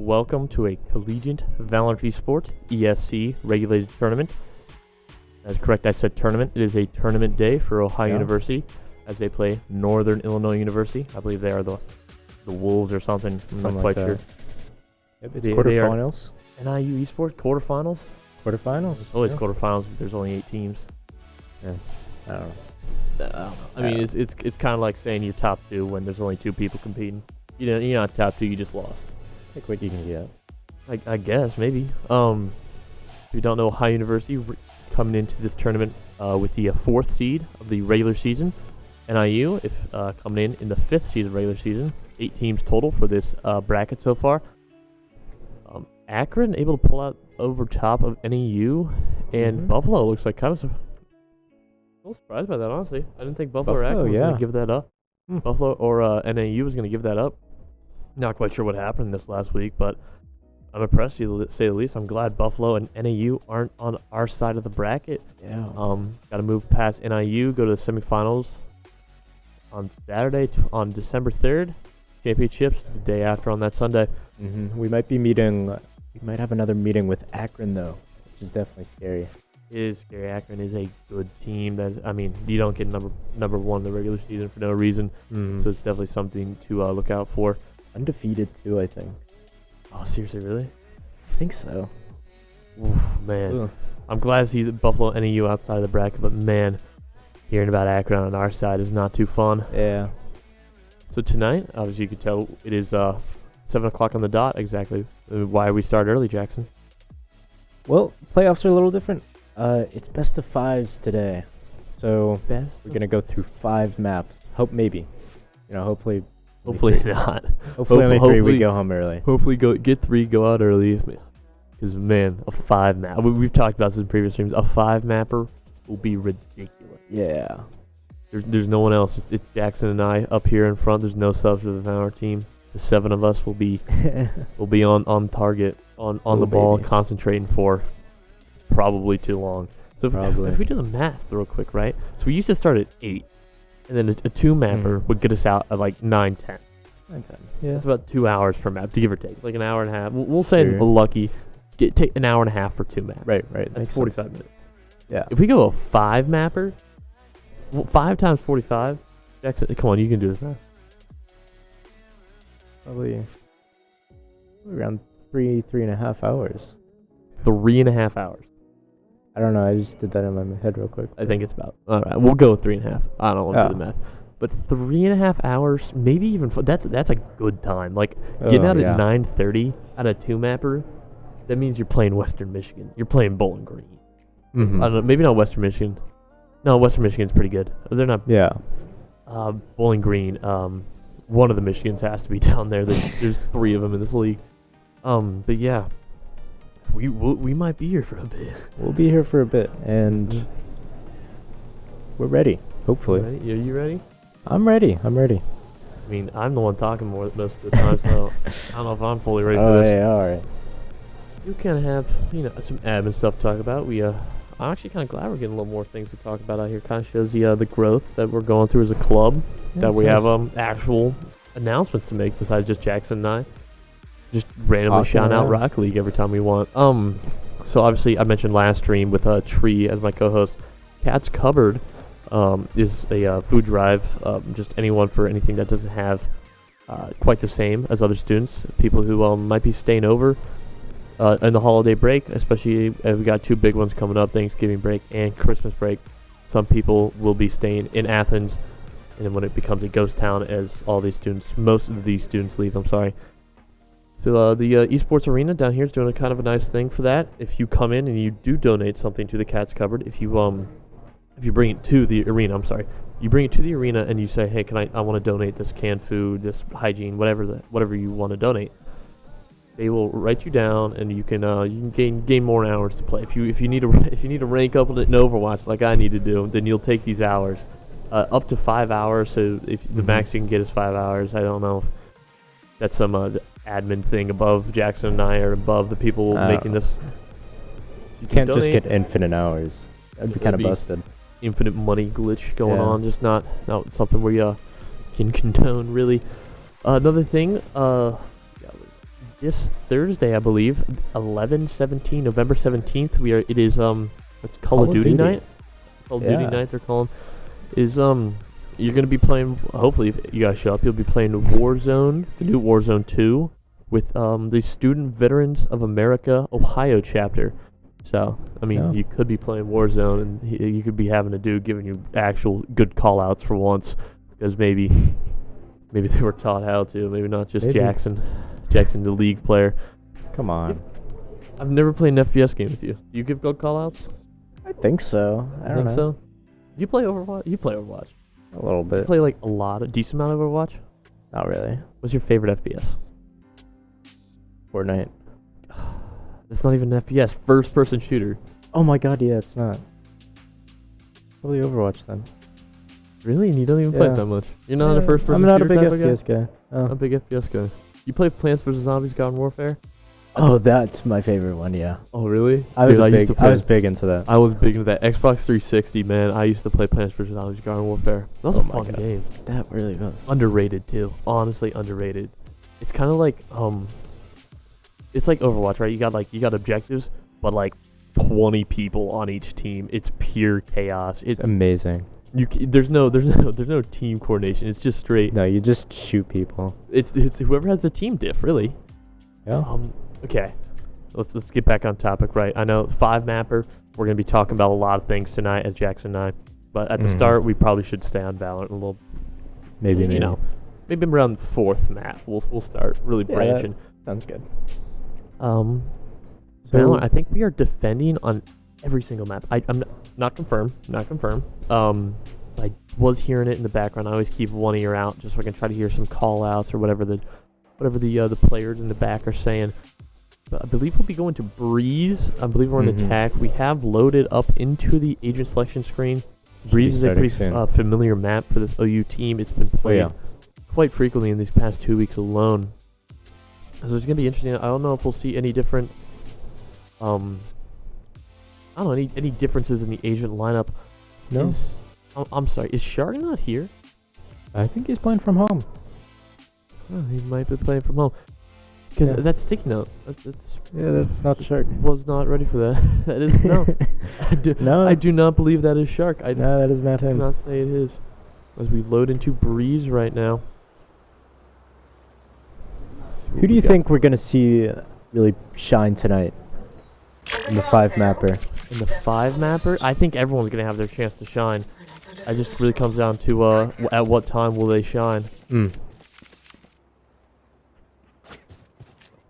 welcome to a Collegiate Valorant Esports ESC regulated tournament. That's correct, I said tournament. It is a tournament day for Ohio University as they play Northern Illinois University. I believe they are the Wolves or something. I'm not quite sure. Yep, it's quarterfinals. NIU Esports quarterfinals? Quarterfinals. It's always quarterfinals. There's only 8 teams. Yeah. I don't know. I mean, it's kind of like saying you're top 2 when there's only 2 people competing. You're not top 2, you just lost. Take what you can get. I guess, maybe. If you don't know, Ohio University coming into this tournament with the 4th seed of the regular season. NIU, coming in the 5th seed of the regular season. 8 teams total for this bracket so far. Akron able to pull out over top of NEU, and Buffalo looks like kind of a little surprised by that, honestly. I didn't think Buffalo or Akron was going to give that up. Buffalo or NAU was going to give that up. Not quite sure what happened this last week, but I'm impressed to say the least. I'm glad Buffalo and NAU aren't on our side of the bracket. Yeah. Got to move past NIU, go to the semifinals on Saturday on December 3rd. Championships the day after on that Sunday. We might be meeting. We might have another meeting with Akron though, which is definitely scary. It is scary. Akron is a good team. You don't get number 1 in the regular season for no reason. So it's definitely something to look out for. Undefeated too, I think. Oh, seriously, really? I think so. Oof, man. I'm glad to see Buffalo and NEU outside of the bracket, but man, hearing about Akron on our side is not too fun. Yeah. So tonight, obviously you can tell it is 7 o'clock on the dot exactly. Why we start early, Jackson? Well, playoffs are a little different. It's best of 5s today. So we're going to go through 5 maps. Hopefully not. Hopefully Hopefully only 3 we go home early. Hopefully get 3, go out early. Because, man, a 5 map. We've talked about this in previous streams. A 5 mapper will be ridiculous. Yeah. There's no one else. It's Jackson and I up here in front. There's no subs for the Valorant team. The 7 of us will be on target, on the ball, concentrating for probably too long. So if we do the math real quick, right? So we used to start at 8. And then a 2-mapper would get us out at like 9, 10. 9, 10. Yeah. That's about 2 hours per map, to give or take. Like an hour and a half. We'll say lucky. Take an hour and a half for 2 maps. Right. That's 45 minutes. Yeah. If we go a 5-mapper, 5 times 45. Jackson, come on, you can do this math. Probably around 3.5 hours. 3.5 hours. I don't know. I just did that in my head real quick. I think it's about. All right, we'll go with 3.5. I don't want to do the math, but 3.5 hours, maybe even that's a good time. Like getting out at 9:30 on a 2-mapper, that means you're playing Western Michigan. You're playing Bowling Green. I don't know, maybe not Western Michigan. No, Western Michigan's pretty good. They're not. Yeah. Bowling Green. One of the Michigans has to be down there. There's 3 of them in this league. But yeah. We might be here for a bit. We'll be here for a bit, and we're ready. Hopefully. Are you ready? I'm ready. I mean, I'm the one talking most of the time, so I don't know if I'm fully ready for this. Yeah, all right. You kind of have, some admin stuff to talk about. I'm actually kind of glad we're getting a little more things to talk about out here. Kind of shows the growth that we're going through as a club. That we have actual announcements to make besides just Jackson and I. Just randomly shouting out Rocket League every time we want. So obviously I mentioned last stream with Tree as my co-host. Cat's Cupboard is a food drive. Just anyone for anything that doesn't have quite the same as other students. People who might be staying over in the holiday break, especially we got 2 big ones coming up: Thanksgiving break and Christmas break. Some people will be staying in Athens, and then when it becomes a ghost town, as most of these students leave. I'm sorry. So the Esports Arena down here is doing a kind of a nice thing for that. If you come in and you do donate something to the Cat's Cupboard, if you bring it to the arena, you bring it to the arena and you say, hey, I want to donate this canned food, this hygiene, whatever you want to donate. They will write you down, and you can gain more hours to play. If you need to rank up in Overwatch like I need to do, then you'll take these hours up to 5 hours. So if the max you can get is 5 hours. I don't know if that's some admin thing above Jackson and I, or above the people making this. You can't just get infinite hours. That'd be kind of busted. Infinite money glitch going on, just not something where you can condone really. Another thing, this Thursday, I believe, 11/17, November 17th. It is it's Call of Duty night. Call of Duty night they're calling. Is you're gonna be playing. Hopefully, if you guys show up, you'll be playing Warzone, the new Warzone 2, with the Student Veterans of America Ohio chapter. So, I mean, you could be playing Warzone, and you could be having a dude giving you actual good call-outs for once, because maybe they were taught how to. Maybe not just Jackson, the league player. Come on. I've never played an FPS game with you. Do you give good call-outs? I think so. I don't know. So? You play Overwatch? You play Overwatch. A little bit. You play like a decent amount of Overwatch? Not really. What's your favorite FPS? Fortnite. It's not even an FPS. First-person shooter. Oh my god, yeah, it's not. Probably Overwatch then. Really? And you don't even play it that much? You're not a first-person shooter? I'm not a big FPS guy. Oh. I'm a big FPS guy. You play Plants vs. Zombies Garden Warfare? Oh, that's my favorite one, yeah. Oh, really? I was big into that. I was big into that. Xbox 360, man. I used to play Plants vs. Zombies Garden Warfare. That was a fun game. That really was. Underrated, too. Honestly, underrated. It's kind of like, it's like Overwatch, right? You got objectives, but like 20 people on each team. It's pure chaos. It's amazing. There's no team coordination. It's just straight. No, you just shoot people. It's whoever has the team diff, really. Yeah. Okay. Let's get back on topic, right? I know 5-mapper. We're gonna be talking about a lot of things tonight as Jackson and I. But at the start, we probably should stay on Valorant a little. Maybe. Maybe around the 4th map. We'll start really branching. Sounds good. Valorant, I think we are defending on every single map. I'm not confirmed. I was hearing it in the background. I always keep one ear out just so I can try to hear some call outs or whatever the players in the back are saying. But I believe we'll be going to Breeze. I believe we're in attack. We have loaded up into the agent selection screen. Breeze is a pretty familiar map for this OU team. It's been played quite frequently in these past 2 weeks alone. So it's gonna be interesting. I don't know if we'll see any different, I don't know, any differences in the agent lineup. No. I'm sorry. Is Shark not here? I think he's playing from home. Oh, he might be playing from home. Because that's sticky note. That's not Shark. Was not ready for that. That is no. I do not believe that is Shark. No, that is not him. I do not say it is. As we load into Breeze right now. Who do you think we're going to see really shine tonight in the 5-mapper? In the 5-mapper? I think everyone's going to have their chance to shine. It just really comes down to at what time will they shine.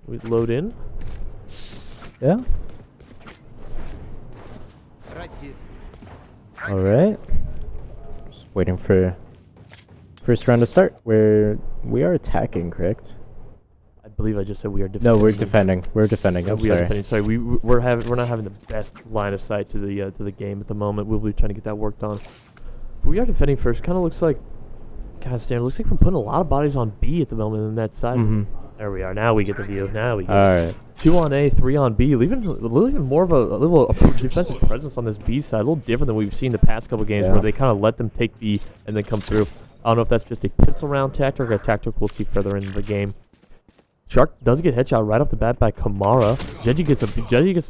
We load in. Yeah. All right. Just waiting for first round to start, where we are attacking, correct? I believe I just said we are defending. No, we're defending. We're defending. I'm sorry. Defending. Sorry, we're not having the best line of sight to the game at the moment. We'll be trying to get that worked on. But we are defending first. Kind of looks like, Stan. Looks like we're putting a lot of bodies on B at the moment in that side. There we are. Now we get the view. Now we get all right. 2 on A, 3 on B. Leaving more of a little defensive presence on this B side. A little different than we've seen the past couple games where they kind of let them take B and then come through. I don't know if that's just a pistol round tactic or a tactic we'll see further into the game. Shark does get headshot right off the bat by Kamara. Jeji gets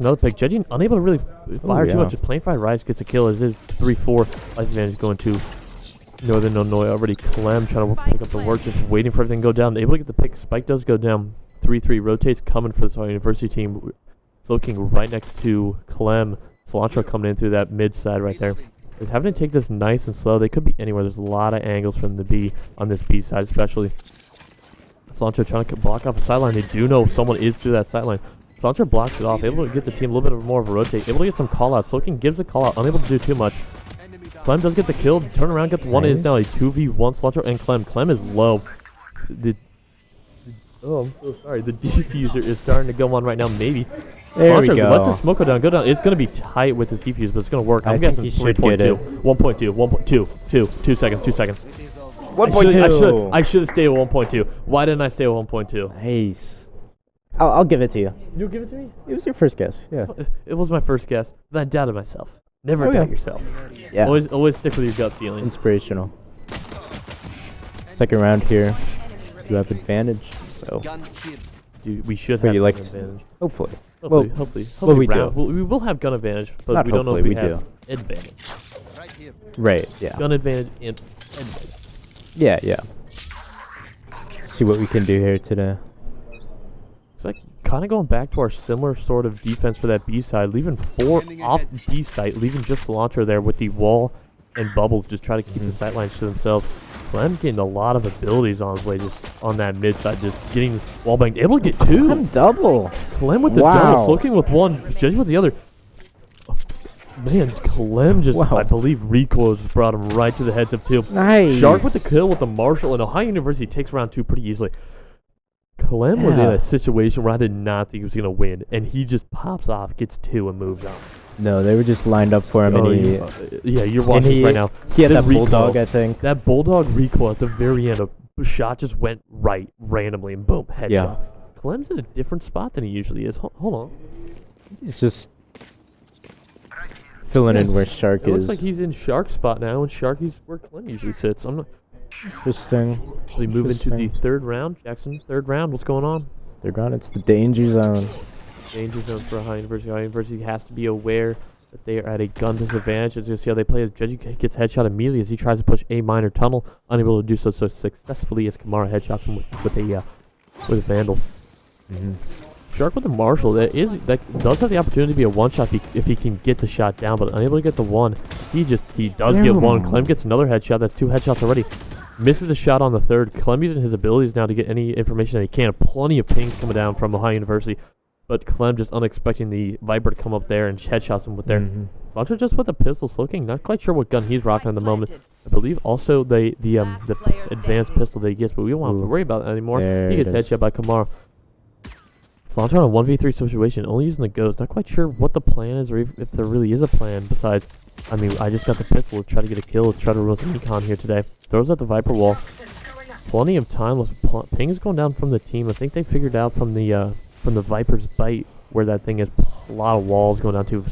another pick. Jeji unable to really fire too much. Just plain fried rice gets a kill as it is 3-4. Life advantage going to Northern Illinois. Already Clem trying to pick up the work, just waiting for everything to go down. Able to get the pick. Spike does go down. 3-3 rotates coming for the University team. Looking right next to Clem. Cilantro coming in through that mid side right there. Just having to take this nice and slow. They could be anywhere. There's a lot of angles from the B on this B side especially. Cilantro trying to block off the sideline. They do know someone is through that sideline. Cilantro blocks it off. Able to get the team a little bit more of a rotate. Able to get some call-outs. Looking gives a call-out. Unable to do too much. Clem does get the kill. Turn around, get the one. It is now a 2v1 Cilantro and Clem. Clem is low. I'm so sorry. The diffuser is starting to go on right now. Maybe. There we go. Lets the smoke go down. It's going to be tight with his defuse, but it's going to work. I'm guessing 3.2. 1.2. 1.2. 2 seconds. 2 seconds. 1.2. I should have stayed with 1.2. Why didn't I stay with 1.2? Nice. I'll give it to you. You'll give it to me? It was your first guess. Yeah. It was my first guess. But I doubted myself. Never doubt yourself. Yeah. Always stick with your gut feeling. Inspirational. Second round here. You have advantage. So we should But have you gun like advantage. hopefully. Hopefully, well, we round, do. we will have gun advantage, but Not we don't know if hopefully, we we have advantage. Right. Yeah. Gun advantage and advantage. Yeah. Yeah. See what we can do here today. It's like kind of going back to our similar sort of defense for that B side, leaving 4 off B site, leaving just Cilantro there with the wall and bubbles, just try to keep the sight lines to themselves. Clem getting a lot of abilities on his way, just on that mid side, just getting wall banged, able to get 2. I'm double. Clem with the doubles, looking with 1, Judge with the other. Oh, man, Clem just, I believe, recoil just brought him right to the heads of 2. Nice. Shark with the kill with the Marshall, and Ohio University takes round 2 pretty easily. Clem was in a situation where I did not think he was going to win, and he just pops off, gets 2, and moves on. No, they were just lined up for him, and he... yeah, you're watching this right now. He had that bulldog, I think. That bulldog recoil at the very end, a shot just went right randomly, and boom, headshot. Yeah. Clem's in a different spot than he usually is. Hold on. He's just filling in where Shark It is. looks like he's in Shark's spot now, and Shark is where Clem usually sits. I'm not... Interesting. We move into the 3rd round. Jackson, 3rd round. What's going on? They're gone. It's the danger zone. Danger zone for Ohio University. Ohio University has to be aware that they are at a gun disadvantage. As you see how they play, as Judgy gets headshot immediately as he tries to push a minor tunnel, unable to do so successfully as Kamara headshots him with a Vandal. Shark with the Marshall, that does have the opportunity to be a one-shot if he can get the shot down, but unable to get the one. He does get one. Clem gets another headshot. That's 2 headshots already. Misses a shot on the 3rd. Clem using his abilities now to get any information that he can. Plenty of pings coming down from Ohio University, but Clem just unexpecting the Viper to come up there and headshots him with there. Sancho just with the pistols looking. Not quite sure what gun he's rocking at the moment. I believe also the advanced pistol that he gets, but we don't have to worry about that anymore. He gets headshot by Kamara. Cilantro in a 1v3 situation, only using the ghost. Not quite sure what the plan is, or if there really is a plan besides, I mean, I just got the pistol. Let's try to get a kill. Let's try to ruin some econ here today. Throws out the Viper wall. Plenty of time. Ping is going down from the team. I think they figured out from the Viper's bite where that thing is. A lot of walls going down to.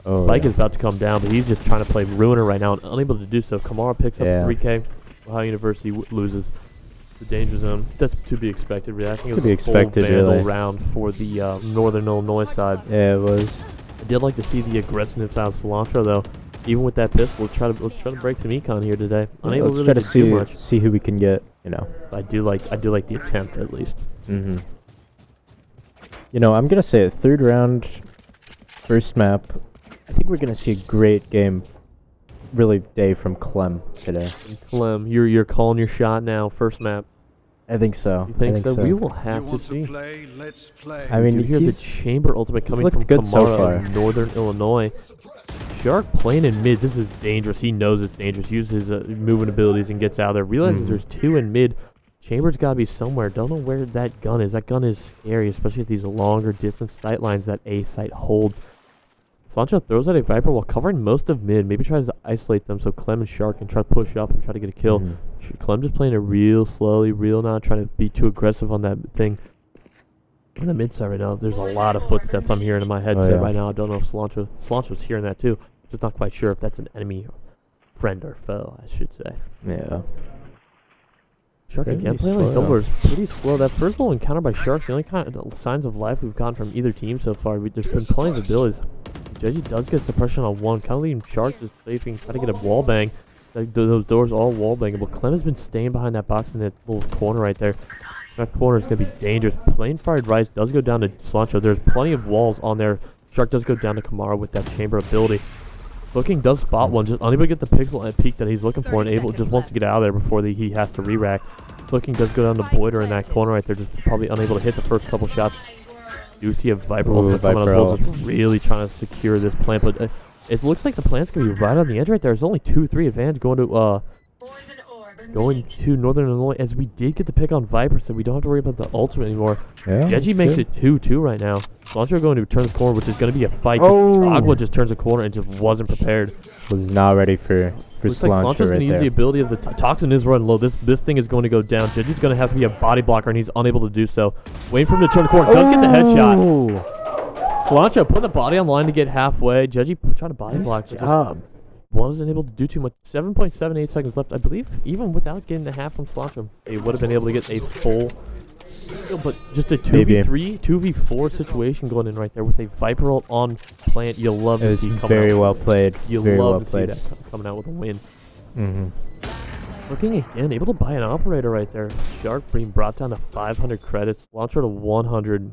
Spike is about to come down, but he's just trying to play Ruiner right now and unable to do so. Kamara picks up 3K. Ohio University loses the danger zone. That's to be expected. Really. I think it was a full Vandal round for the Northern Illinois side. Yeah, it was. I did like to see the aggressiveness out of Cilantro though. Even with that pistol, let's try to break some econ here today. Unable let's really try to do much. see who we can get. You know. I do like the attempt at least. You know, I'm gonna say a 3rd round, 1st map. I think we're gonna see a great game, really day from Clem today. Clem, you're calling your shot now. 1st map. I think so. You think so? We will have to see. Let's play. I mean, you hear the chamber ultimate coming from good Kamara so far. of Northern Illinois. Shark playing in mid. This is dangerous. He knows it's dangerous. Uses his movement abilities and gets out there. Realizes there's 2 in mid. Chamber's got to be somewhere. Don't know where that gun is. That gun is scary, especially at these longer distance sight lines that A site holds. Sancho throws out a Viper while covering most of mid. Maybe tries to isolate them so Clem and Shark can try to push up and try to get a kill. Clem just playing it real slowly, not trying to be too aggressive on that thing. On the mid side right now, there's a lot of footsteps I'm hearing in my headset right now. I don't know if Cilantro's hearing that too. Just not quite sure if that's an enemy, friend, or foe, I should say. Yeah. Shark again playing like Dumbledore is pretty slow. That first little encounter by Shark's the only kind of signs of life we've gotten from either team so far. There's been plenty of abilities. Judgy does get suppression on 1, kind of leaving Shark just safing, trying to get a wall bang. Those doors all wall bangable. Clem has been staying behind that box in that little corner right there. That corner is going to be dangerous. Plain Fired Rice does go down to Cilantro. There's plenty of walls on there. Shark does go down to Kamara with that chamber ability. Looking does spot one, just unable to get the pixel and peak that he's looking for, and just wants to get out of there before he has to re-rack. Looking does go down to Boyder in that corner right there, just probably unable to hit the first couple shots. Do see a Viper coming out as well, just really trying to secure this plant, but it looks like the plant's going to be right on the edge right there. There's only 2-3 advantage going to Northern Illinois, as we did get the pick on Viper, so we don't have to worry about the ultimate anymore. Yeah, Jeji makes it 2-2 right now. Cilantro going to turn the corner, which is going to be a fight. Agua just turns the corner and just wasn't prepared. Was not ready for Looks like Cilantro's going to use the ability of the Toxin is running low. This thing is going to go down. Jeji's going to have to be a body blocker, and he's unable to do so. Waiting for him to turn the corner. Does get the headshot. Cilantro put the body on line to get halfway. Jeji trying to body block. Job. Wasn't able to do too much. 7.78 seconds left. I believe even without getting the half from Cilantro, they would have been able to get a full Still, but just a Maybe. 2v3, 2v4 situation going in right there with a Viper ult on plant. You'll love It to was see coming very out. well played. You'll Very love well to played. see that coming out with a win. Mm-hmm. Looking again, able to buy an operator right there. Shark being brought down to 500 credits. Launcher to 100.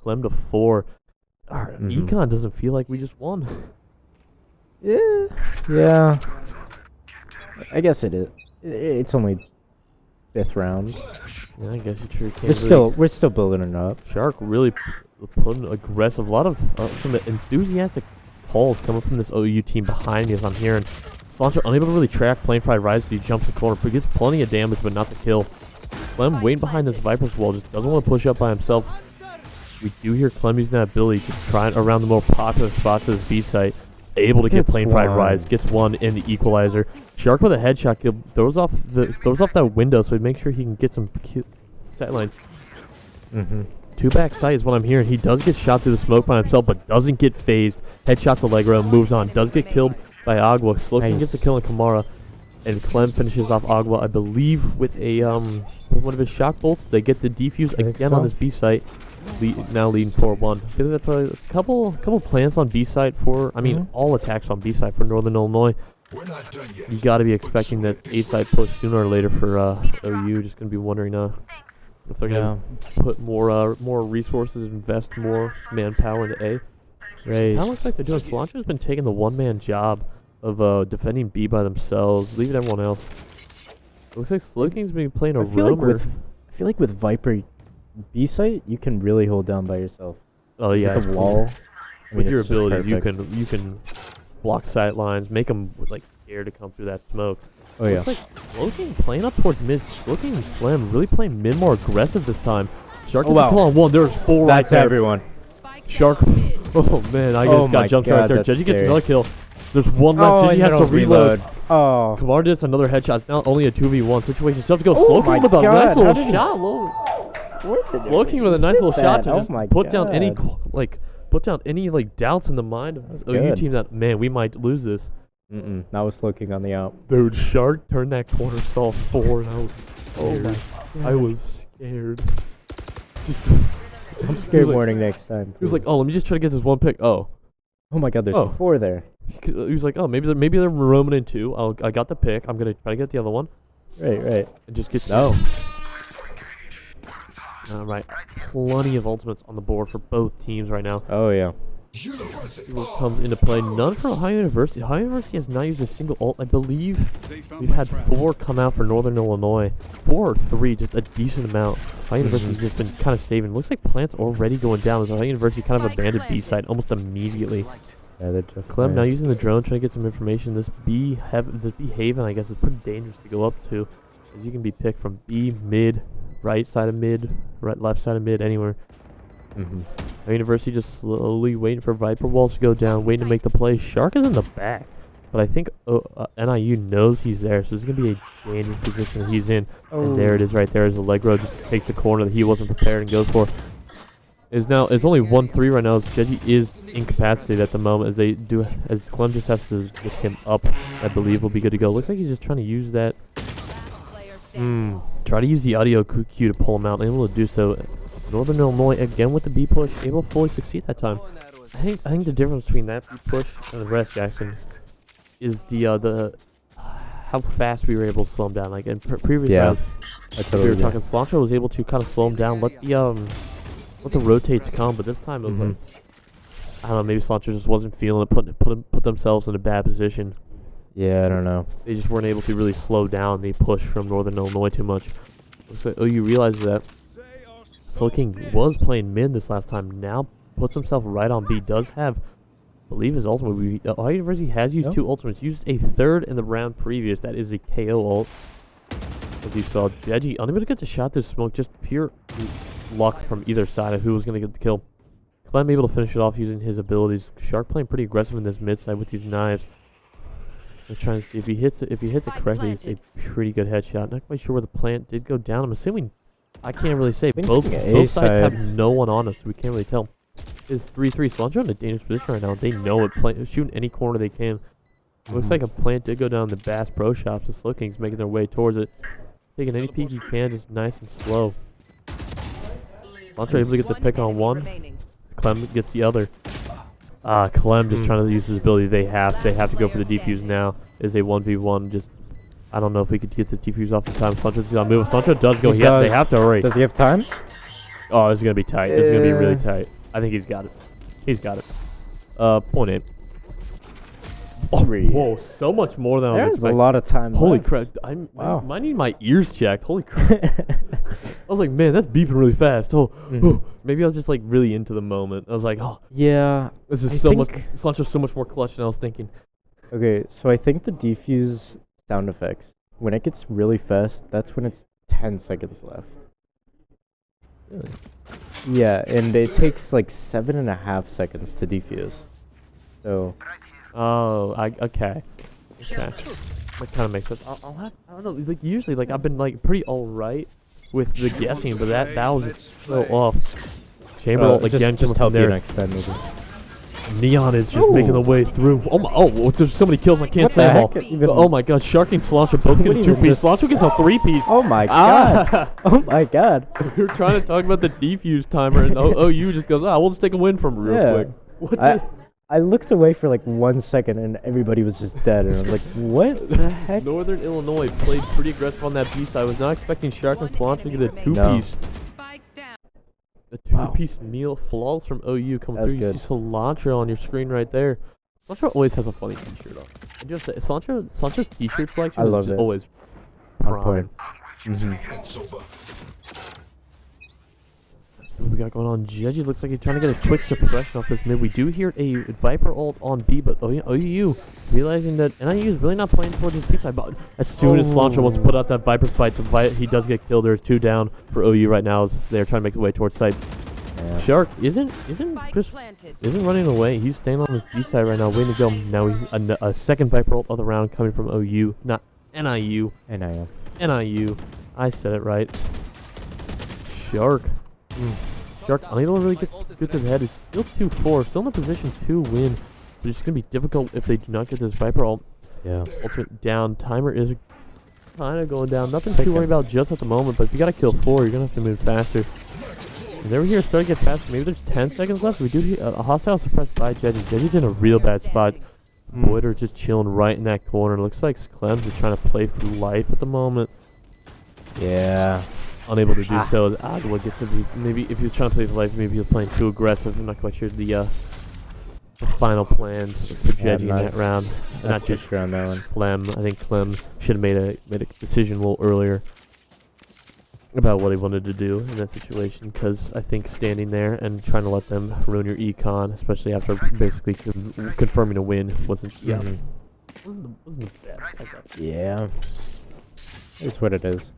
Clem to 4. Our Econ doesn't feel like we just won. Yeah. I guess it is. It's only 5th round. Yeah, I guess you true. We're still building it up. Shark really putting aggressive. A lot of some enthusiastic calls coming from this OU team behind me as I'm hearing. Launcher unable to really track Plain Fried Rise, so he jumps the corner, but gets plenty of damage, but not the kill. Clem waiting behind this Viper's wall, just doesn't want to push up by himself. We do hear Clem using that ability to try around the more popular spots of this B site. Able to get Plain Fried Rise, gets one in the equalizer. Shark with a headshot kill, throws off that window, so he makes sure he can get some sight lines. 2 back sight is what I'm hearing. He does get shot through the smoke by himself, but doesn't get phased. Headshot to Allegro, moves on. Does get killed by Agua. Sloking gets the kill on Kamara, and Clem finishes off Agua, I believe, with a one of his shock bolts. They get the defuse again on this B site. Now leading 4-1. I feel like that's a couple plants on B site for. I mean, all attacks on B site for Northern Illinois. You got to be expecting that A site push sooner or later for OU. Just gonna be wondering if they're gonna put more resources, invest more manpower into A. Right. Kind of looks like they're doing. Cilantro's been taking the one-man job of defending B by themselves, leaving everyone else. Looks like Sloking's been playing a roamer. I feel like with Viper B site, you can really hold down by yourself. Oh yeah, with a wall. With your abilities, you can block sight lines, make them like scared to come through that smoke. Oh yeah. Looks like Sloking playing up towards mid. Sloking and Clem really playing mid more aggressive this time. Shark gets a pull on one. There's 4 right there. That's everyone. Shark. Oh man, I just got jumped right there. Jeji gets another kill. There's one left. Jeji has to reload. Oh. Kamar gets another headshot. It's now only a 2v1 situation. Still have to go. Oh Sloking with a nice little How shot. Sloking with a nice little shot to just put down any doubts in the mind of this OU team that, man, we might lose this. Now was Sloking on the out. Dude, Shark turned that corner, saw 4, and I was scared. I was scared. I'm scared warning next time. He was like, oh, let me just try to get this one pick. Oh my god, there's 4 there. He was like, oh, maybe they're roaming in 2. I got the pick. I'm going to try to get the other one. Right. And just get... No. Alright. Plenty of ultimates on the board for both teams right now. Oh, yeah. See what comes into play. None for Ohio University. Ohio University has not used a single ult. I believe we've had 4 come out for Northern Illinois. 4 or 3, just a decent amount. Ohio University's just been kind of saving. Looks like Plant's already going down as Ohio University kind of abandoned B side almost immediately. Yeah, Clem now using the drone trying to get some information. This B Haven, I guess, is pretty dangerous to go up to. As you can be picked from B, mid, right side of mid, left side of mid, anywhere. University just slowly waiting for Viper walls to go down, waiting to make the play. Shark is in the back, but I think NIU knows he's there, so this is going to be a dangerous position that he's in. And there it is right there as Allegro just takes the corner that he wasn't prepared and goes for. It's only 1-3 right now as Jeji is incapacitated at the moment as Clem just has to get him up. I believe will be good to go. Looks like he's just trying to use that. Try to use the audio cue to pull him out, able to do so. Northern Illinois again with the B push, able to fully succeed that time. I think the difference between that B push and the rest, Jackson, is the how fast we were able to slow him down. Like in previous rounds, we were talking. Cilantro was able to kind of slow him down, let the rotates come, but this time it was like, I don't know, maybe Cilantro just wasn't feeling it, put themselves in a bad position. Yeah, I don't know. They just weren't able to really slow down the push from Northern Illinois too much. Looks like OU realizes that. King was playing mid this last time. Now puts himself right on B. Does have, I believe, his ultimate. Ohio University has used 2 ultimates. Used a 3rd in the round previous. That is a KO ult. As you saw, Jeji unable to get the shot through smoke. Just pure luck from either side of who was going to get the kill. Clem able to finish it off using his abilities. Shark playing pretty aggressive in this mid side with these knives. They're trying to see if he hits it correctly. It's a pretty good headshot. Not quite sure where the plant did go down. I'm assuming. I can't really say. Both sides have no one on us, so we can't really tell. It's 3-3. Cilantro in a dangerous position right now. They know it. Shooting any corner they can. Looks like a plant did go down the Bass Pro Shops. The Slow Kings making their way towards it. Taking any peek you can, just nice and slow. Sancho able to get the pick on one. Clem gets the other. Clem just trying to use his ability. They have to go for the defuse now. Is a 1v1. Just I don't know if we could get the defuse off in time. Sancho's gonna move. Sancho does go. They have to hurry. Does he have time? Oh, it's gonna be tight. It's gonna be really tight. I think he's got it. He's got it. Point 8. Oh, whoa, so much more than I was There's expecting. a lot of time Holy left. crap. I might need my ears checked. Holy crap. I was like, man, that's beeping really fast. Oh, maybe I was just like really into the moment. I was like, oh, yeah. this is so much. Sancho's so much more clutch than I was thinking. Okay, so I think the defuse sound effects, when it gets really fast, that's when it's 10 seconds left. Really? Yeah, and it takes like 7.5 seconds to defuse. So. Oh, okay. That kind of makes sense. I'll have, I don't know, like usually, like I've been like pretty alright with the guessing, but that was so off. Chamber again, just help there. you next time, maybe. Neon is just making the way through. There's so many kills I can't What say the them all. heck? Oh my god, Shark and Cilantro both get a 2-piece. Cilantro gets a 3-piece. Oh my god. Oh my god. We were trying to talk about the defuse timer, and OU just goes, we'll just take a win from real quick. I looked away for like 1 second and everybody was just dead, and I was like, what the heck? Northern Illinois played pretty aggressive on that piece. I was not expecting Shark and Cilantro to get a 2-piece. A 2-piece meal, flawless from OU coming through. You see Cilantro on your screen right there. Cilantro always has a funny t-shirt on. I just say, Cilantro's t-shirt selection is just always prime. What we got going on? Jeji looks like he's trying to get a quick suppression off this mid. We do hear a Viper ult on B, but OU realizing that NIU is really not playing towards his B side. But as soon as Cilantro wants to put out that Viper spike, he does get killed. There's 2 down for OU right now as they're trying to make their way towards site. Yeah. Shark isn't running away. He's staying on his B side right now, waiting to go. Now a second Viper ult of the round coming from OU, not NIU. NIU. I said it right. Shark. Shark unable to really get to the head. It's still 2-4, still in a position to win. But it's going to be difficult if they do not get this Viper ult. Yeah. Ultimate down. Timer is kind of going down. Nothing to worry about just at the moment, but if you got to kill 4, you're going to have to move faster. And there we hear starting to get faster. Maybe there's 10 seconds left. We do hear a hostile suppressed by Jeji. Jeji's in a real bad spot. Boyder just chilling right in that corner. Looks like Clem's is trying to play for life at the moment. Yeah. Unable to do so. Agua gets to be, maybe if he was trying to play for life, maybe he was playing too aggressive. I'm not quite sure the final plans for Jeji in that round. Not just round that one. Clem. I think Clem should have made a decision a little earlier about what he wanted to do in that situation, because I think standing there and trying to let them ruin your econ, especially after basically confirming a win, wasn't the best. Yeah. It's what it is.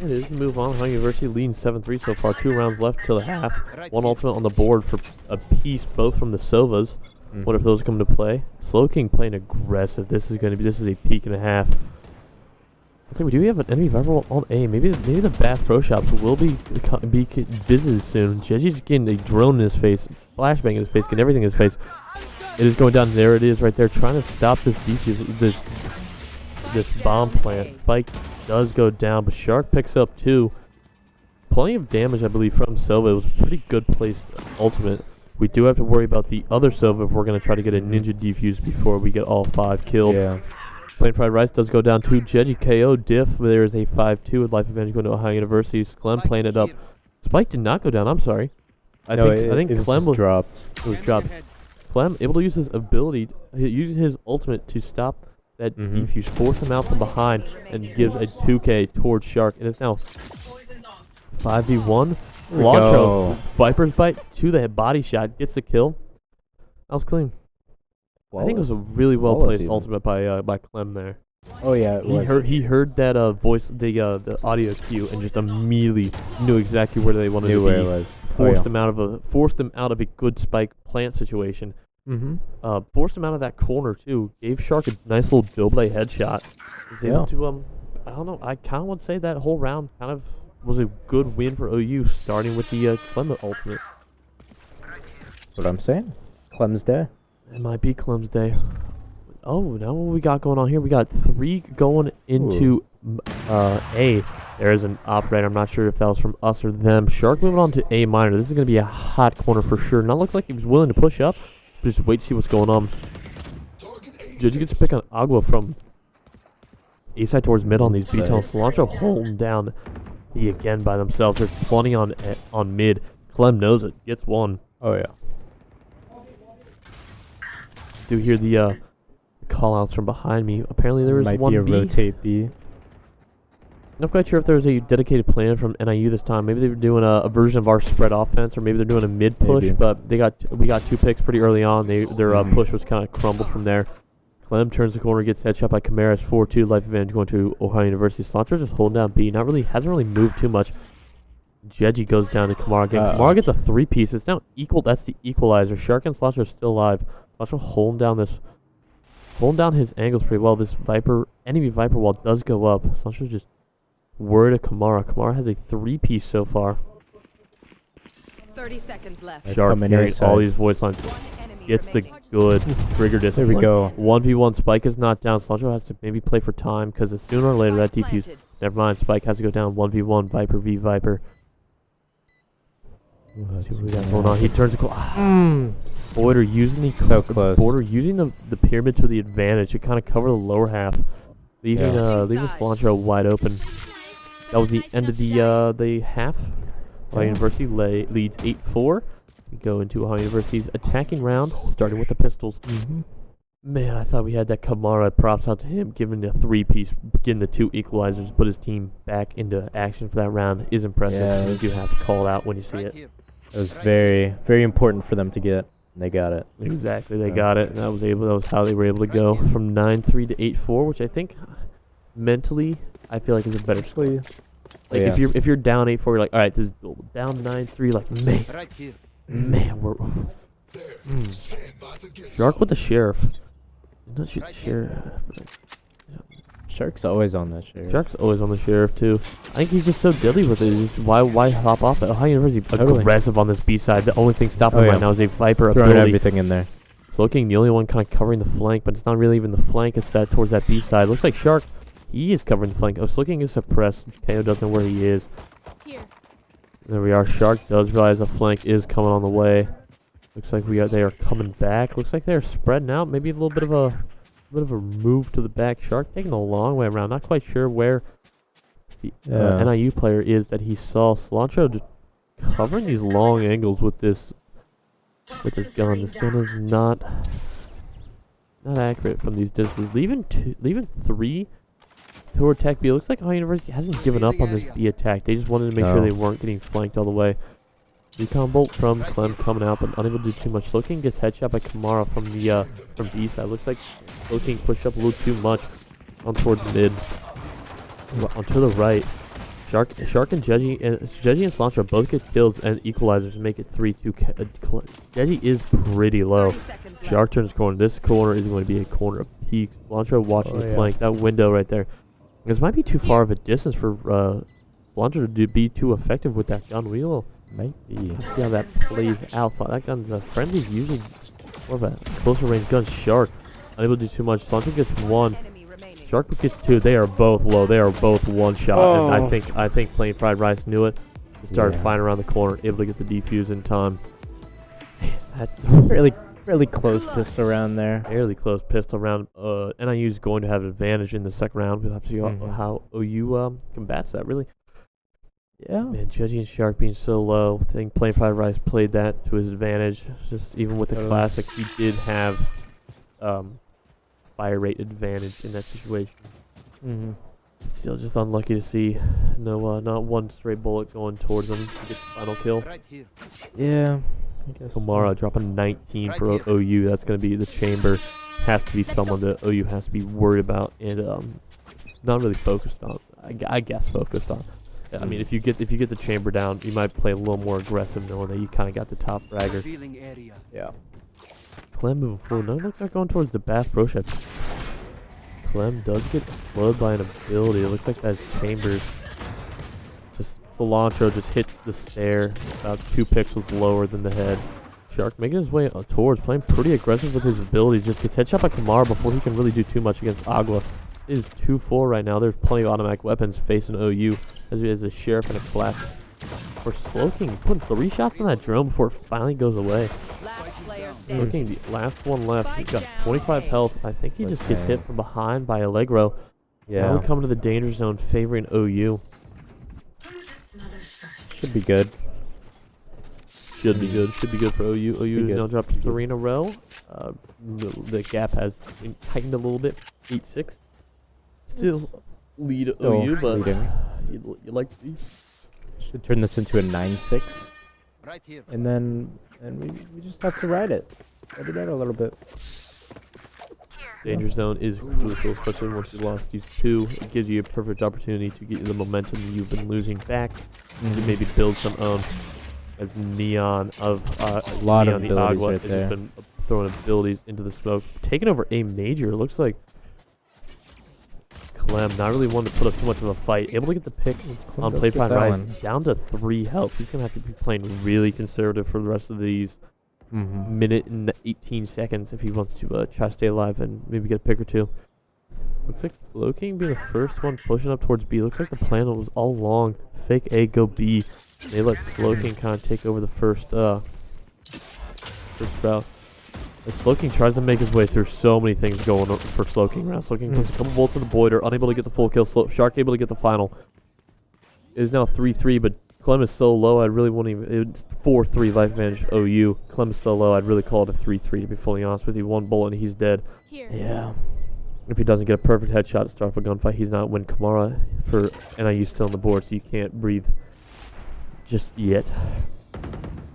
It is. Move on. Hung University leading 7-3 so far. 2 rounds left till the half. 1 ultimate on the board for a piece, both from the Sovas. What if those come to play? Slow King playing aggressive. This is a peak and a half. I think we do have an enemy Viper on A. Maybe the Bath Pro Shops will be busy soon. Jeji's getting a drone in his face, flashbang in his face, getting everything in his face. It is going down. There it is, right there, trying to stop this defuse, this bomb plant. Spike does go down, but Shark picks up 2. Plenty of damage, I believe, from Sova. It was a pretty good placed ultimate. We do have to worry about the other Sova if we're going to try to get a ninja defuse before we get all 5 killed. Yeah. Plain Fried Rice does go down 2. Jeji KO diff. There is a 5-2 with life advantage going to Ohio University. Clem playing it up. Spike did not go down. I'm sorry. I think Clem was dropped. It was dropped. Clem able to use his ability, using his ultimate to stop that defuse, force him out from behind, and gives a 2K towards Shark. And it's now 5v1. Cilantro, Viper's bite to the body shot, gets the kill. That was clean. I think it was a really well placed ultimate by Clem there. Oh yeah, it was. He heard that voice, the audio cue, and just immediately knew exactly where they wanted to be. Where it was. Forced them out of a good spike plant situation. Forced him out of that corner too. Gave Shark a nice little double headshot. Was able to I don't know. I kind of would say that whole round kind of was a good win for OU, starting with the Clem ultimate. That's what I'm saying. Clem's day. It might be Clem's day. Oh, now what we got going on here? We got 3 going into A. There is an operator. I'm not sure if that was from us or them. Shark moving on to A minor. This is going to be a hot corner for sure. Not look like he was willing to push up. Just wait to see what's going on. Did you get to pick on Agua from A side towards mid on these B tunnels? Cilantro holding down B again by themselves. There's plenty on mid. Clem knows it. Gets one. Oh yeah. Do hear the call outs from behind me. Apparently there was Might one be a B. rotate B. Not quite sure if there was a dedicated plan from NIU this time. Maybe they were doing a version of our spread offense, or maybe they're doing a mid push. Maybe. But we got 2 picks pretty early on. Their push was kind of crumbled from there. Clem turns the corner, gets headshot by Kamara's 4-2 life advantage going to Ohio University. Cilantro just holding down B. Hasn't really moved too much. Jeji goes down to Kamara again. Kamara gets a 3-piece. It's now equal. That's the equalizer. Shark and Cilantro are still alive. Cilantro holding down his angles pretty well. This enemy Viper wall does go up. Cilantro's just worried of Kamara. Kamara has a 3-piece so far. 30 seconds left. Shark hearing all these voice lines. Gets the good trigger distance. There we go. 1v1. Spike is not down. Cilantro has to maybe play for time because sooner or later that defuse. Never mind. Spike has to go down 1v1. Viper v Viper. Let's see what we got going on. He turns the Border using the pyramid to the advantage to kind of cover the lower half, leaving Cilantro wide open. That was the end of the half. Ohio University leads 8-4. We go into Ohio University's attacking round, starting with the pistols. Man, I thought we had that Kamara. Props out to him, giving the 3-piece, getting the 2 equalizers, put his team back into action for that round is impressive. Yeah, You do have to call it out when you see it. It was very, very important for them to get. They got it. Exactly, they got it. And that was how they were able to go from 9-3 to 8-4, which I think mentally I feel like is a better split. Like if you're down 8-4, you're like, all right, this is down 9-3. Like man, we're Shark with the sheriff. Not shoot the sheriff. Shark's always on that sheriff. Shark's always on the sheriff too. I think he's just so deadly with it. Just why hop off it? Ohio University aggressive on this B side. The only thing stopping him right now is a Viper throwing ability. Everything in there. So looking the only one kind of covering the flank, but it's not really even the flank. It's that towards that B side. Looks like Shark. He is covering the flank. I was looking at suppressed. KO doesn't know where he is. Here. There we are. Shark does realize the flank is coming on the way. Looks like they are coming back. Looks like they're spreading out. Maybe a little bit of a move to the back. Shark taking a long way around. Not quite sure where the NIU player is that he saw. Cilantro just covering these long angles with this gun. This gun is not accurate from these distances. Leaving 3 toward attack B. It looks like Ohio University hasn't given up on this B attack. They just wanted to make sure they weren't getting flanked all the way. Recon bolt from Clem coming out, but unable to do too much. Looking gets headshot by Kamara from B side. Looks like Looking pushed up a little too much on towards mid. Onto the right. Shark and Jeji and Cilantro both get kills and equalizers to make it 3-2. Jeji is pretty low. Shark turns corner. This corner is going to be a corner of peaks. Cilantro watching the flank. That window right there. This might be too far of a distance for Cilantro to be too effective with that gun wheel. Might be. Let's see how that plays out. That gun's friendly's usually more of a closer range gun. Shark unable to do too much. Cilantro gets 1. Shark gets 2. They are both low. They are both one shot. And I think playing Fried Rice knew it. He started firing around the corner, able to get the defuse in time. Man, really close pistol round there. Fairly close pistol round. NIU is going to have an advantage in the second round. We'll have to see how OU combats that, really. Yeah. Man, Jeji and Shark being so low. I think playing Fried Rice played that to his advantage. Just even with the classic, he did have fire rate advantage in that situation. Still just unlucky to see not one straight bullet going towards him to get the final kill. Yeah. I guess Kamara dropping 19 for OU. That's going to be the chamber. Has to be someone that OU has to be worried about and not really focused on. I guess focused on. I mean, if you get the chamber down, you might play a little more aggressive, knowing that you kind of got the top fragger. Yeah. Clem moving forward. No, looks like going towards the Bass Pro Shop. Clem does get slowed by an ability. It looks like that's chambers. Just Cilantro just hits the stair about 2 pixels lower than the head. Shark making his way towards, playing pretty aggressive with his ability. Just gets headshot by Kamara before he can really do too much against Agua. is 2-4 right now. There's plenty of automatic weapons facing OU as a sheriff and a class. For Slowking, putting 3 shots on that drone before it finally goes away. Last player standing. Looking the last one left. He's got 25 health. I think he just gets hit from behind by Allegro. Yeah. Now we come to the danger zone favoring OU. Should be good. Should be good. Should be good for OU. OU has now dropped 3 in a row. The gap has tightened a little bit. 8-6. Still lead OU, but you like to see. Should turn this into a 9-6. Right here. And then we just have to ride it. Ride it out a little bit. Danger zone is crucial, especially once you lost these 2. It gives you a perfect opportunity to get the momentum you've been losing back, to maybe build some own. As Neon of a lot of Neon the abilities Agua right has there. been throwing abilities into the smoke, taking over a major. It looks like Clem not really wanting to put up too much of a fight, able to get the pick on Play Fine Rise down to 3 health. He's gonna have to be playing really conservative for the rest of these minute and 18 seconds if he wants to try to stay alive and maybe get a pick or 2. Looks like Slowking being the first one pushing up towards B. Looks like the plan was all along fake A, go B. They let Slowking kind of take over the first bout. As Slowking tries to make his way through so many things going on for Slowking right now. Slowking puts a couple bolts in the Boider, unable to get the full kill. Shark able to get the final. It is now 3-3, but Clem is so low, I really wouldn't even. It's 4-3 life advantage OU. Clem is so low, I'd really call it a 3-3 to be fully honest with you. 1 bullet and he's dead. Here. Yeah. If he doesn't get a perfect headshot to start off a gunfight, he's not win Kamara for NIU still on the board, so you can't breathe just yet.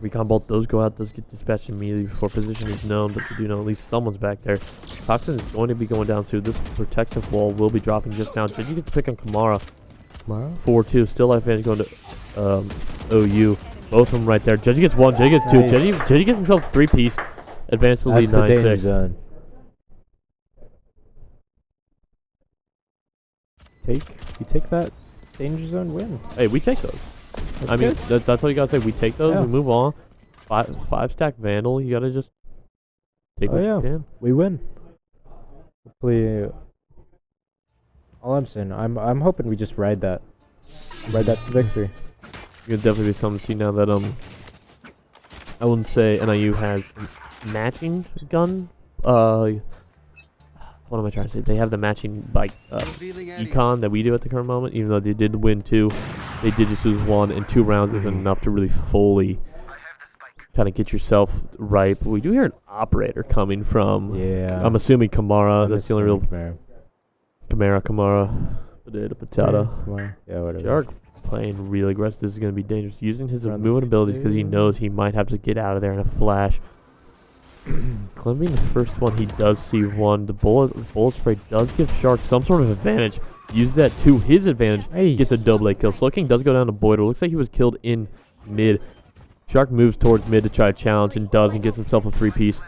Recon bolt does go out, does get dispatched immediately before position is known, but you do know at least someone's back there. Toxin is going to be going down too. This protective wall will be dropping just now. Did you get the pick on Kamara? 4-2, still life advantage going to OU. Both of them right there. Judgy gets 1, Judgy gets 2. Judgy gets himself 3-piece. Advance to lead 9-6. We take that danger zone win. Hey, we take those. I mean, that's all you gotta say. We take those. We move on. 5 stack Vandal. You gotta just take what you can. We win. Hopefully, all I'm saying, I'm hoping we just ride that to victory. You can definitely be something to see now that I wouldn't say NIU has matching gun. What am I trying to say? They have the matching like econ that we do at the current moment. Even though they did win 2, they did just lose 1, and 2 rounds isn't enough to really fully kind of get yourself right. But we do hear an operator coming from. Yeah. I'm assuming Kamara. That's the only real Kamara. Patata. Yeah, whatever. Shark playing really aggressive. This is going to be dangerous. Using his movement abilities because he knows he might have to get out of there in a flash. Clem being the first one, he does see 1. The bullet spray does give Shark some sort of advantage. Use that to his advantage. Nice. Gets a double A kill. Slowking does go down to Boider. Looks like he was killed in mid. Shark moves towards mid to try to challenge and does and gets himself a 3-piece.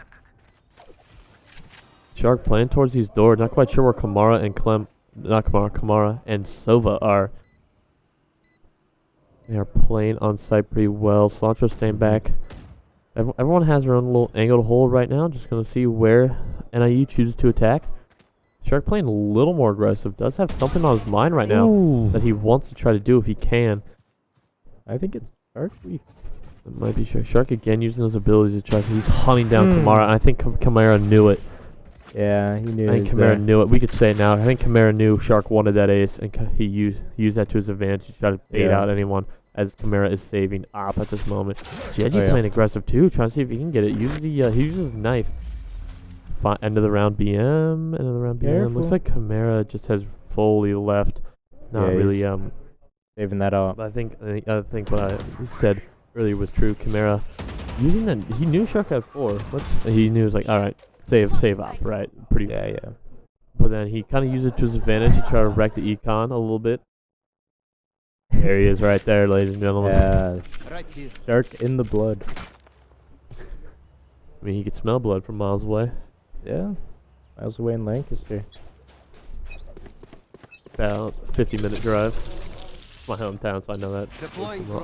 Shark playing towards these doors. Not quite sure where Kamara and Kamara and Sova are. They are playing on site pretty well. Cilantro staying back. Everyone has their own little angle to hold right now. Just going to see where NIU chooses to attack. Shark playing a little more aggressive. Does have something on his mind right now that he wants to try to do if he can. I think it's Shark. It might be Shark. Shark again using those abilities to try. He's hunting down Kamara. And I think Kamara knew it. Yeah, he knew. I think Kamara knew it. We could say it now. I think Kamara knew Shark wanted that ace, and he used that to his advantage to try to bait out anyone. As Kamara is saving Op at this moment. Jeji playing aggressive too, trying to see if he can get it. He uses his knife. End of the round BM. End of the round BM. Careful. Looks like Kamara just has fully left. Not really saving that up. But I think what I said earlier was true. Kamara using that, he knew Shark had 4. He knew it was like, all right, save Op, right? Pretty. Yeah. But then he kind of used it to his advantage to try to wreck the econ a little bit. There he is right there, ladies and gentlemen. Yeah. Right here. Shark in the blood. I mean, he could smell blood from miles away. Yeah. Miles away in Lancaster. About 50-minute drive. My hometown, so I know that.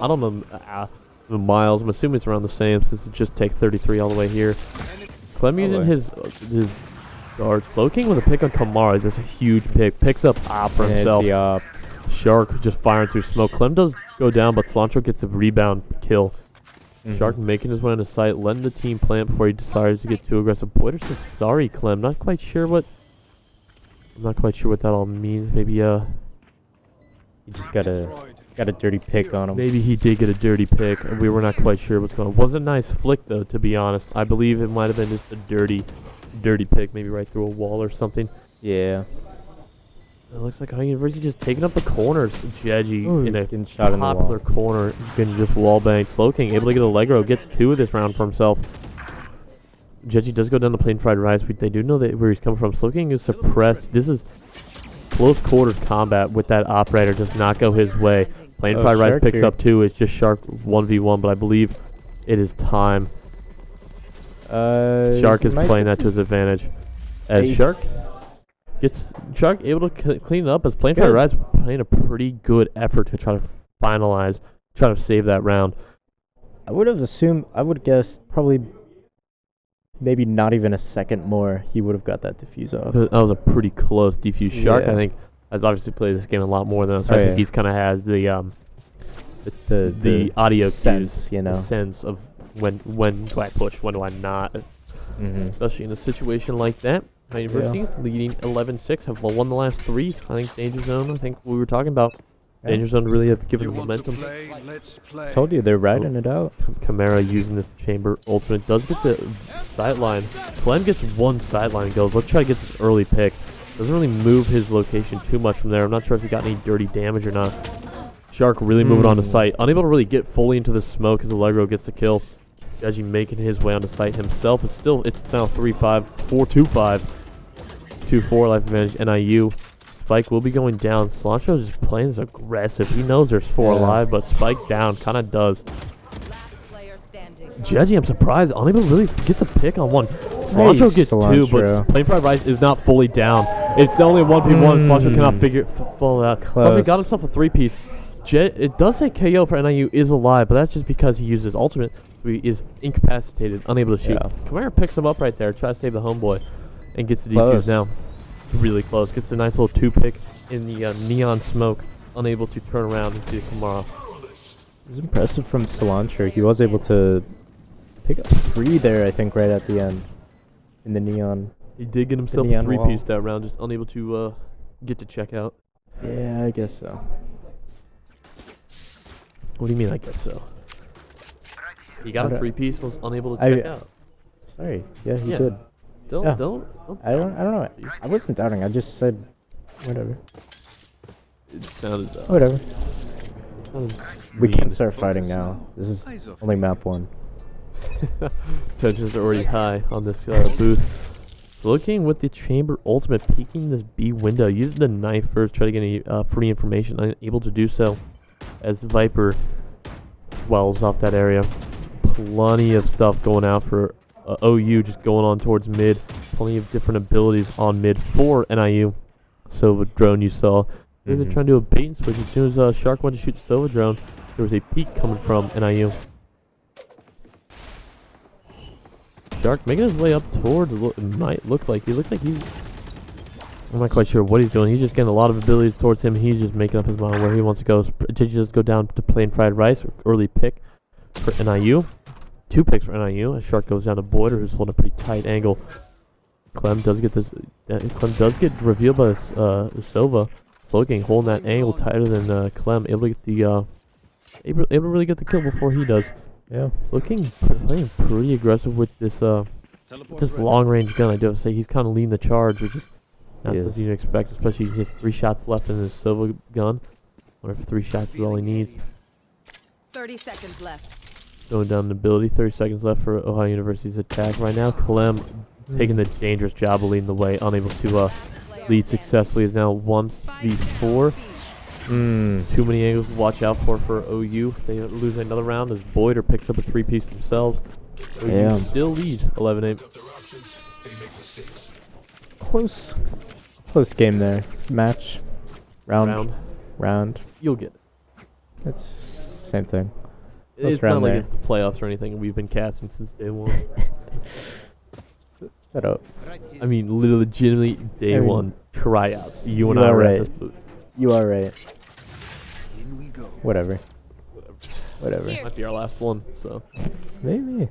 I don't know the miles. I'm assuming it's around the same since it just takes 33 all the way here. Clem using his Guard. Slow King with a pick on Kamara. There's a huge pick. Picks up op for And there's himself. the op. Shark just firing through smoke. Clem does go down, but Cilantro gets a rebound kill. Shark making his way on the site, letting the team plant before he decides to get too aggressive. Boyder says sorry, Clem. Not quite sure what. I'm not quite sure what that all means. Maybe He just got a dirty pick on him. maybe he did get a dirty pick. And we were not quite sure what's going on. Was a nice flick though, to be honest. I believe it might have been just a dirty pick, maybe right through a wall or something. Yeah. It looks like Ohio University just taking up the corners. Jeji in a getting shot in the wall. popular corner, getting just wall banged. Slow King able to get a Allegro, gets 2 of this round for himself. Jeji does go down to plain fried rice. They do know that where he's coming from. Slow King is suppressed. This is close quarters combat with that operator. Does not go his way. Plain fried rice Shark picks here. up 2. It's just Shark 1v1, but I believe it is time. Shark is playing that to his advantage. As Shark gets able to clean it up, as plain fried rice playing a pretty good effort to try to finalize, try to save that round. I would have assumed, I would guess probably maybe not even a second more, he would have got that defuse off. That was a pretty close defuse. Shark, Yeah. I think, has obviously played this game a lot more than us. Oh, I think yeah. he's kind of has the audio sense, cues, you know. the sense of when do I push, when do I not, especially in a situation like that. Ohio University leading 11-6, have won the last 3. I think Danger Zone, I think we were talking about. Yeah. Danger Zone really have given momentum. Told you they're riding it out. Chimera using this chamber ultimate does get the sideline. Clem gets 1 sideline and goes, let's try to get this early pick. Doesn't really move his location too much from there. I'm not sure if he got any dirty damage or not. Shark really moving on to site. Unable to really get fully into the smoke as Allegro gets the kill. Jeji making his way onto site himself. It's now 3-5, 4-2-5, 2-4 life advantage NIU. Spike will be going down. Cilantro just playing as aggressive. He knows there's 4 alive, but Spike down kind of does. Jeji, I'm surprised, unable to really get the pick on 1. Cilantro gets 2, but Plain Fried Rice is not fully down. It's only a 1v1. Cilantro cannot follow that. Cilantro got himself a 3-piece. It does say KO for NIU is alive, but that's just because he used his ultimate. So he is incapacitated, unable to shoot. Kamara picks him up right there, tries to save the homeboy, and gets the defuse now. Really close. Gets a nice little 2-pick in the neon smoke, unable to turn around and see Kamara. It was impressive from Cilantro. He was able to pick up 3 there, I think, right at the end. In the neon. He did get himself a 3-piece that round, just unable to get to check out. Yeah, I guess so. What do you mean, I guess so? He got a 3-piece, was unable to check out. Sorry. Yeah, he did. Don't. I don't know. I wasn't doubting. I just said whatever. It sounded Whatever. We mean. can start fighting now. This is only map 1. Tensions are already high on this booth. Looking with the chamber ultimate, peeking this B window, using the knife first, try to get any free information. Unable to do so as Viper wells off that area. Plenty of stuff going out for OU, just going on towards mid. Plenty of different abilities on mid for NIU. Sova drone you saw. They're trying to do a bait and switch. As soon as Shark went to shoot the Sova drone, there was a peek coming from NIU. Shark making his way up towards, it might look like, he looks like he's, I'm not quite sure what he's doing. He's just getting a lot of abilities towards him. He's just making up his mind where he wants to go. Did you just go down to plain fried rice, early pick for NIU? 2 picks for NIU. As Shark goes down to Boyder, who's holding a pretty tight angle. Clem does get this. Clem does get revealed by Silva. Looking, holding that angle tighter than Clem. Able to get the able to really get the kill before he does. Yeah. Looking playing pretty aggressive with this long range gun. I do have to say he's kind of leading the charge, which is not something you'd expect, especially he has 3 shots left in his Silva gun. I wonder if 3 shots is all he needs. 30 seconds left. Going down the ability, 30 seconds left for Ohio University's attack. Right now, Clem taking the dangerous job of leading the way, unable to lead successfully. Is now 1v4. Too many angles to watch out for OU. They lose another round as Boyder picks up a 3-piece themselves. OU still leads 11-8. Close game there. Match. Round. You'll get it. It's same thing. It's not like it's the playoffs or anything. We've been casting since day 1. Shut up. I mean, legitimately, day I mean, one tryouts. You and you I are were at right. this booth. You are right. In we go. Whatever. Whatever. Might be our last one, so. Maybe.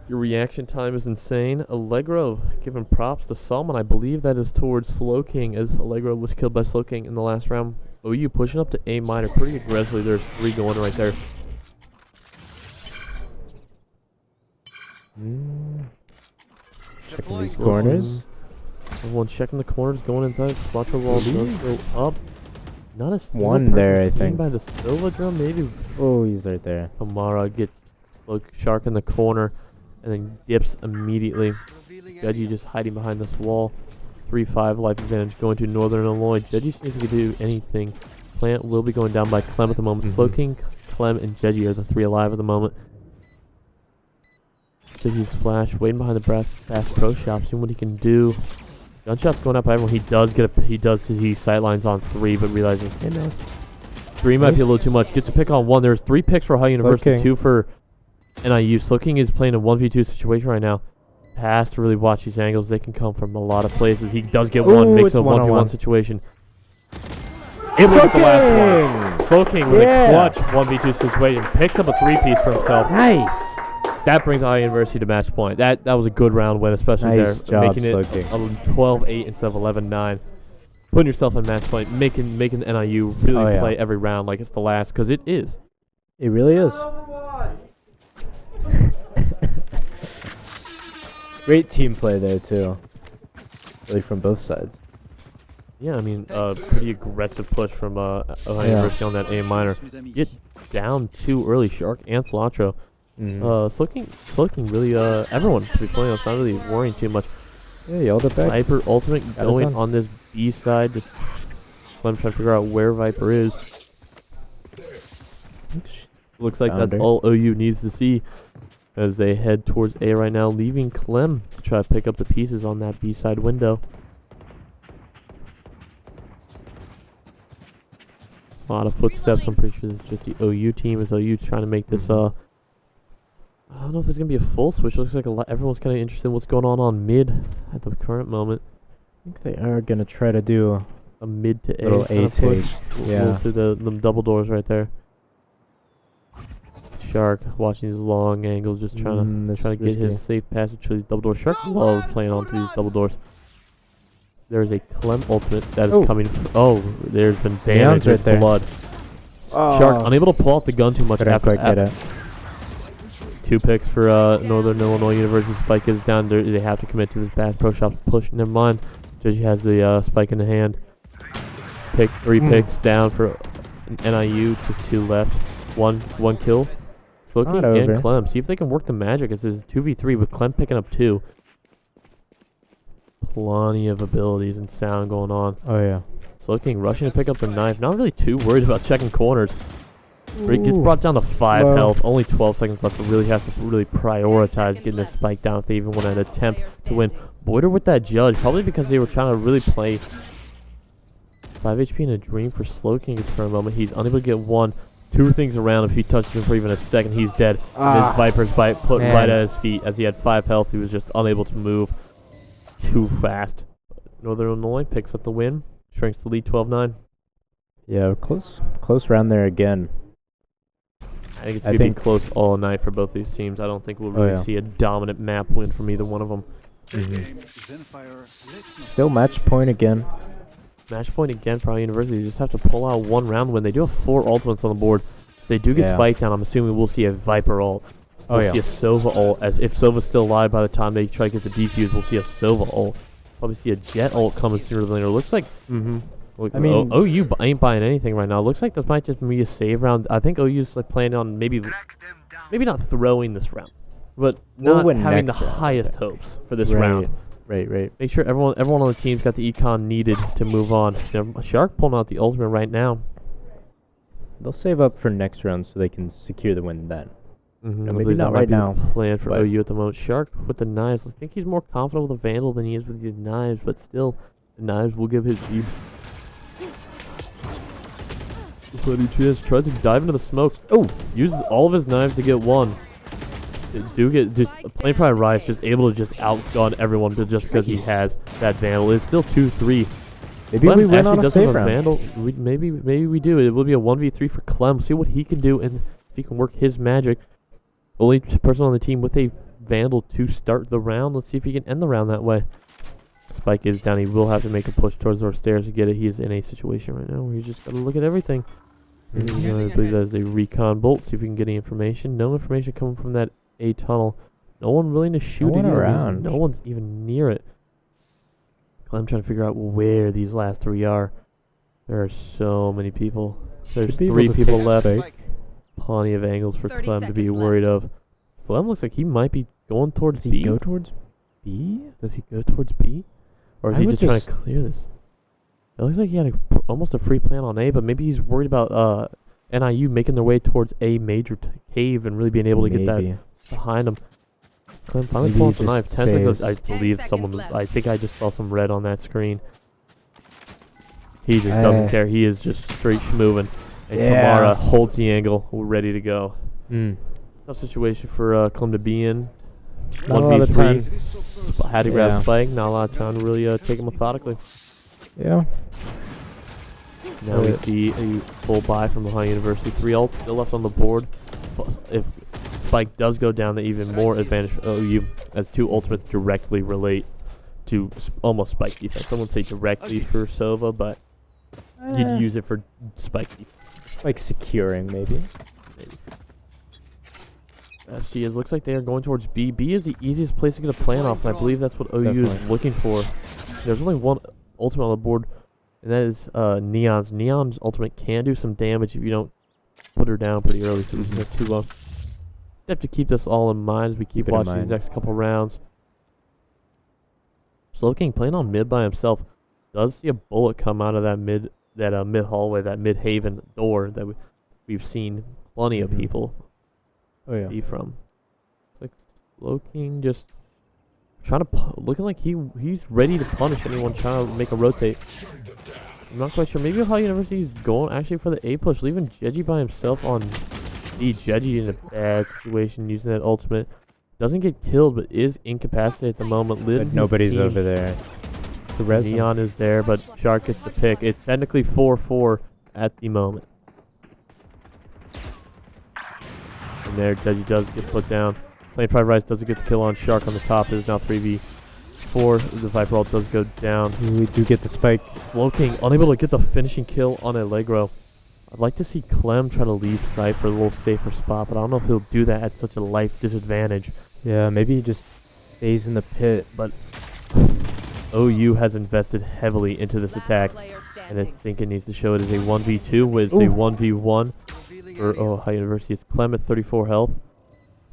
Your reaction time is insane. Allegro giving props to Salmon. I believe that is towards Slow King, as Allegro was killed by Slow King in the last round. OU pushing up to A minor pretty aggressively. There's 3 going right there. Checking these corners. Everyone checking the corners, going inside. Flutter wall does go up. Not a single One there, person I seen think. by the Silva drum, maybe. Oh, he's right there. Kamara gets Slow Shark in the corner and then dips immediately. Judgy just hiding behind this wall. 3-5 life advantage going to Northern Illinois. Judgy seems to do anything. Plant will be going down by Clem at the moment. Slow King, Clem, and Judgy are the 3 alive at the moment. Judgy's flash waiting behind the Bass Pro Shop, seeing what he can do. Gunshots going up by everyone. He does his sightlines on 3, but realizes, hey no, 3 might be a little too much. Gets a pick on 1. There's 3 picks for Ohio University, King. 2 for NIU. Slow King is playing a 1v2 situation right now. Has to really watch these angles. They can come from a lot of places. He does get one, makes it's a 1v1 1-on-1 situation. It was the last one. Slow King with a clutch 1v2 situation. Picks up a 3-piece for himself. Nice. That brings Ohio University to match point. That was a good round win, especially Nice there. job, Making it Slow King. 12-8 instead of 11-9. Putting yourself in match point. Making NIU really play every round like it's the last, because it is. It really is. Great team play there too. Really from both sides. Yeah, I mean, pretty aggressive push from Ohio University on that A minor. Get down too early, Shark and Cilantro. Slow King really, everyone, to be honest, not really worrying too much. Yeah, you held it back. Viper ultimate Got it going done. on this B side. Just I'm trying to figure out where Viper is. Looks like Found that's her. all OU needs to see as they head towards A right now, leaving Clem to try to pick up the pieces on that B side window. A lot of footsteps. I'm pretty sure it's just the OU team. As OU trying to make this. I don't know if there's gonna be a full switch. Looks like everyone's kind of interested in what's going on mid at the current moment. I think they are gonna try to do A mid to A little kinda A push. take. Go Yeah. through them double doors right there. Shark watching these long angles, just trying this to is get his risky. safe passage through these double doors. Shark loves playing onto these double doors. There's a Clem ultimate that is coming. There's been damage. Neon's There's right there. blood. Shark unable to pull out the gun too much Couldn't after quite get it. 2 picks for Northern Illinois University. Spike is down. They have to commit to this Bass Pro Shop push. Never mind. Judge has the spike in the hand. 3 picks down for NIU. Just 2 left. One kill. Slow King Not and over. Clem. See if they can work the magic. It's a 2v3 with Clem picking up 2. Plenty of abilities and sound going on. Oh yeah. Slow King rushing to pick up the knife. Not really too worried about checking corners. Gets Ooh. brought down to 5 Low. health. Only 12 seconds left. So really has to really prioritize getting this spike down if they even want to attempt to win. Boyder with that judge. Probably because they were trying to really play 5 HP in a dream for Slow King for a moment. He's unable to get 1. 2 things around. If he touches him for even a second, he's dead. This Viper's bite put man. right at his feet as he had 5 health. He was just unable to move too fast. Northern Illinois picks up the win. Shrinks the lead 12-9. Yeah, close round there again. I think it's going to be close all night for both these teams. I don't think we'll really see a dominant map win from either one of them. Still match point again. Match point again for our university. You just have to pull out 1 round win. They do have 4 ultimates on the board. If they do get spiked down, I'm assuming we'll see a Viper ult. We'll see a Sova ult. As if Sova's still alive by the time they try to get the defuse, we'll see a Sova ult. Probably see a Jet ult coming sooner than later. Looks like I mean, OU ain't buying anything right now. Looks like this might just be a save round. I think OU's like planning on maybe not throwing this round, but not having the highest hopes for this round. Right. Make sure everyone on the team's got the econ needed to move on. Shark pulling out the ultimate right now. They'll save up for next round so they can secure the win then. Maybe not right now, Plan for OU at the moment. Shark with the knives. I think he's more confident with the Vandal than he is with the knives, but still, the knives will give his team plenty chance. Tries to dive into the smoke. Uses all of his knives to get 1. just playing for Rice, just able to just outgun everyone, but just because he has that Vandal. It's still 2-3. Maybe Clem we win actually on a does have save round. Vandal. Maybe we do. It will be a 1v3 for Clem. See what he can do and if he can work his magic. Only person on the team with a Vandal to start the round. Let's see if he can end the round that way. Spike is down. He will have to make a push towards our stairs to get it. He is in a situation right now where he's just got to look at everything. I believe that is a recon bolt. See if we can get any information. No information coming from that A tunnel. No one willing to shoot one it either. around. No one's even near it. I'm trying to figure out where these last three are. There are so many people. There's Should be able 3 to people take left. Spike. Plenty of angles for 30 Clem to be seconds worried of. Clem looks like he might be going towards Does B. he go towards B? Does he go towards B? Or is I he would just trying to clear this? It looks like he had almost a free plan on A, but maybe he's worried about NIU making their way towards a major cave and really being able to get that behind him. Clem finally Maybe pulling he the knife. just 10 seconds. saves. I 10 believe seconds someone. left. I think I just saw some red on that screen. He just doesn't care. He is just straight moving. And Yeah. Kamara holds the angle. We're ready to go. Mm. Tough situation for Clem to be in. Not a lot of 1v3. time. Had to grab Yeah. Spike. Not a lot of time to really take it methodically. Yeah. Now we see a full buy from Ohio University. 3 ults still left on the board. But if Spike does go down, the even more advantage for OU, as 2 ultimates directly relate to almost Spike defense. Someone say directly for Sova, but you'd use it for Spike defense. Like securing, maybe. FC, it looks like they are going towards B. B is the easiest place to get a plan off, and I believe that's what OU is Definitely. looking for. There's only one ultimate on the board, and that is Neon's. Neon's ultimate can do some damage if you don't put her down pretty early, so we can get too low. Have to keep this all in mind as we keep Keep it in watching these mind. next couple rounds. Slow King playing on mid by himself. Does see a bullet come out of that mid hallway, that mid haven door that we've seen plenty of Mhm. people Oh yeah. be from. It's like Slow King just trying to looking like he's ready to punish anyone trying to make a rotate. I'm not quite sure. Maybe Ohio University is going actually for the A push, leaving Jeji by himself on D. Jeji in a bad situation using that ultimate. Doesn't get killed, but is incapacitated at the moment. But nobody's over there. The res him. Neon is there, but Shark gets the pick. It's technically 4-4 at the moment. And there, Jeji does get put down. Plain Fried Rice doesn't get the kill on Shark on the top. It is now 3v4. The Viper ult does go down. We do get the spike. Slow King unable to get the finishing kill on Allegro. I'd like to see Clem try to leave site for a little safer spot, but I don't know if he'll do that at such a life disadvantage. Yeah, maybe he just stays in the pit. But OU has invested heavily into this Last attack, player and I standing. think it needs to show it as a 1v2 with a 1v1 for Ohio University. It's Clem at 34 health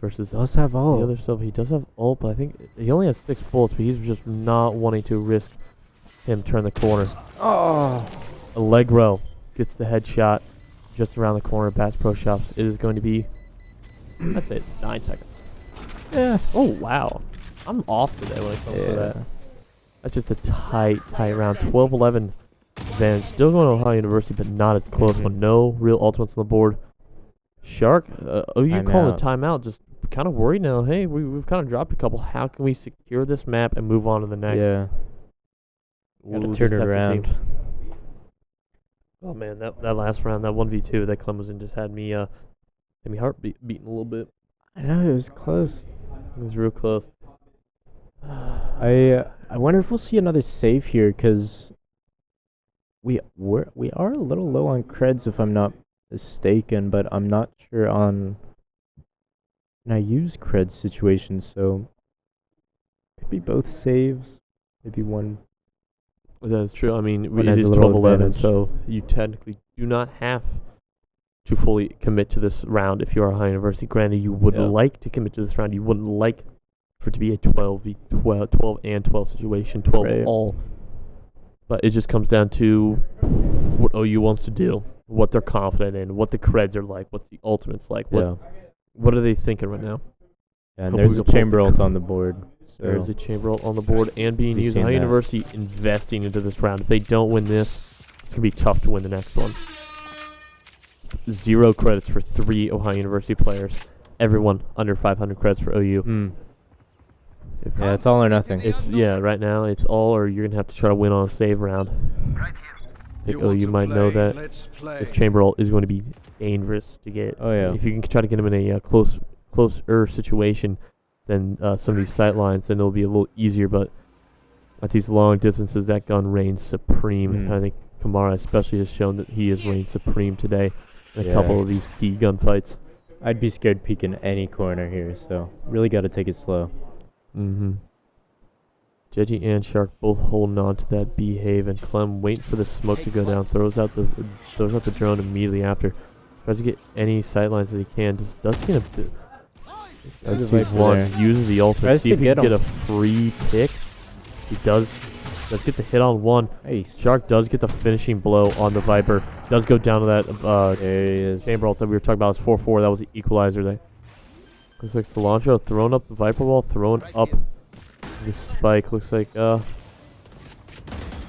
versus Does have the all. other stuff. He does have ult, but I think he only has 6 bullets, but he's just not wanting to risk him turn the corner. Oh. Allegro gets the headshot just around the corner. Bass Pro Shops. It is going to be, I'd say it's 9 seconds. Yeah. Oh, wow. I'm off today when it comes to that. Yeah. That's just a tight round. 12-11 advantage. Still going to Ohio University, but not a close one. No real ultimates on the board. Shark, OU calling a timeout. Just kind of worried now. Hey, we've kind of dropped a couple. How can we secure this map and move on to the next? Yeah. We'll Gotta just turn it have to see. around. Oh man, that last round, that 1v2 that Clem was in just had me heart beating a little bit. I know, it was close. It was real close. I wonder if we'll see another save here, because we are a little low on creds if I'm not mistaken, but I'm not sure on an I use cred situation, so could be both saves, maybe one. That is true. I mean, One it has is a little 12-11, advantage. so you technically do not have to fully commit to this round if you are a high university. Granted, you would Yeah. like to commit to this round. You wouldn't like for it to be a 12 and 12 situation, 12 Right. all. But it just comes down to what OU wants to do, what they're confident in, what the creds are like, what's the ultimates like. What are they thinking right now? Yeah, and Hope there's we a can pull chamber the ult on the board. So There's a chamber ult on the board and being We've used. seen Ohio that. University investing into this round. If they don't win this, it's going to be tough to win the next one. 0 credits for 3 Ohio University players. everyone under 500 credits for OU. Mm. If Yeah, it's all or nothing. it's right now it's all or you're gonna have to try to win on a save round. I think OU might know that this chamber ult is going to be dangerous to get. Oh, yeah. If you can try to get him in a closer situation than some of these sight lines, then it'll be a little easier. But at these long distances, that gun reigns supreme. Mm. I think Kamara especially has shown that he has reigned supreme today in a Yeah. couple of these key gunfights. I'd be scared peeking any corner here, so really got to take it slow. Mm-hmm. Jeji and Shark both holding on to that behave, and Clem waiting for the smoke to go down. Throws out the drone immediately after. Tries to get any sightlines that he can. Just does get a bit. There's a Sees Viper one. there. Uses the ultimate. Tries See to if he get can him. get a free pick. He does. Does get the hit on one. Nice. Shark does get the finishing blow on the Viper. Does go down to that There he is. chamber ult that we were talking about. It's 4-4. That was the equalizer there. Looks like Cilantro throwing up the Viper wall, throwing up the spike. Looks like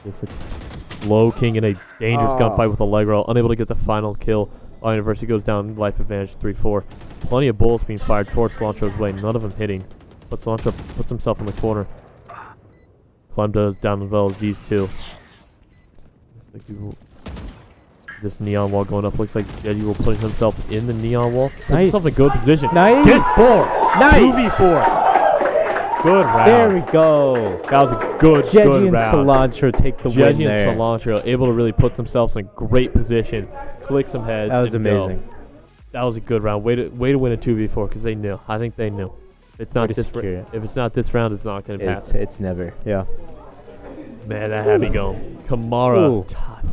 it's a low king in a dangerous gunfight with Allegro, unable to get the final kill. All University goes down, life advantage 3-4. Plenty of bullets being fired towards Cilantro's way, none of them hitting. But Cilantro puts himself in the corner. Clem does down as well as these two. This neon wall going up. Looks like Jeji will put himself in the neon wall. Puts Nice. himself in a good position. Nice. Get 4. Nice. 2v4. Good round. There we go. That was a good Jeji and round. Cilantro take the win Jeji there. and Cilantro able to really put themselves in a great position, click some heads. That was and go. amazing. That was a good round. Way to win a 2v4 because they knew. I think they knew. It's not Way to this. secure it. If it's not this round, it's not going to happen. It's never. Yeah. Man, that had me going. Kamara, Ooh.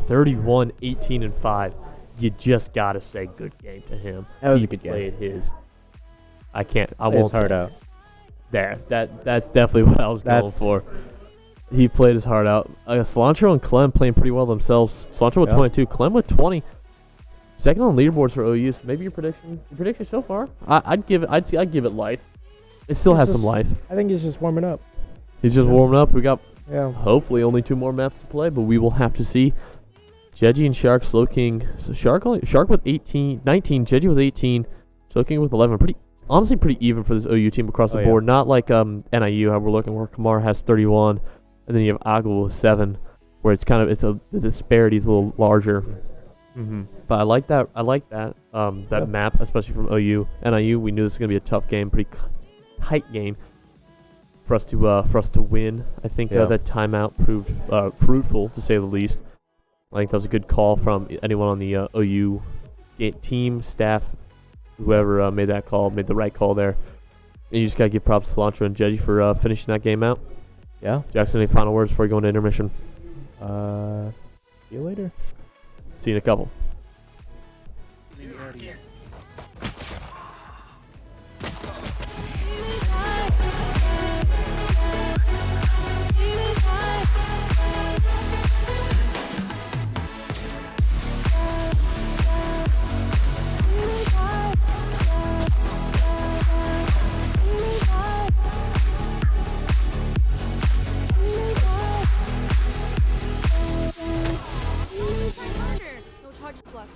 31, 18, and 5. You just gotta say good game to him. That was He a good game. played his. I can't. I His won't. heart say- out. There. That's definitely what I was going That's- for. He played his heart out. Cilantro and Clem playing pretty well themselves. Cilantro with Yeah. 22, Clem with 20. Second on leaderboards for OU. So maybe your prediction so far? I'd give it life. It still It's has some just- life. I think he's just warming up. He's just Yeah. warming up. We got Yeah. hopefully only 2 more maps to play, but we will have to see. Jeji and Shark, Slow King. So Shark with 19, Jeji with 18, Slow King with 11. Honestly pretty even for this OU team across the Oh, yeah. board. Not like NIU how we're looking where Kamar has 31, and then you have Agua with 7, where it's the disparity is a little larger. Mm-hmm. But I like that. That map, especially from OU. NIU, we knew this was gonna be a tough game, pretty tight game for us to win. I think Yeah. that timeout proved fruitful to say the least. I think that was a good call from anyone on the OU team, staff, whoever made that call, made the right call there. And you just gotta give props to Cilantro and Jeji for finishing that game out. Yeah. Jackson, any final words before we go into intermission? See you later. See you in a couple. No charges left.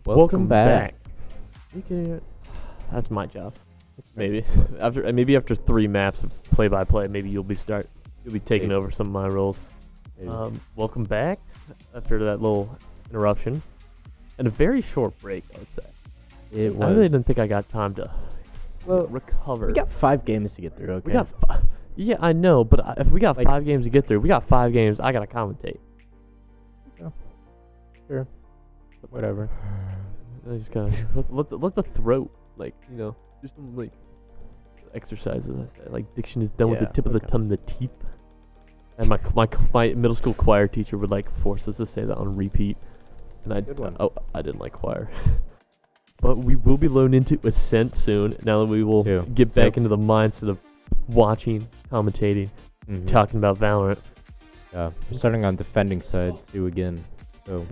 Welcome back. That's my job. Maybe after 3 maps of play-by-play, maybe you'll be taking over some of my roles. Welcome back after that little interruption and a very short break. I would say. I really didn't think I got time to recover. We got 5 games to get through. Okay. We got yeah, I know, but if we got 5 games to get through, we got 5 games. I gotta commentate. Yeah. Sure. Whatever. I just gotta let the throat, do some exercises. I say. Like diction is done with the tip of the tongue, the teeth. And my middle school choir teacher would force us to say that on repeat. And I didn't like choir. But we will be loaned into Ascent soon. Now that we will get back into the mindset of watching, commentating, talking about Valorant. Yeah, we're starting on defending side too again. So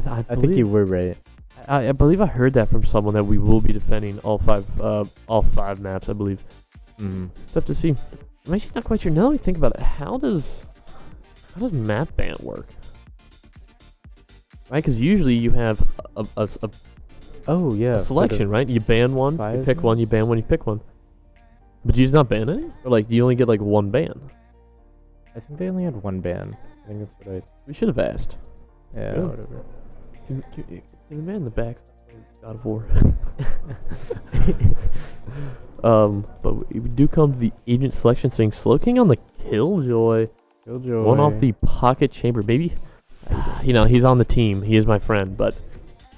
I think believe- you were right. I believe I heard that from someone that we will be defending all five maps. I believe. It's tough to see. I'm actually not quite sure. Now that we think about it, how does map ban work? Right, because usually you have a selection, right? You ban one, you pick one, you ban one, you pick one. But do you just not ban any? Or do you only get one ban? I think they only had 1 ban. I think that's what We should have asked. Yeah, Good. whatever. The man in the back, God of War. But we do come to the agent selection thing. Slow King on the Killjoy. One off the pocket chamber. Maybe, he's on the team. He is my friend, but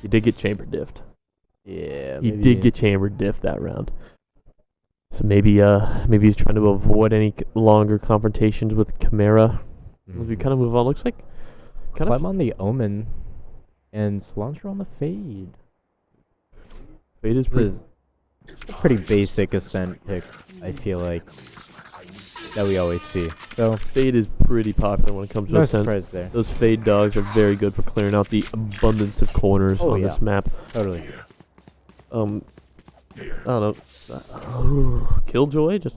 he did get chamber diffed. Yeah, he did get chamber diffed that round. So maybe he's trying to avoid any longer confrontations with Chimera. As we kind of move on, looks like Clem on the Omen and Cilantro on the Fade. Fade is pretty basic Ascent pick, I feel like, that we always see. So Fade is pretty popular when it comes to no Ascent. surprise there. Those Fade dogs are very good for clearing out the abundance of corners on this map. Totally. I don't know. Killjoy just.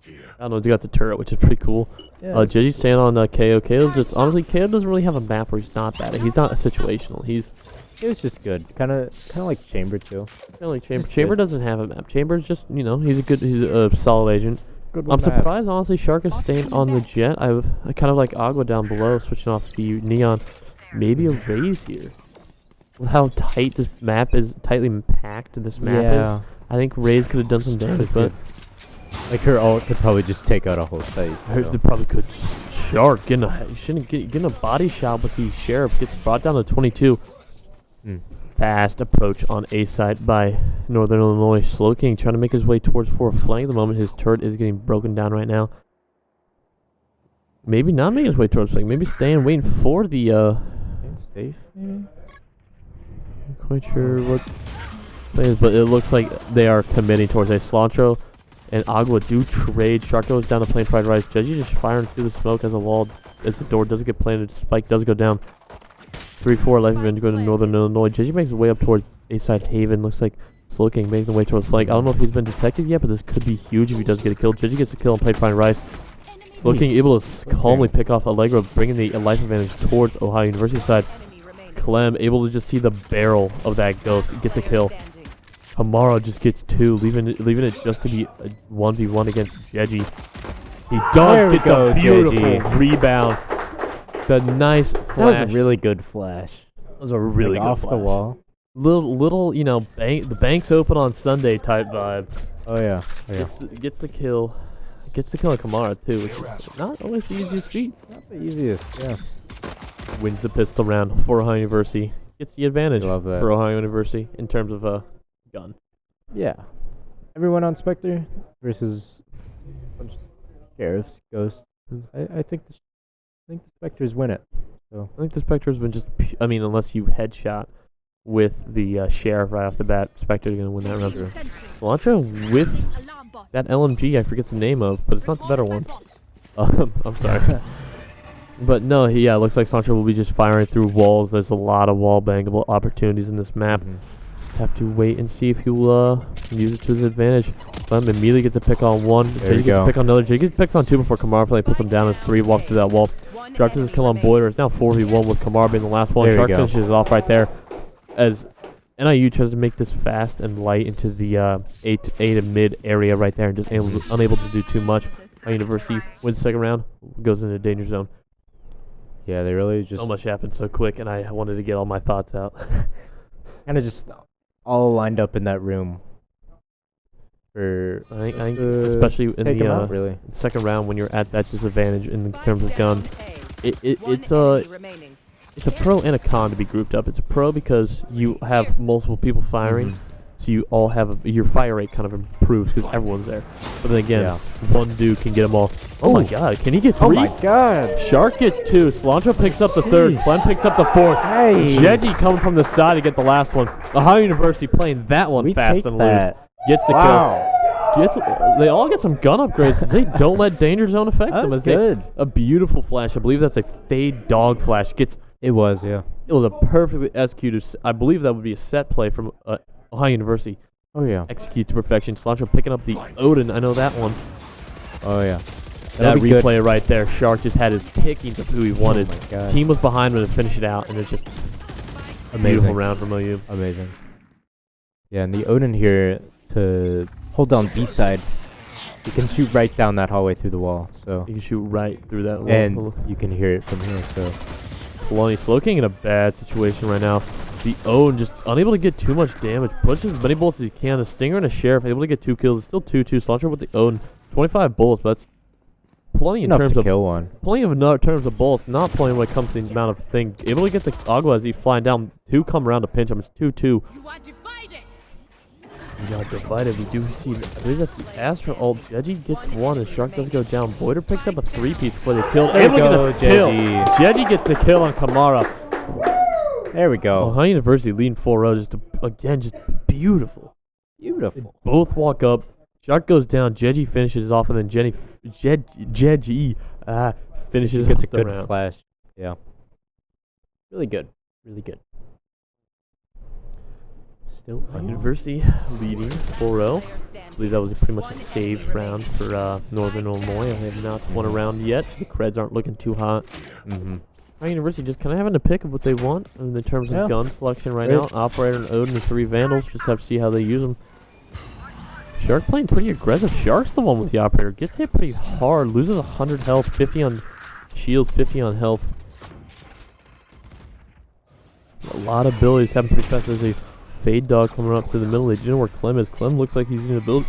I don't know. They got the turret, which is pretty cool. Yeah. Jeji's staying on KO. KO's just honestly, KO doesn't really have a map where he's not bad. He's not situational. It was just good. Kind of like Chamber too. Kind of like Chamber. Chamber doesn't have a map. Chamber's just he's a solid agent. Good I'm surprised honestly Shark is staying on the Jet. I kind of like Agua down below, switching off the Neon. Maybe a Raze here. With how tight this map is, tightly packed this map is. I think Raze could have done some damage, but her ult could probably just take out a whole site. They probably could. Shark getting a body shot with the Sheriff, gets brought down to 22. Fast approach on A side by Northern Illinois. Slow King trying to make his way towards 4 flank. At the moment his turret is getting broken down right now. Maybe not making his way towards flank. Maybe staying waiting for the safe maybe. Not quite sure what play is, but it looks like they are committing towards a Cilantro and Agua do trade. Shark goes down to plane fried rice. Jeji just firing through the smoke as a wall. As the door doesn't get planted, Spike does go down. 3-4 life event to go to Northern Illinois. Jeji makes his way up towards A-side Haven. Looks like Slow King making the way towards flank. I don't know if he's been detected yet, but this could be huge if he does get a kill. Jeji gets a kill on plane fried rice. Slow King able to calmly pick off Allegro, bringing the life advantage towards Ohio University side. Clem able to just see the barrel of that ghost, get the kill. Hamara just gets 2, leaving it just to be a 1v1 against Jeji. He does get the beautiful rebound. The nice flash. That was a really good flash. That was a really good off flash. The wall. Little, the bank's open on Sunday type vibe. Oh yeah. Gets the kill. Gets the kill on Kamara too, which is not always the easiest feat. Not the easiest, yeah. Wins the pistol round for Ohio University. Gets the advantage for Ohio University in terms of gun. Yeah. Everyone on Spectre versus a bunch of Sheriffs, Ghosts. I think the Spectres win it. So I think the Spectre's been just. Unless you headshot with the Sheriff right off the bat, Spectre's gonna win that round. Cilantro with that LMG I forget the name of, but it's not the better one. I'm sorry. But no, yeah, it looks like Sancho will be just firing through walls. There's a lot of wall bangable opportunities in this map. Have to wait and see if he'll use it to his advantage. Clem immediately gets a pick on one. There you gets go. a pick on another. Jay gets picks on two before Kamara play puts him down as three. Walks through that wall. Shark does his kill on Boyder. It's now 4v1 with Kamara being the last one. There you Shark go. finishes off right there as NIU tries to make this fast and light into the A to mid area right there and just unable to do too much. University wins the second round, goes into danger zone. Yeah, they really just So much happened so quick, and I wanted to get all my thoughts out. kind of just all lined up in that room. For I think especially in take 'em out, the really. second round when you're at that disadvantage in terms of gun, it's a pro and a con to be grouped up. It's a pro because you have multiple people firing, so you all have your fire rate kind of improves because everyone's there. But then again, one dude can get them all. Oh my god, can he get three? Oh my god! Shark gets two. Cilantro picks up the third. Glenn picks up the fourth. Nice. Jeddy coming from the side to get the last one. Ohio University playing that one We fast take and that. loose. Gets the Wow. kill. They all get some gun upgrades. They don't let danger zone affect them. That's As good. A beautiful flash. I believe that's a fade dog flash. It was, yeah. It was a perfectly executed. I believe that would be a set play from Ohio University. Oh yeah. Execute to perfection. Cilantro picking up the Odin. I know that one. Oh yeah. That That'll be good. replay right there. Shark just had his pickings of who he wanted. Oh my god. Team was behind him to finish it out, and it's just a beautiful round from OU. Amazing. Yeah, and the Odin here to hold down B side, you can shoot right down that hallway through the wall. So You can shoot right through that wall. and you can hear it from here. So Poloni Slow King in a bad situation right now. The Odin just unable to get too much damage. Pushes as many bullets as he can. The Stinger and a Sheriff able to get 2 kills. It's still 2-2. Cilantro with the Odin. 25 bullets, but that's plenty in enough terms to of kill one. plenty of terms of bullets. Not plenty when it comes to the amount of thing. Able to get the Agua as he's flying down. 2 come around to pinch him. It's 2-2. You are divided. We got divided. We do see, I believe that's the Astra ult. Jeji gets one and Shark does go down. Boyder picks up a 3-piece before they kill. There Able you to go, get the kill. Jeji. Jeji gets the kill on Kamara. There we go. Ohio University leading 4-0. Just again, just beautiful. Beautiful. Both walk up. Shark goes down. Jeji finishes off, and then Jeji finishes Gets a the good round. flash. Yeah. Really good. Really good. Still University leading 4-0. I believe that was pretty much a save round for Northern Illinois. I have not won a round yet. The Creds aren't looking too hot. Ohio University just kind of having to pick of what they want in terms of gun selection right now. Operator and Odin and 3 Vandals. Just have to see how they use them. Shark playing pretty aggressive. Shark's the one with the Operator. Gets hit pretty hard. Loses 100 health, 50 on shield, 50 on health. A lot of abilities happen pretty fast. There's a Fade Dog coming up to the middle. They didn't know where Clem is. Clem looks like he's going to build.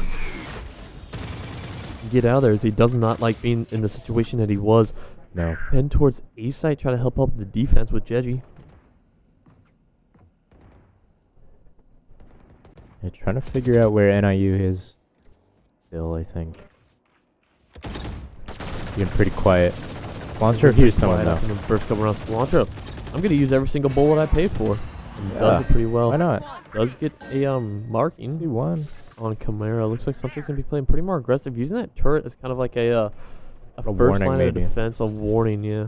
Get out of there as he does not like being in the situation that he was. No. Heading towards A site, try to help out the defense with Jeji. Yeah, trying to figure out where NIU is still, I think. Being pretty quiet. Launcher here's someone though. In the first couple rounds, Cilantro. I'm going to use every single bullet I pay for. And does it pretty well. Why not? Does get a marking C1. on Camara. Looks like something's going to be playing pretty more aggressive. Using that turret as kind of like a first warning line of maybe. defense, a warning, yeah.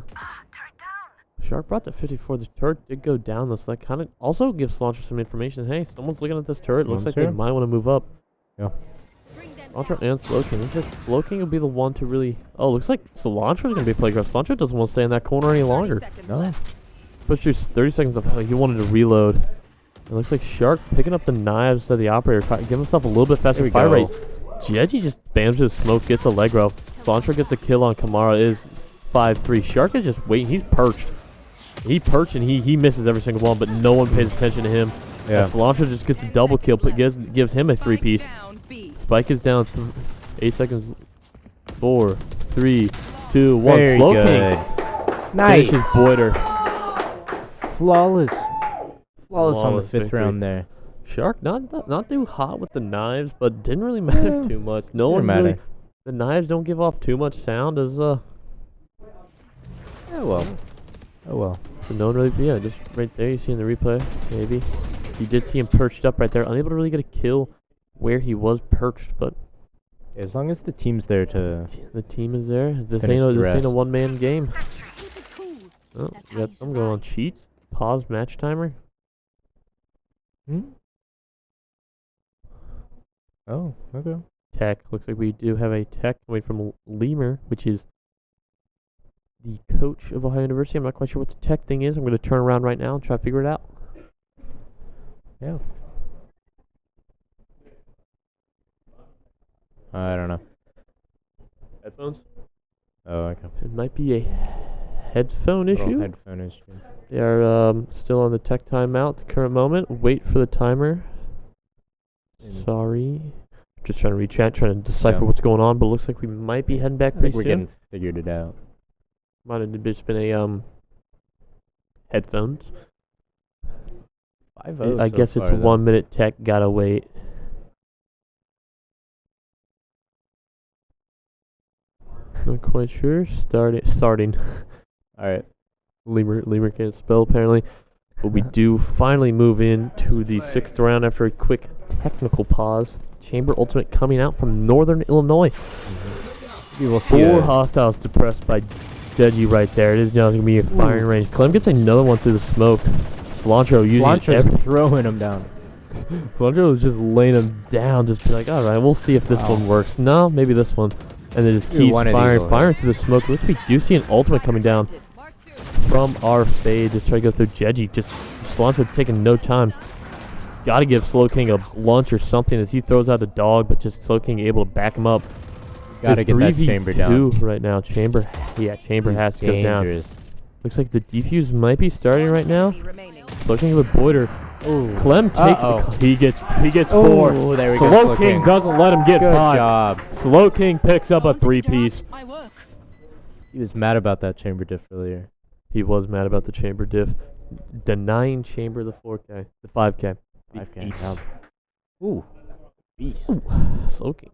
Shark brought to 54. The turret did go down, though, so that kind of also gives Cilantro some information. Hey, someone's looking at this turret. Looks like they here. might want to move up. Yeah. Cilantro and Slow King. Looks like Slow King will be the one to really... Oh, looks like Cilantro's going to be playing aggressive. Cilantro doesn't want to stay in that corner any longer. No. Push through 30 seconds of he wanted to reload. It looks like Shark picking up the knives to the Operator. Give himself a little bit faster we fire go. rate. Jeji just spams his smoke, gets Allegro. Cilantro gets the kill on Kamara. Is 5-3. Shark is just waiting. He's perched. He perched and he misses every single one, but no one pays attention to him. Yeah. And Cilantro just gets a double kill, but gives him a 3-piece. Spike is down 8 seconds. 4, 3, 2, 1. Very Slow good. King Nice. finishes Boyder. Flawless on the Flawless 5th victory. round there. Shark not too hot with the knives, but didn't really matter too much. No one Didn't really. matter. The knives don't give off too much sound as Oh well. Oh well. So no one really. Yeah, just right there. You see in the replay, maybe you did see him perched up right there, unable to really get a kill where he was perched, but As long as the team's there to. The team is there. This Finish ain't the a rest. one-man game. Keep it cool. Oh, That's we how got you some going on. survive. Cheats. Pause match timer. Hmm? Oh, okay. Tech. Looks like we do have a tech coming from Lemur, which is the coach of Ohio University. I'm not quite sure what the tech thing is. I'm going to turn around right now and try to figure it out. Yeah. I don't know. Headphones? Oh, okay. It might be a headphone Little issue. headphone issue. They are still on the tech timeout at the current moment. Wait for the timer. Mm. Sorry. Just trying to read chat, trying to decipher Yeah. what's going on, but it looks like we might be heading back I think pretty we're soon. getting figured it out. Might have just been a headphones. 5-0 I so guess it's far, though. 1 minute tech, gotta wait. Not quite sure. Starting. Alright. Lemur can't spell apparently. But we do finally move into the 6th round after a quick technical pause. Chamber Ultimate coming out from Northern Illinois. We will see. 4 hostiles depressed by Deji right there. It is now going to be a firing range. Clem gets another one through the smoke. Cilantro using Cilantro's throwing him down. Cilantro was just laying him down. Just be like, alright, we'll see if this Wow. one works. No, maybe this one. And then just Dude, keeps one of these will hit. firing through the smoke. Looks like we do see an ultimate coming down Mark 2. from our fade. Just try to go through Jeji. Just Cilantro taking no time. Got to give Slow King a lunch or something as he throws out a dog, but just Slow King able to back him up. Gotta get that chamber down. Right now. Chamber has to go down. Dangerous. Looks like the defuse might be starting right now. Enemy remaining. Slow King with Boiter. Oh. Clem takes. Uh-oh. He gets Oh, 4. there we go. Slow King doesn't let him get Good 5. job. Slow King picks up a 3-piece. My work. He was mad about that chamber diff earlier. He was mad about the chamber diff. Denying chamber the 4K. The 5K. The 5K. ace. Now. Ooh. Beast. Slow King.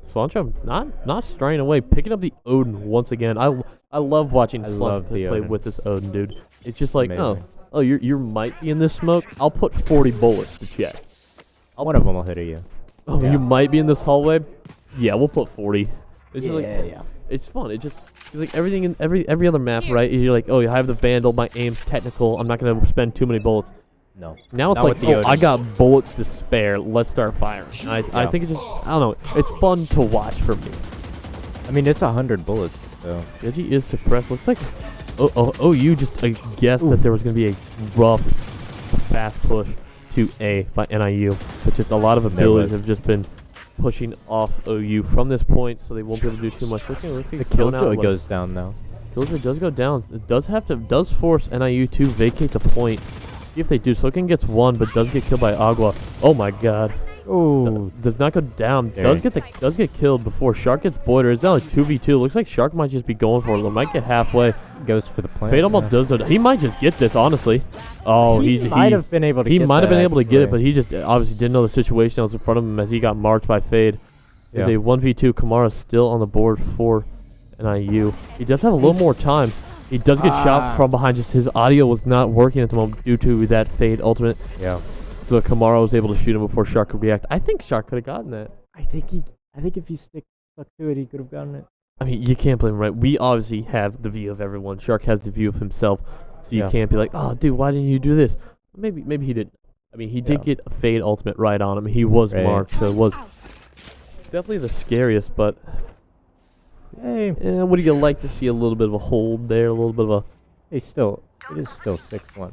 Cilantro not straying away, picking up the Odin once again. I love watching I love Cilantro the play Odin. with this Odin, dude. It's just like, Amazing. oh, you might be in this smoke. I'll put 40 bullets to check. One of them will hit you. Oh, Yeah. you might be in this hallway. Yeah, we'll put 40. It's just like, yeah. it's fun. It's like everything in every other map, right? You're like, oh, I have the Vandal. My aim's technical. I'm not gonna spend too many bullets. No. Now it's Not like, with the oh, I Odin. got bullets to spare. Let's start firing. And I Yeah. think it just, I don't know. It's fun to watch for me. I mean, it's 100 bullets, so. Deji is suppressed. Looks like, you just guessed that there was gonna be a rough, fast push to A by NIU, but just a lot of abilities have just been pushing off OU from this point, so they won't be able to do too much. The killjoy goes down now. Killjoy does go down. It does force NIU to vacate the point. See if they do. Soken gets 1, but does get killed by Agua. Oh my god. Oh. Does not go down. There. Does get killed before Shark gets Boiter. It's now like 2v2. Looks like Shark might just be going for it. Might get halfway. Goes for the plant. Fade almost does. He might just get this, honestly. Oh, He might have been able to He get might have been that, able to get it, but actually. he just obviously didn't know the situation that was in front of him as he got marked by Fade. There's Yeah. a 1v2. Kamara still on the board for NIU. He does have a little more time. He does get shot from behind. Just his audio was not working at the moment due to that Fade ultimate. Yeah. So Kamara was able to shoot him before Shark could react. I think Shark could have gotten that. I think if he stuck to it, he could have gotten it. I mean, you can't blame him, right? We obviously have the view of everyone. Shark has the view of himself. So you Yeah. can't be like, oh, dude, why didn't you do this? Maybe he didn't. I mean, he did Yeah. get a Fade ultimate right on him. He was Right. marked, so it was definitely the scariest, but Hey. would you like to see a little bit of a hold there, a little bit of a... It is still 6-1.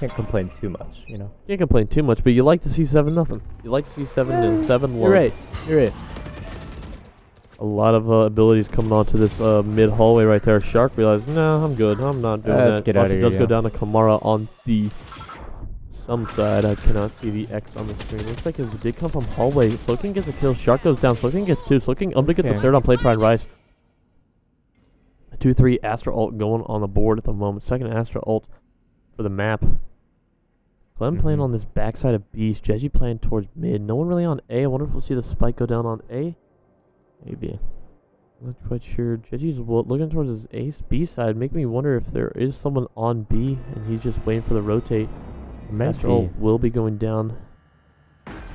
Can't complain too much, you know. Can't complain too much, but you like to see 7-0. You like to see 7 You're right. You're right. A lot of abilities coming onto this mid hallway right there. Shark realized, no, I'm good. I'm not doing that. Let's get out of It here, does go yeah. down to Kamara on the some side. I cannot see the X on the screen. Looks like it did come from hallway. Sloking gets a kill. Shark goes down. Sloking gets 2. Sloking gets the Okay. 3rd on Plate Fried Rice. 2-3 Astra ult going on the board at the moment. 2nd Astra ult for the map. Clem playing on this backside of Beast. Jeji playing towards mid. No one really on A. I wonder if we'll see the spike go down on A. Maybe. Not quite sure. Jeji's looking towards his ace B side. Make me wonder if there is someone on B and he's just waiting for the rotate. Astra ult will be going down.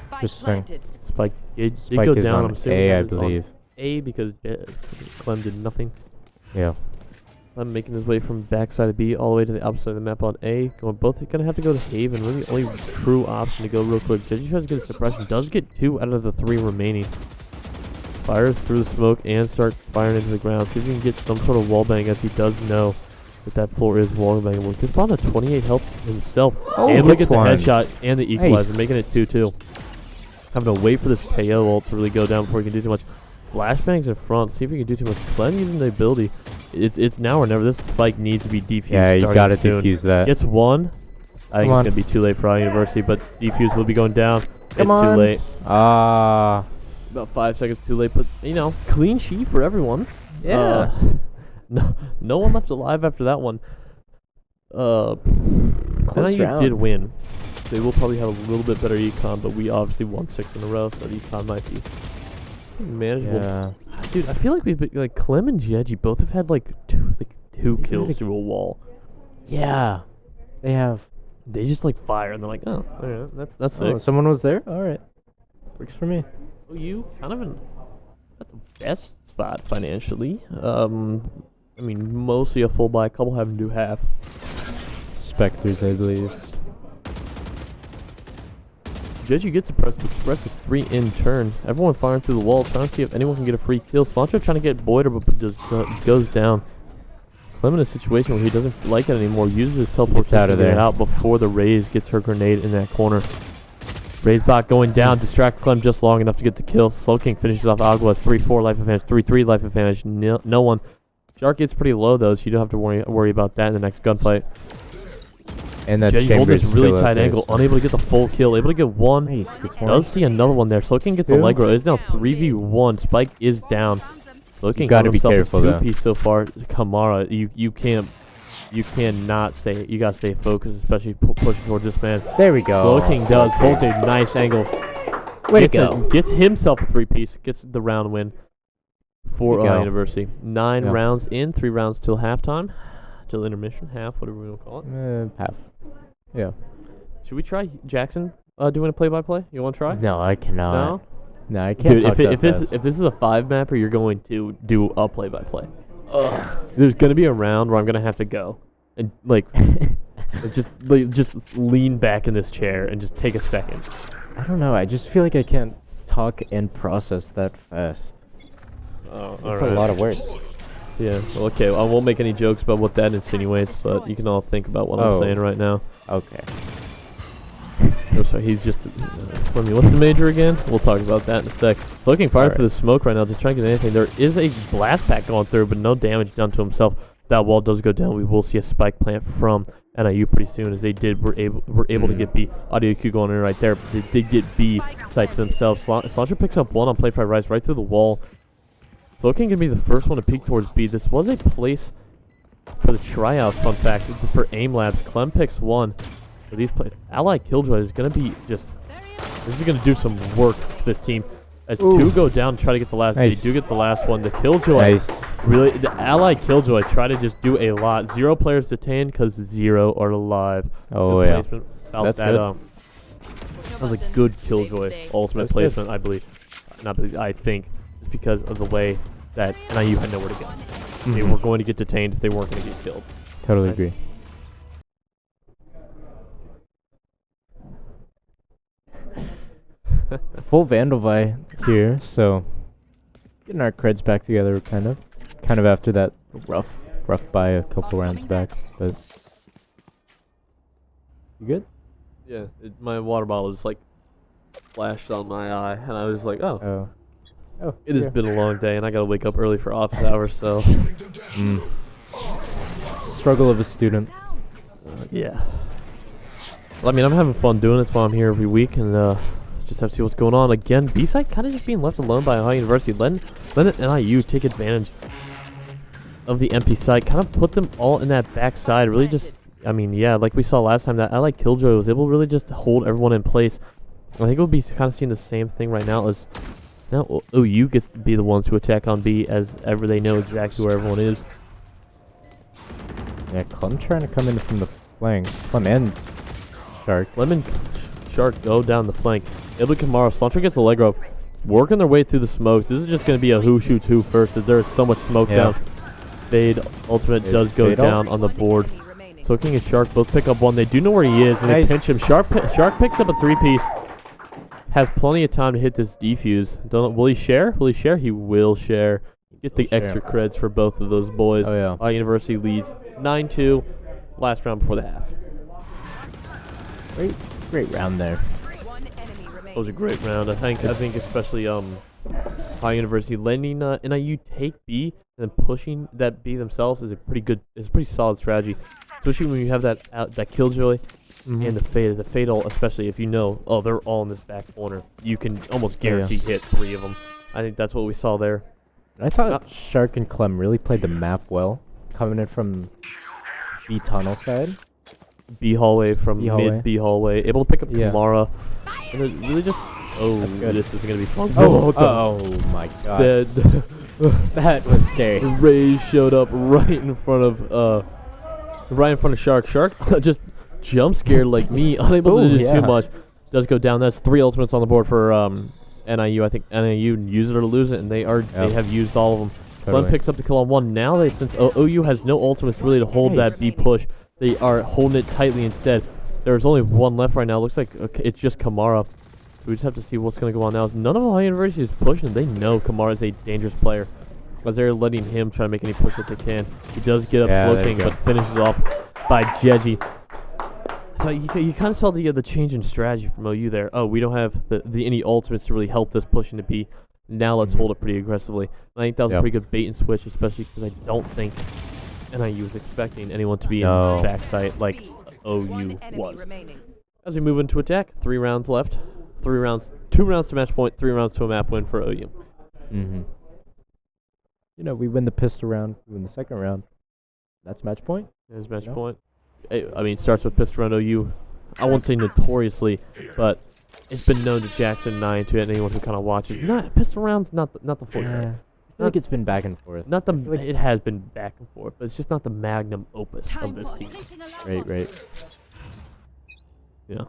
Spike Just saying. planted. Spike did Spike go is down. on I'm assuming A, that I is on believe. A because Clem did nothing. Yeah. Clem making his way from backside of B all the way to the opposite of the map on A. Both are gonna have to go to Haven. Really, the only true option to go real quick. Judgy tries to get a suppression. Does get 2 out of the 3 remaining. Fires through the smoke and starts firing into the ground. See if he can get some sort of wall bang, as he does know that floor is wall bangable. Gets on to 28 health himself. Oh, able to gets get the one. headshot and the equalizer, Nice. making it 2-2. Having to wait for this KO ult to really go down before he can do too much. Flashbangs in front. See if he can do too much. Clem using the ability. It's now or never. This spike needs to be defused. Yeah, you starting gotta soon. defuse that. Gets 1. I think Come on. it's gonna be too late for our university, but defuse will be going down. Come it's on. too late. Ah. About 5 seconds too late, but clean sheet for everyone. Yeah. No one left alive after that one. Close NIU round. did win. They will probably have a little bit better econ, but we obviously won 6 in a row, so the econ might be manageable. Yeah. Dude, I feel like we've been, like, Clem and Jeji both have had like two They've kills had a- through a wall. Yeah. They have. They just like fire and they're like, oh, alright, that's Oh, sick. someone was there? Alright. Works for me. You kind of in at the best spot financially. I mean, mostly a full buy, a couple having to do half. Spectres, I believe. Jeju gets suppressed, but suppressed is 3 in turn. Everyone firing through the wall, trying to see if anyone can get a free kill. Cilantro trying to get Boyder, but just goes down. Clem in a situation where he doesn't like it anymore, uses his teleport Gets out of to get there. out before the Raze gets her grenade in that corner. Raze bot going down, distracts Clem just long enough to get the kill. Slow King finishes off Agua's 3-4 life advantage, 3-3 life advantage. No one. Shark gets pretty low though, so you don't have to worry about that in the next gunfight. And that Jeju holds chamber is this really still out tight there, angle, so- unable to get the full kill, able to get 1. Nice. Gets one. Does see another one there. Slow King gets Two. Allegro. It's now 3v1. Spike is down. Slow King gotta got be himself careful, a though. 2-piece so far. Kamara, you cannot say, you gotta stay focused, especially pushing towards this man. There we go. Slow King does, holds a nice angle. Way to Gets go. Gets himself a 3-piece, gets the round win for Way to go. University. 9 Yeah. rounds in, 3 rounds till halftime, till intermission, half, whatever we want to call it. Half. Yeah. Should we try Jackson doing a play-by-play? You want to try? No, I cannot. No? No, I can't Dude, talk if that this is a 5 mapper, you're going to do a play-by-play. There's gonna be a round where I'm gonna have to go and like just lean back in this chair and just take a second. I don't know. I just feel like I can't talk and process that fast. Oh, It's a lot of work. Yeah. Well, okay. I won't make any jokes about what that insinuates, but you can all think about what I'm Oh. saying right now. Okay. Oh, sorry. He's just. Let me. What's the major again? We'll talk about that in a sec. Looking fire Alright. for the smoke right now to try and get anything. There is a blast pack going through, but no damage done to himself. That wall does go down. We will see a spike plant from NIU pretty soon, as they were able to get B. Audio Q going in right there. But they did get B site to themselves. Slasher picks up 1 on play fried rice right through the wall. So King can be the first one to peek towards B. This was a place for the tryouts. Fun fact for aim labs. Clem picks 1. For these plays, Ally Killjoy is gonna be just. This is gonna do some work for this team. As Ooh. 2 go down, try to get the last. Nice. They do get the last one. The Killjoy. Nice. Really, the Ally Killjoy try to just do a lot. 0 players detained because 0 are alive. Oh, Good yeah. placement. Felt That's that, good. That was a good Killjoy ultimate That's good. placement, I believe. Not believe, I think. It's because of the way that NIU had nowhere to go. They Mhm. were going to get detained if they weren't going to get killed. Totally I- agree. Full Vandalvi here, so getting our creds back together, kind of after that rough by a couple rounds back. But you good? Yeah, my water bottle just like flashed on my eye, and I was like, oh. Oh, It has yeah. been a long day, and I got to wake up early for office hours, so Struggle of a student. yeah. Well, I mean, I'm having fun doing it. That's why I'm here every week, and just have to see what's going on. Again, B-side kind of just being left alone by Ohio University. Letting NIU take advantage of the empty site. Kind of put them all in that backside. Really just, I mean, yeah, like we saw last time, that Ally Killjoy was able to really just hold everyone in place. I think we'll be kind of seeing the same thing right now as now OU gets to be the ones who attack on B as ever they know exactly where everyone is. Yeah, Clem trying to come in from the flank. Clem and Shark. Lemon Shark go down the flank. Able to Kamara. Cilantro gets Allegro. working their way through the smokes. This is just going to be a who shoots who first, as there's so much smoke down. Fade ultimate does go down on the board. Soaking and Shark both pick up one. They do know where he is, and they pinch him. Shark picks up a 3-piece. Has plenty of time to hit this defuse. Will he share? Will he share? He will share. Get the extra creds for both of those boys. Oh, yeah. University leads 9-2. Last round before the half. Great round there. That was a great round. I think especially High University letting NIU take B and then pushing that B themselves is a pretty solid strategy. Especially when you have that killjoy and the fade. The fatal, especially if you know, oh, they're all in this back corner. You can almost guarantee hit 3 of them. I think that's what we saw there. I thought Shark and Clem really played the map well, coming in from B tunnel side. B hallway from mid B hallway, able to pick up Kamara, and it really just this is gonna be fun. Oh my god, that was scary. The Rays showed up right in front of Shark. Shark just jump scared like me, unable to do too much. Does go down. That's 3 ultimates on the board for NIU. I think NIU use it or lose it, and they have used all of them. Clem picks up the kill on 1. Now since OU has no ultimates really to hold that B push. They are holding it tightly instead. There's only 1 left right now. Looks like it's just Kamara. We just have to see what's going to go on now. None of High University is pushing. They know Kamara is a dangerous player. As they're letting him try to make any push that they can. He does get up floating, but finishes off by Jeji. So you kind of saw the change in strategy from OU there. Oh, we don't have any ultimates to really help this push into B. Now let's hold it pretty aggressively. And I think that was a pretty good bait and switch, especially because I don't think NIU was expecting anyone to be in the backside like OU was. As we move into attack, 3 rounds left. 2 rounds to match point, 3 rounds to a map win for OU. You know, we win the pistol round, we win the second round. That's match point. There's match point. I mean, it starts with pistol round OU. I won't say notoriously, but it's been known to Jackson 9 to anyone who kind of watches. Pistol round's not the fourth. I feel like it's been back and forth. It has been back and forth, but it's just not the magnum opus of this team. Right. Yeah.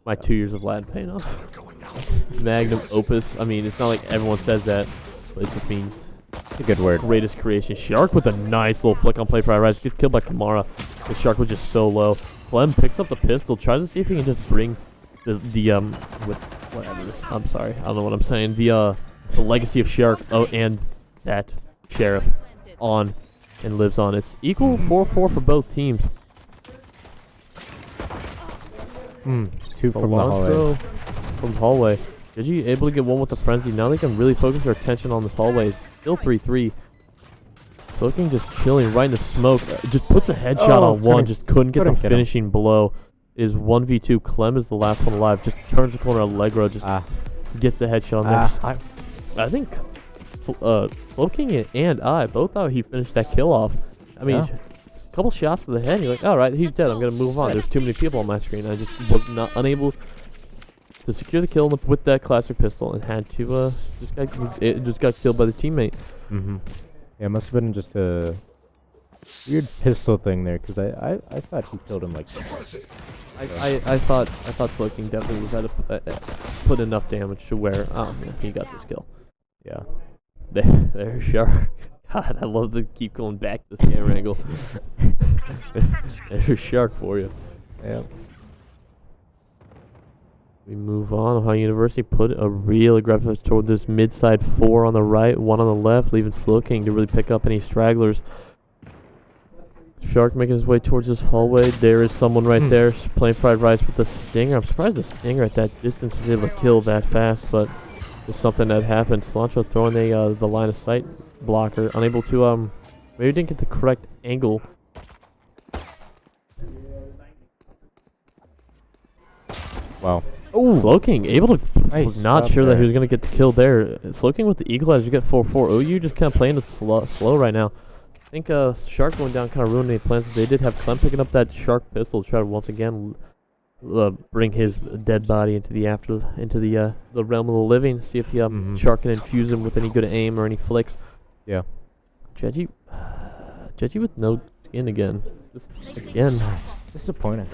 My 2 years of Latin paying off. Magnum opus. I mean, it's not like everyone says that, but it just means it's a good word. Greatest creation. Shark with a nice little flick on play for Rise. Gets killed by Kamara. The Shark was just so low. Clem picks up the pistol, tries to see if he can just bring with whatever. I'm sorry, I don't know what I'm saying. The legacy of Shark. Oh, and that Sheriff on and lives on. It's equal 4-4 for both teams. 2 from the hallway. From hallway. Gigi able to get 1 with the frenzy. Now they can really focus their attention on this hallway. Still 3-3. Soaking just chilling right in the smoke. Just puts a headshot on 1. Just couldn't get the finishing blow. Is 1v2. Clem is the last one alive. Just turns the corner. Allegro just gets the headshot on there. I think Floking and I both thought he finished that kill off. I mean, a couple shots to the head. You're like, all right, he's dead. I'm gonna move on. There's too many people on my screen. I just was unable to secure the kill with that classic pistol and had to just got killed by the teammate. Yeah, it must have been just a weird pistol thing there, because I thought he killed him like that. I thought Floking definitely was had to put enough damage to where he got this kill. Yeah. There's Shark. God, I love to keep going back to this camera angle. There's Shark for you. Yeah. We move on. Ohio University put a real aggressive toward this mid-side 4 on the right, 1 on the left, leaving Sloking to really pick up any stragglers. Shark making his way towards this hallway. There is someone right there playing fried rice with the Stinger. I'm surprised the Stinger at that distance was able to kill that fast, but there's something that happened. Cilantro throwing the line of sight blocker, unable to maybe didn't get the correct angle. Wow. Sloking able to was not sure that he was gonna get the kill there. Sloking with the equalizer, you get 4-4. OU just kind of playing it slow right now. I think Shark going down kind of ruined any plans. They did have Clem picking up that Shark pistol to try to once again bring his dead body into the realm of the living. See if Shark can infuse him with any good aim or any flicks. Yeah. Jeji with no skin again. Again. Disappointed.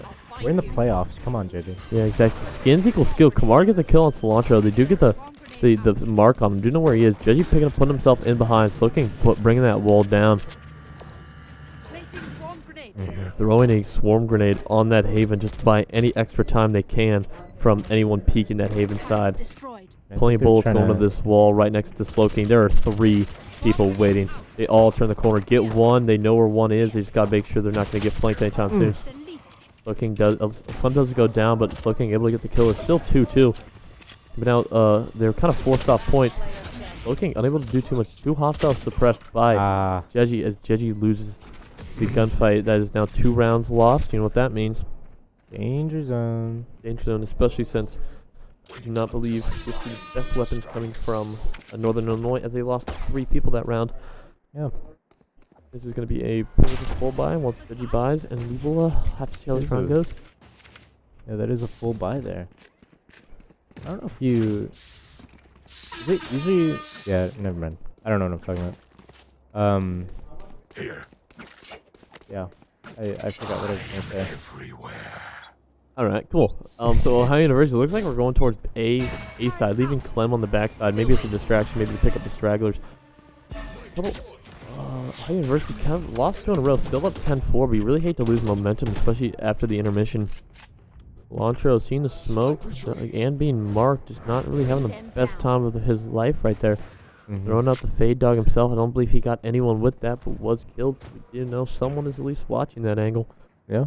We're in the playoffs. Come on, JJ. Yeah, exactly. Skins equal skill. Kamar gets a kill on Cilantro. They do get the the mark on him. Do you know where he is? Jeji picking up, putting himself in behind, looking, bringing that wall down. Placing swarm grenade. Throwing a swarm grenade on that Haven just to buy any extra time they can from anyone peeking that Haven side. Destroyed. Plenty of bullets going to this wall right next to Slowking. There are 3 people waiting. They all turn the corner. Get one. They know where one is. They just got to make sure they're not going to get flanked anytime soon. Slowking does. Some does go down, but Slowking able to get the kill. It's still 2-2. But now they're kind of forced off points. Slowking unable to do too much. 2 hostiles suppressed by Jeji as Jeji loses the gunfight. That is now 2 rounds lost. You know what that means. Danger zone. Danger zone, especially since I do not believe this is the best weapons coming from Northern Illinois as they lost 3 people that round. Yeah. This is going to be a full buy once Jeji buys, and we will have to see how this round goes. Yeah, that is a full buy there. I don't know if you... Is it usually... Yeah, never mind. I don't know what I'm talking about. Here. Yeah. I forgot what I was going to say. Everywhere. Alright, cool. So Ohio University looks like we're going towards A side, leaving Clem on the back side. Maybe it's a distraction, maybe to pick up the stragglers. Ohio University kind of lost 2 in a row, still up 10-4, but you really hate to lose momentum, especially after the intermission. Lantro seeing the smoke and being marked, just not really having the best time of his life right there. Throwing out the fade dog himself. I don't believe he got anyone with that, but was killed. We do know someone is at least watching that angle. Yeah.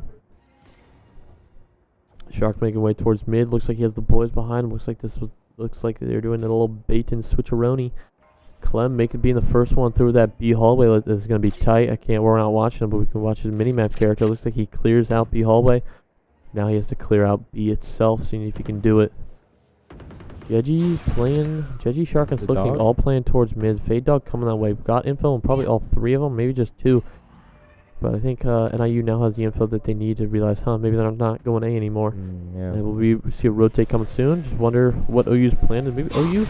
Shark making way towards mid. Looks like he has the boys behind him. Looks like they're doing a little bait and switcheroni. Clem being the first one through that B hallway. It's going to be tight. We're not watching him, but we can watch his minimap character. Looks like he clears out B hallway. Now he has to clear out B itself, seeing if he can do it. Jeji, Shark, and Slowking all playing towards mid. Fade Dog coming that way. Got info on probably all 3 of them, maybe just 2. But I think NIU now has the info that they need to realize, maybe they're not going A anymore. Yeah. And we see a rotate coming soon. Just wonder what OU's plan is. Maybe OU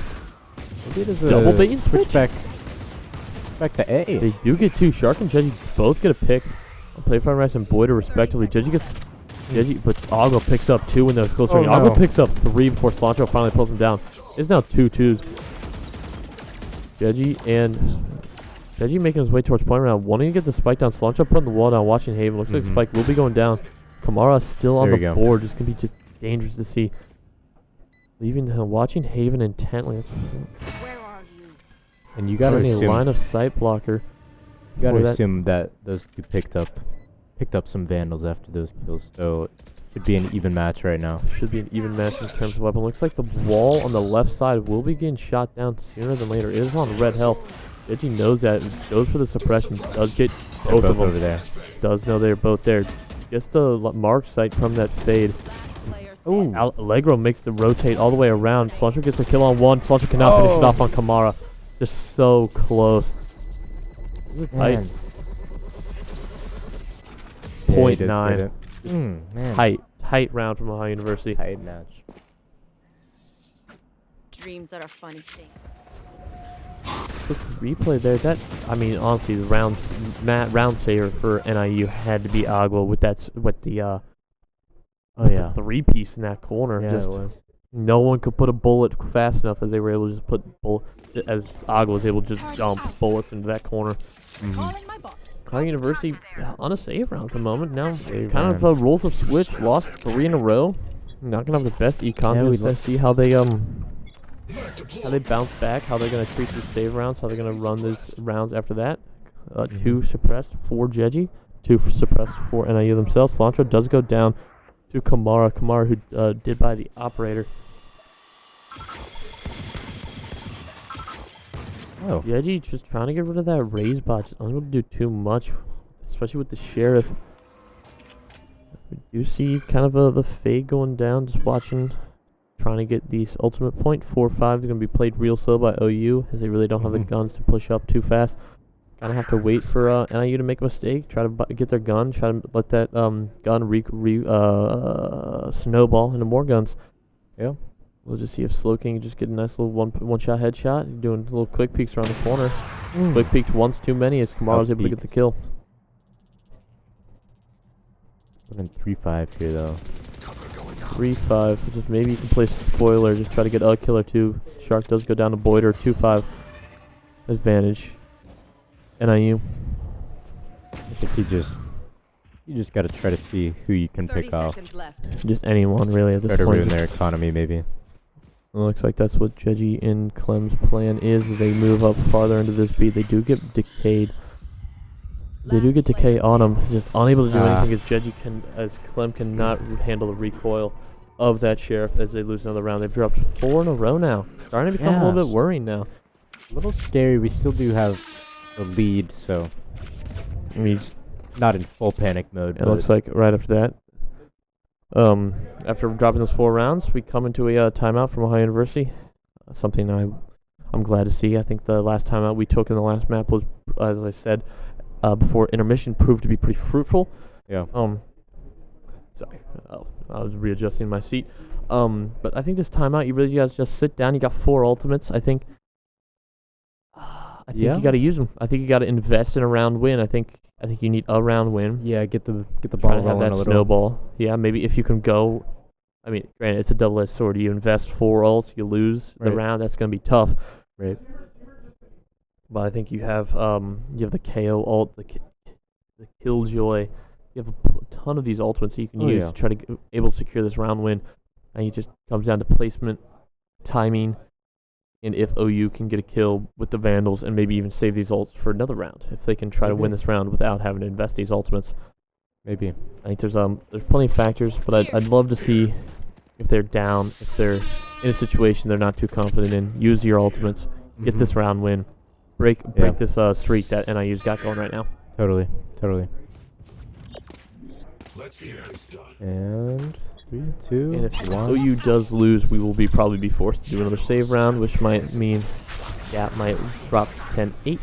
Maybe it is a double bait and switch back to A. They do get 2. Shark and Jeji both get a pick. Playfire Rice and Boyder respectively. But Agua picks up 2 in the close range. Agua picks up 3 before Cilantro finally pulls him down. It's now 2-2s. Jeji making his way towards point round, wanting to get the spike down. Cilantro putting the wall down, watching Haven. Looks like the spike will be going down. Kamara still on the board. Just gonna be just dangerous to see. Watching Haven intently. Where are you? And you gotta assume line of sight blocker. You gotta assume that those 2 picked up some vandals after those kills, so it should be an even match right now. Should be an even match in terms of weapon. Looks like the wall on the left side will be getting shot down sooner than later. It is on red health. Jeji knows that and goes for the suppression. Does get both of them over there. Does know they're both there. Gets the mark sight from that fade. Ooh. Allegro makes the rotate all the way around. Cilantro gets the kill on 1. Cilantro cannot finish it off on Kamara. Just so close. This is tight. 0.9. Tight round from Ohio University. Tight match. Dreams are a funny thing. Quick replay there. Honestly, the round saver for NIU had to be Agua with the 3-piece in that corner. Yeah, it was. No one could put a bullet fast enough as they were able to just put as Agua was able to just dump bullets into that corner. Calling my bot. Ohio University on a save round at the moment. Now kind of rules of switch. Lost 3 in a row. Not gonna have the best econ. Let's see how they bounce back. How they're gonna treat these save rounds. How they're gonna run these rounds after that. 2 suppressed for Jeji. 2 suppressed for NIU themselves. Cilantro does go down to Kamara. Kamara who did by the operator. Oh. Jeji just trying to get rid of that raise bot. Just unable to do too much, especially with the sheriff. We do see kind of the fade going down. Just watching, trying to get these ultimate point. 4-5 is going to be played real slow by OU as they really don't have the guns to push up too fast. Kind of have to wait for NIU to make a mistake. Try to get their gun. Try to let that gun snowball into more guns. Yeah. We'll just see if Slowking just get a nice little one-shot headshot. He's doing little quick peeks around the corner. Quick peeked once too many as Kamara's able to get the kill. Within 3-5 here though. Cover going 3-5. Just maybe you can play spoiler. Just try to get a kill or two. Shark does go down to Boyder. 2-5 advantage. NIU. I think you just gotta try to see who you can 30 pick off. seconds left. Just anyone really at Try this to point. ruin their economy, maybe. It looks like that's what Jeji and Clem's plan is. They move up farther into this beat. They do get decayed. They do get decay on him. Just unable to do anything as Clem cannot handle the recoil of that Sheriff as they lose another round. They've dropped 4 in a row now. Starting to become a little bit worrying now. A little scary. We still do have the lead, so I mean, not in full panic mode. it looks like right after that. After dropping those 4 rounds, we come into a timeout from Ohio University. Something I'm glad to see. I think the last timeout we took in the last map was, as I said, before intermission, proved to be pretty fruitful. Yeah. Sorry, I was readjusting my seat. But I think this timeout, you really guys just sit down. You got 4 ultimates. I think you got to use them. I think you got to invest in a round win. I think you need a round win. Yeah, get the Try ball to have rolling that a little. snowball. Yeah, maybe if you can go. I mean, granted, it's a double-edged sword. You invest 4 ults, you lose the Right. round. That's gonna be tough. Right. But I think you have the KO ult, the Killjoy. You have a ton of these ultimates that you can use to try to able to secure this round win. And it just comes down to placement, timing, and if OU can get a kill with the Vandals and maybe even save these ults for another round. If they can try to win this round without having to invest these ultimates. Maybe. I think there's plenty of factors, but I'd love to see if they're down, if they're in a situation they're not too confident in. Use your ultimates, get this round win, break this streak that NIU's got going right now. Totally. Let's get this done. And 3, 2, And if 1. OU does lose, we will probably be forced to do another save round, which might mean Gap might drop 10-8.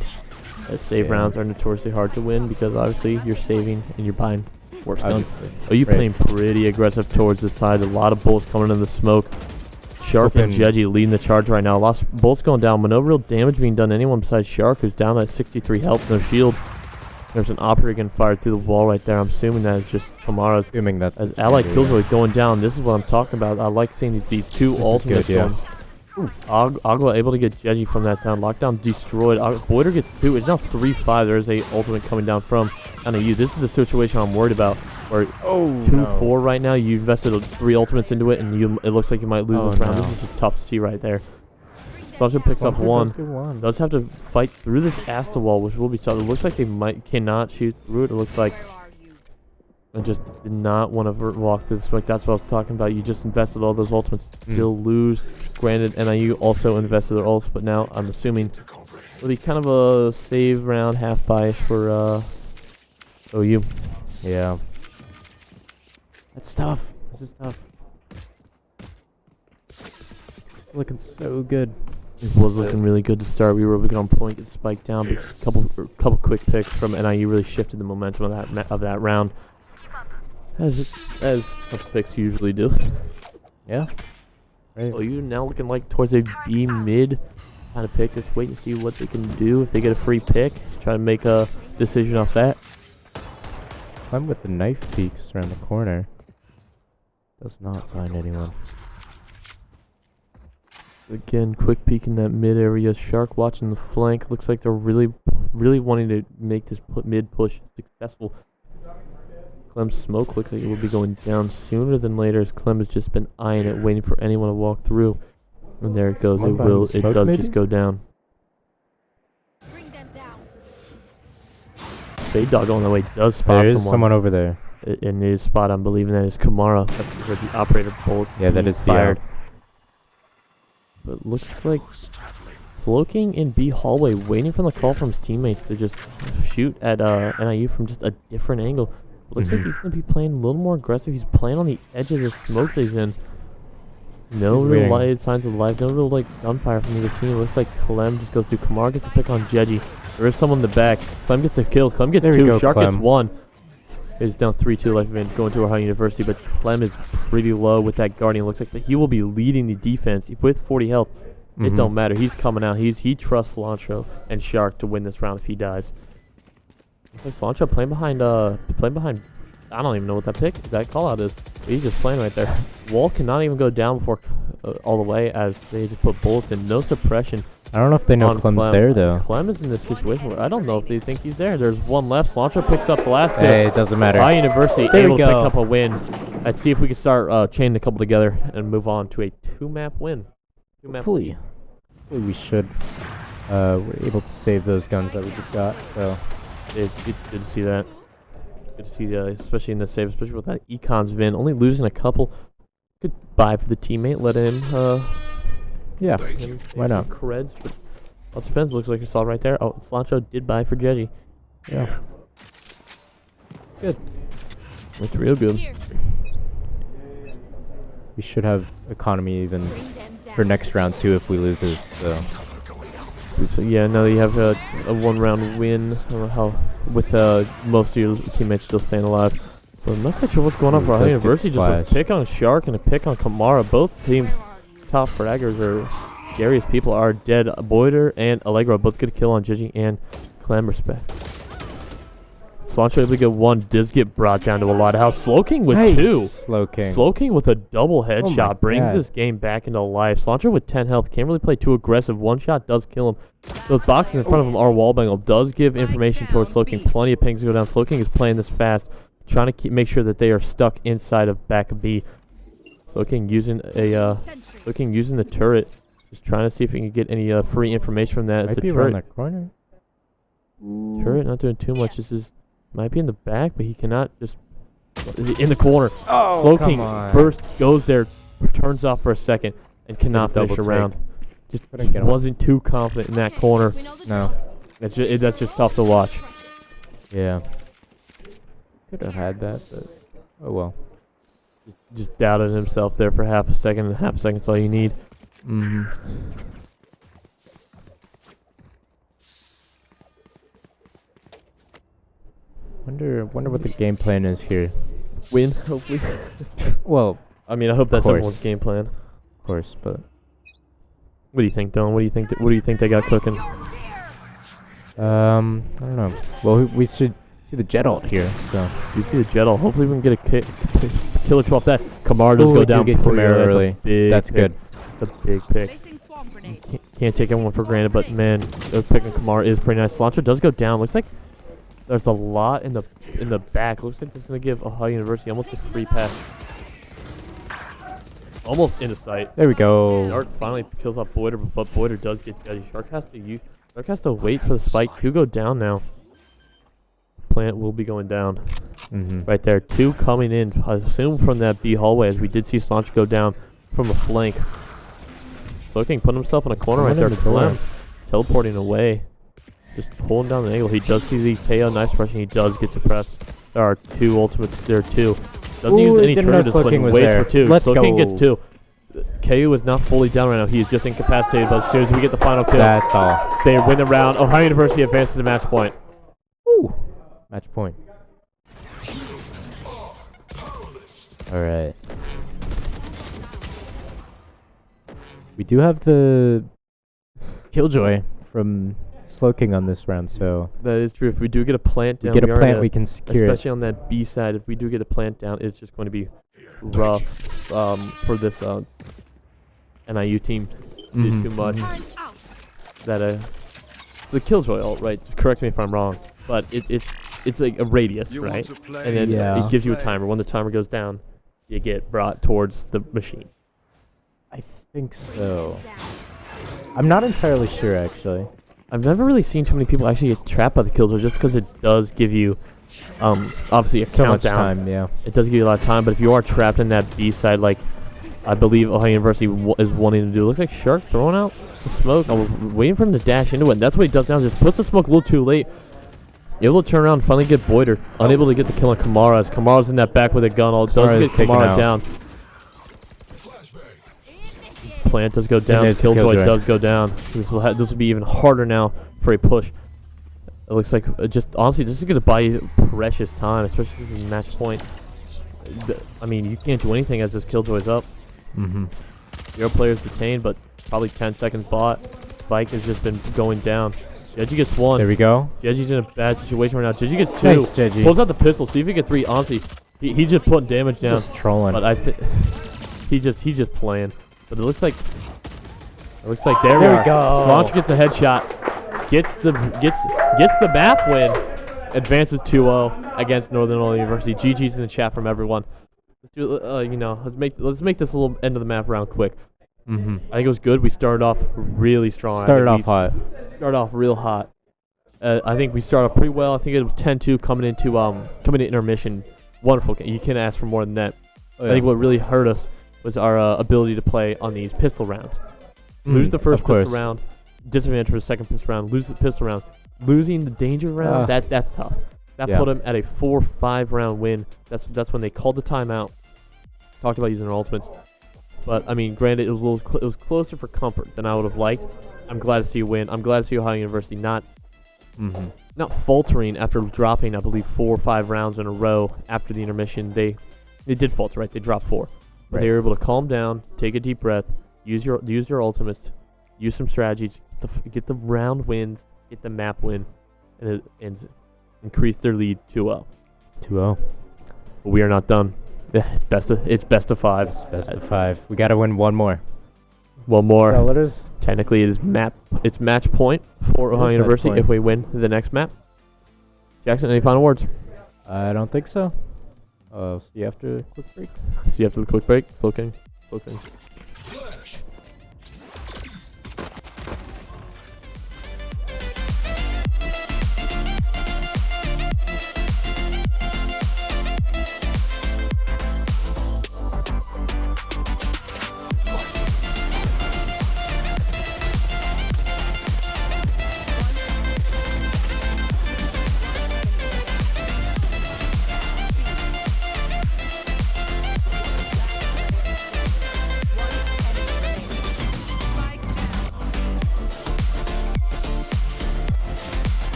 As save rounds are notoriously hard to win because obviously you're saving and you're buying worse guns. OU playing pretty aggressive towards the side. A lot of bullets coming in the smoke. Shark and Jeji leading the charge right now. Lots of bullets going down, but no real damage being done to anyone besides Shark, who's down at 63 health, no shield. There's an operator getting fired through the wall right there. I'm assuming that is just Kamara's. Assuming that's as Allied Killjoy going down. This is what I'm talking about. I like seeing these 2 ultimates going. Agua able to get Jeji from that down. Lockdown destroyed. Boyder gets 2. It's now 3-5. There is a ultimate coming down from NIU. This is the situation I'm worried about. Where 2-4 right now. You invested 3 ultimates into it, and it looks like you might lose this round. This is just tough to see right there. Slasher picks up 1. Does have to fight through this Asta wall, which will be tough. It looks like they cannot shoot through it. It looks like I just did not want to walk through the smoke. That's what I was talking about. You just invested all those ultimates, still lose. Granted, NIU also invested their ults, but now I'm assuming it'll be kind of a save round, half bias for OU. Yeah. That's tough. This is tough. It's looking so good. It was looking really good to start. We were able to get on point, get spiked down, but a couple quick picks from NIU really shifted the momentum of that round. As tough picks usually do. Yeah. Right. Well, you now looking like towards a B mid kind of pick. Just wait and see what they can do. If they get a free pick, try to make a decision off that. I'm with the knife peeks around the corner. Does not find anyone. Again, quick peek in that mid area. Shark watching the flank. Looks like they're really wanting to make this mid push successful. Clem's smoke looks like it will be going down sooner than later, as Clem has just been eyeing it, waiting for anyone to walk through. And there it goes. It does just go down. Bring them down. Fade Dog on the way does spot There is someone over there. In his spot, I'm believing that is Kamara. That's where the operator bolt. Yeah, that is fired. But looks like Slowking in B hallway, waiting for the call from his teammates to just shoot at NIU from just a different angle. Looks like he's going to be playing a little more aggressive. He's playing on the edge of the smoke that he's in. No real light signs of life. No real gunfire from either team. Looks like Clem just goes through. Kamar gets a pick on Jeji. There is someone in the back. Clem gets a kill. Clem gets 2. Shark gets 1. It's down 3-2 life event going to Ohio University, but Clem is pretty low with that Guardian. Looks like he will be leading the defense with 40 health. It don't matter. He's coming out. He trusts Cilantro and Shark to win this round if he dies. Looks like Cilantro playing behind. I don't even know what that call out is. He's just playing right there. Wall cannot even go down before all the way as they just put bullets in. No suppression. I don't know if they know on Clem's there though. Clem is in this situation where I don't know if they think he's there. There's one left. Cilantro picks up the last two. Hey, it doesn't matter. High University There we able to pick go. up a win. Let's see if we can start chaining a couple together and move on to a 2-map win. Hopefully we should. We're able to save those guns that we just got. So It's good to see that. Good to see that, especially in the save, especially with that Econ's win. Only losing a couple. Good buy for the teammate. Let him. yeah, Him why not? Creds. But well, it depends. Looks like it's all right there. Oh, Cilantro did buy for Jeji. Yeah. Good. Looks real good. Here. We should have economy even Bring them down. for next round too if we lose this. So So yeah, now you have a 1-round win. I don't know how with most of your teammates still staying alive. But I'm not quite sure what's going on Ooh, for High that's University. good Just a flash. pick on Shark and a pick on Kamara. Both teams' Where are you? top fraggers or scariest people are dead. Boyder and Allegro both get a kill on Gigi and Clem respect. Cilantro able to get one, does get brought down to a lot of house. Slowking with nice. two. Slow King. Slowking with a double my headshot brings God. this game back into life. Cilantro with 10 health can't really play too aggressive. One shot does kill him. Those boxes in front of him are wallbang. Does give information towards Slowking. Plenty of pings to go down. Slowking is playing this fast, trying to make sure that they are stuck inside of back of B. Slowking using a Sentry. Slowking using the turret, just trying to see if he can get any free information from that. Might It's a be around turret. that corner. Turret not doing too much. This is might be in the back, but he cannot just in the corner. Oh, Slowking come on. first goes there, turns off for a second, and cannot Double finish take. around. Just Couldn't get him. wasn't too confident in that corner. We know the No. drill. That's just tough to watch. Yeah. Could have had that, but oh well. Just doubted himself there for half a second, and half a second's all you need. Mm-hmm. Wonder what the game plan is here. Win, hopefully. Well, I mean, I hope that's course. everyone's game plan. of course, but What do you think, Dylan? What do you think they got cooking? I don't know. Well, we should see the jet ult here. So Do you see the jet ult? Hopefully we can get a killer 12 that. Kamara does Ooh, go we do down get pretty Kamara That's a early. big that's pick. good. That's a big pick. Placing swarm grenade. Can't take everyone for granted, but man, picking Kamara is pretty nice. Cilantro does go down. Looks like there's a lot in the back. Looks like it's gonna give Ohio University almost a free pass. Almost into sight. There we go. Shark finally kills off Boyder, but Boyder does get Jetty. Shark has to wait for the spike to go down now. Plant will be going down. Mm-hmm. Right there, two coming in. I assume from that B hallway, as we did see Cilantro go down from a flank. Slowking putting himself in a corner right there. Someone in the Clem teleporting away, just pulling down the angle. He does see the KO, nice rushing. He does get suppressed. There are two ultimates. There are two. Doesn't use any didn't know turret discipline. Slowking was Waits there. for two. Let's Slowking go. gets two. KO is not fully down right now. He is just incapacitated. But as soon as we get the final kill, That's all. they win the round. Ohio University advances to the match point. Woo. Match point. All right. We do have the Killjoy from Slowking on this round, so That is true. If we do get a plant we down, get a we are plant, in we can secure it. especially on that B side. If we do get a plant down, it's just going to be rough for this NIU team. Mhm. It's too much. Time out. That the Killjoy ult, right? Correct me if I'm wrong, but it's like a radius, You right? want to play? And then Yeah. it gives you a timer. When the timer goes down, you get brought towards the machine. I think Bring so. them down. I'm not entirely sure, actually. I've never really seen too many people actually get trapped by the Killjoy, just because it does give you, obviously a So much countdown. time, yeah. It does give you a lot of time, but if you are trapped in that B side, like I believe Ohio University is wanting to do, looks like Shark throwing out the smoke. I was waiting for him to dash into it, and that's what he does now. Just puts the smoke a little too late. Able to turn around and finally get Boyder. Unable to get the kill on Kamara, as Kamara's in that back with a gun. All does Kamara's get taken Kamara out. down. Initiate. Plant does go down. there's the Killjoy Killjoy. does go down. This will be even harder now for a push. It looks like just honestly, this is gonna buy you precious time, especially if this is match point. I mean, you can't do anything as this Killjoy's up. Mm-hmm. 0 players detained, but probably 10 seconds bought. Spike has just been going down. Jeji gets one. There we go. Jeji's in a bad situation right now. Jeji gets 2. Nice, Jeji. Pulls out the pistol. See if he can get 3. Honestly, He's just putting damage down. Just trolling. But I think he's just playing. But it looks like there we There are. we go. Launch gets a headshot, gets the map win, advances 2-0 against Northern Illinois University. GG's in the chat from everyone. Let's do let's make this a little end of the map round quick. Mm-hmm. I think it was good. We started off really strong. Started off hot. Started off real hot. I think we started off pretty well. I think it was 10-2 coming into intermission. Wonderful game. You can't ask for more than that. Oh, I think what really hurt us was our ability to play on these pistol rounds. Lose the first of course. pistol round, disadvantage for the second pistol round, lose the pistol round. Losing the danger round, that's tough. That Yeah. put them at a 4-5 round win. That's when they called the timeout. Talked about using their ultimates. But I mean, granted, it was closer for comfort than I would have liked. I'm glad to see a win. I'm glad to see Ohio University not faltering after dropping, I believe, 4 or 5 rounds in a row after the intermission. They did falter, right? They dropped 4. But they were able to calm down, take a deep breath, use your ultimates, use some strategies, get the round wins, get the map win, and increase their lead 2-0. 2-0. But we are not done. It's best of 5. It's best of 5. We got to win one more. One more. Is that what it is? Technically, it's match point for Ohio match University point. if we win the next map. Jackson, any final words? I don't think so. See you after a quick break. See you after the quick break. Slow king. Flash.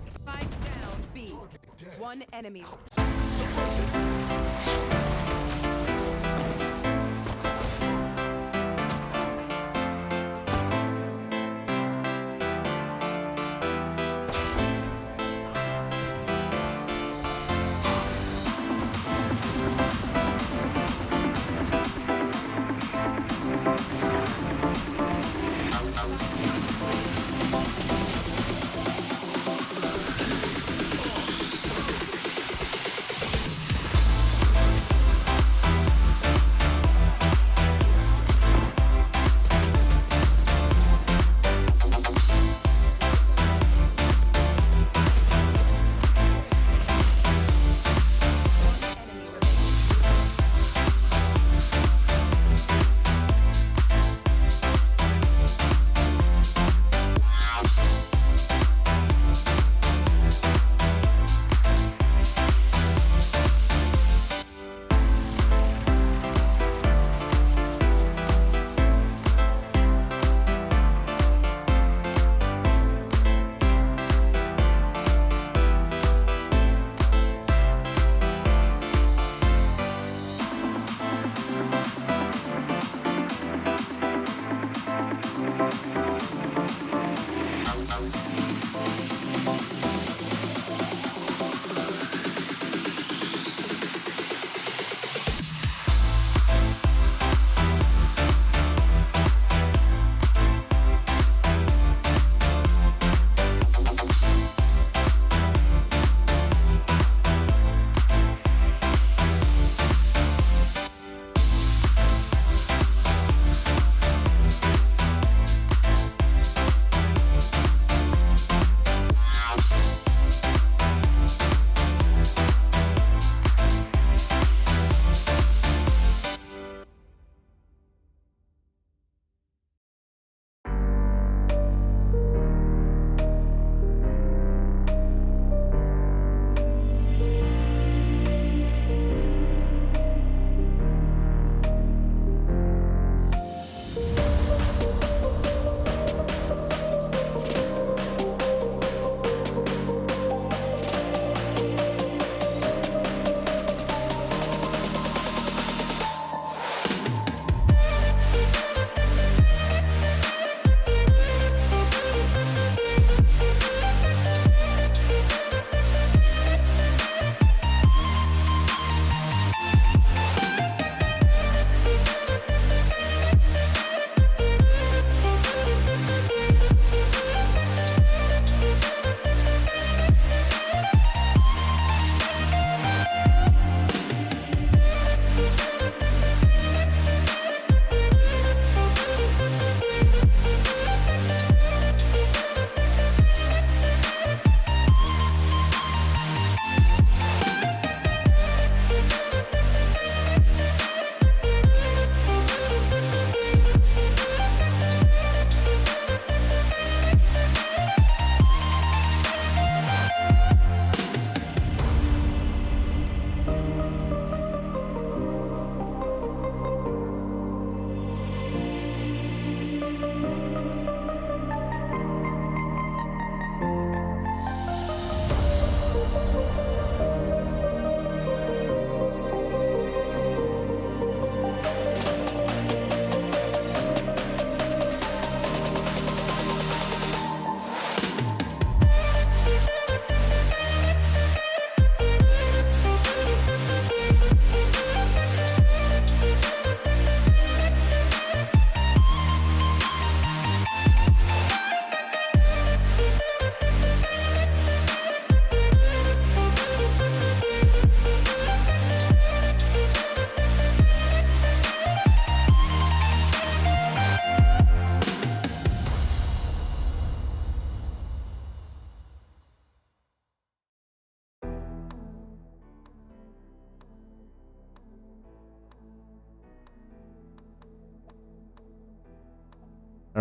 Spike down B. One enemy.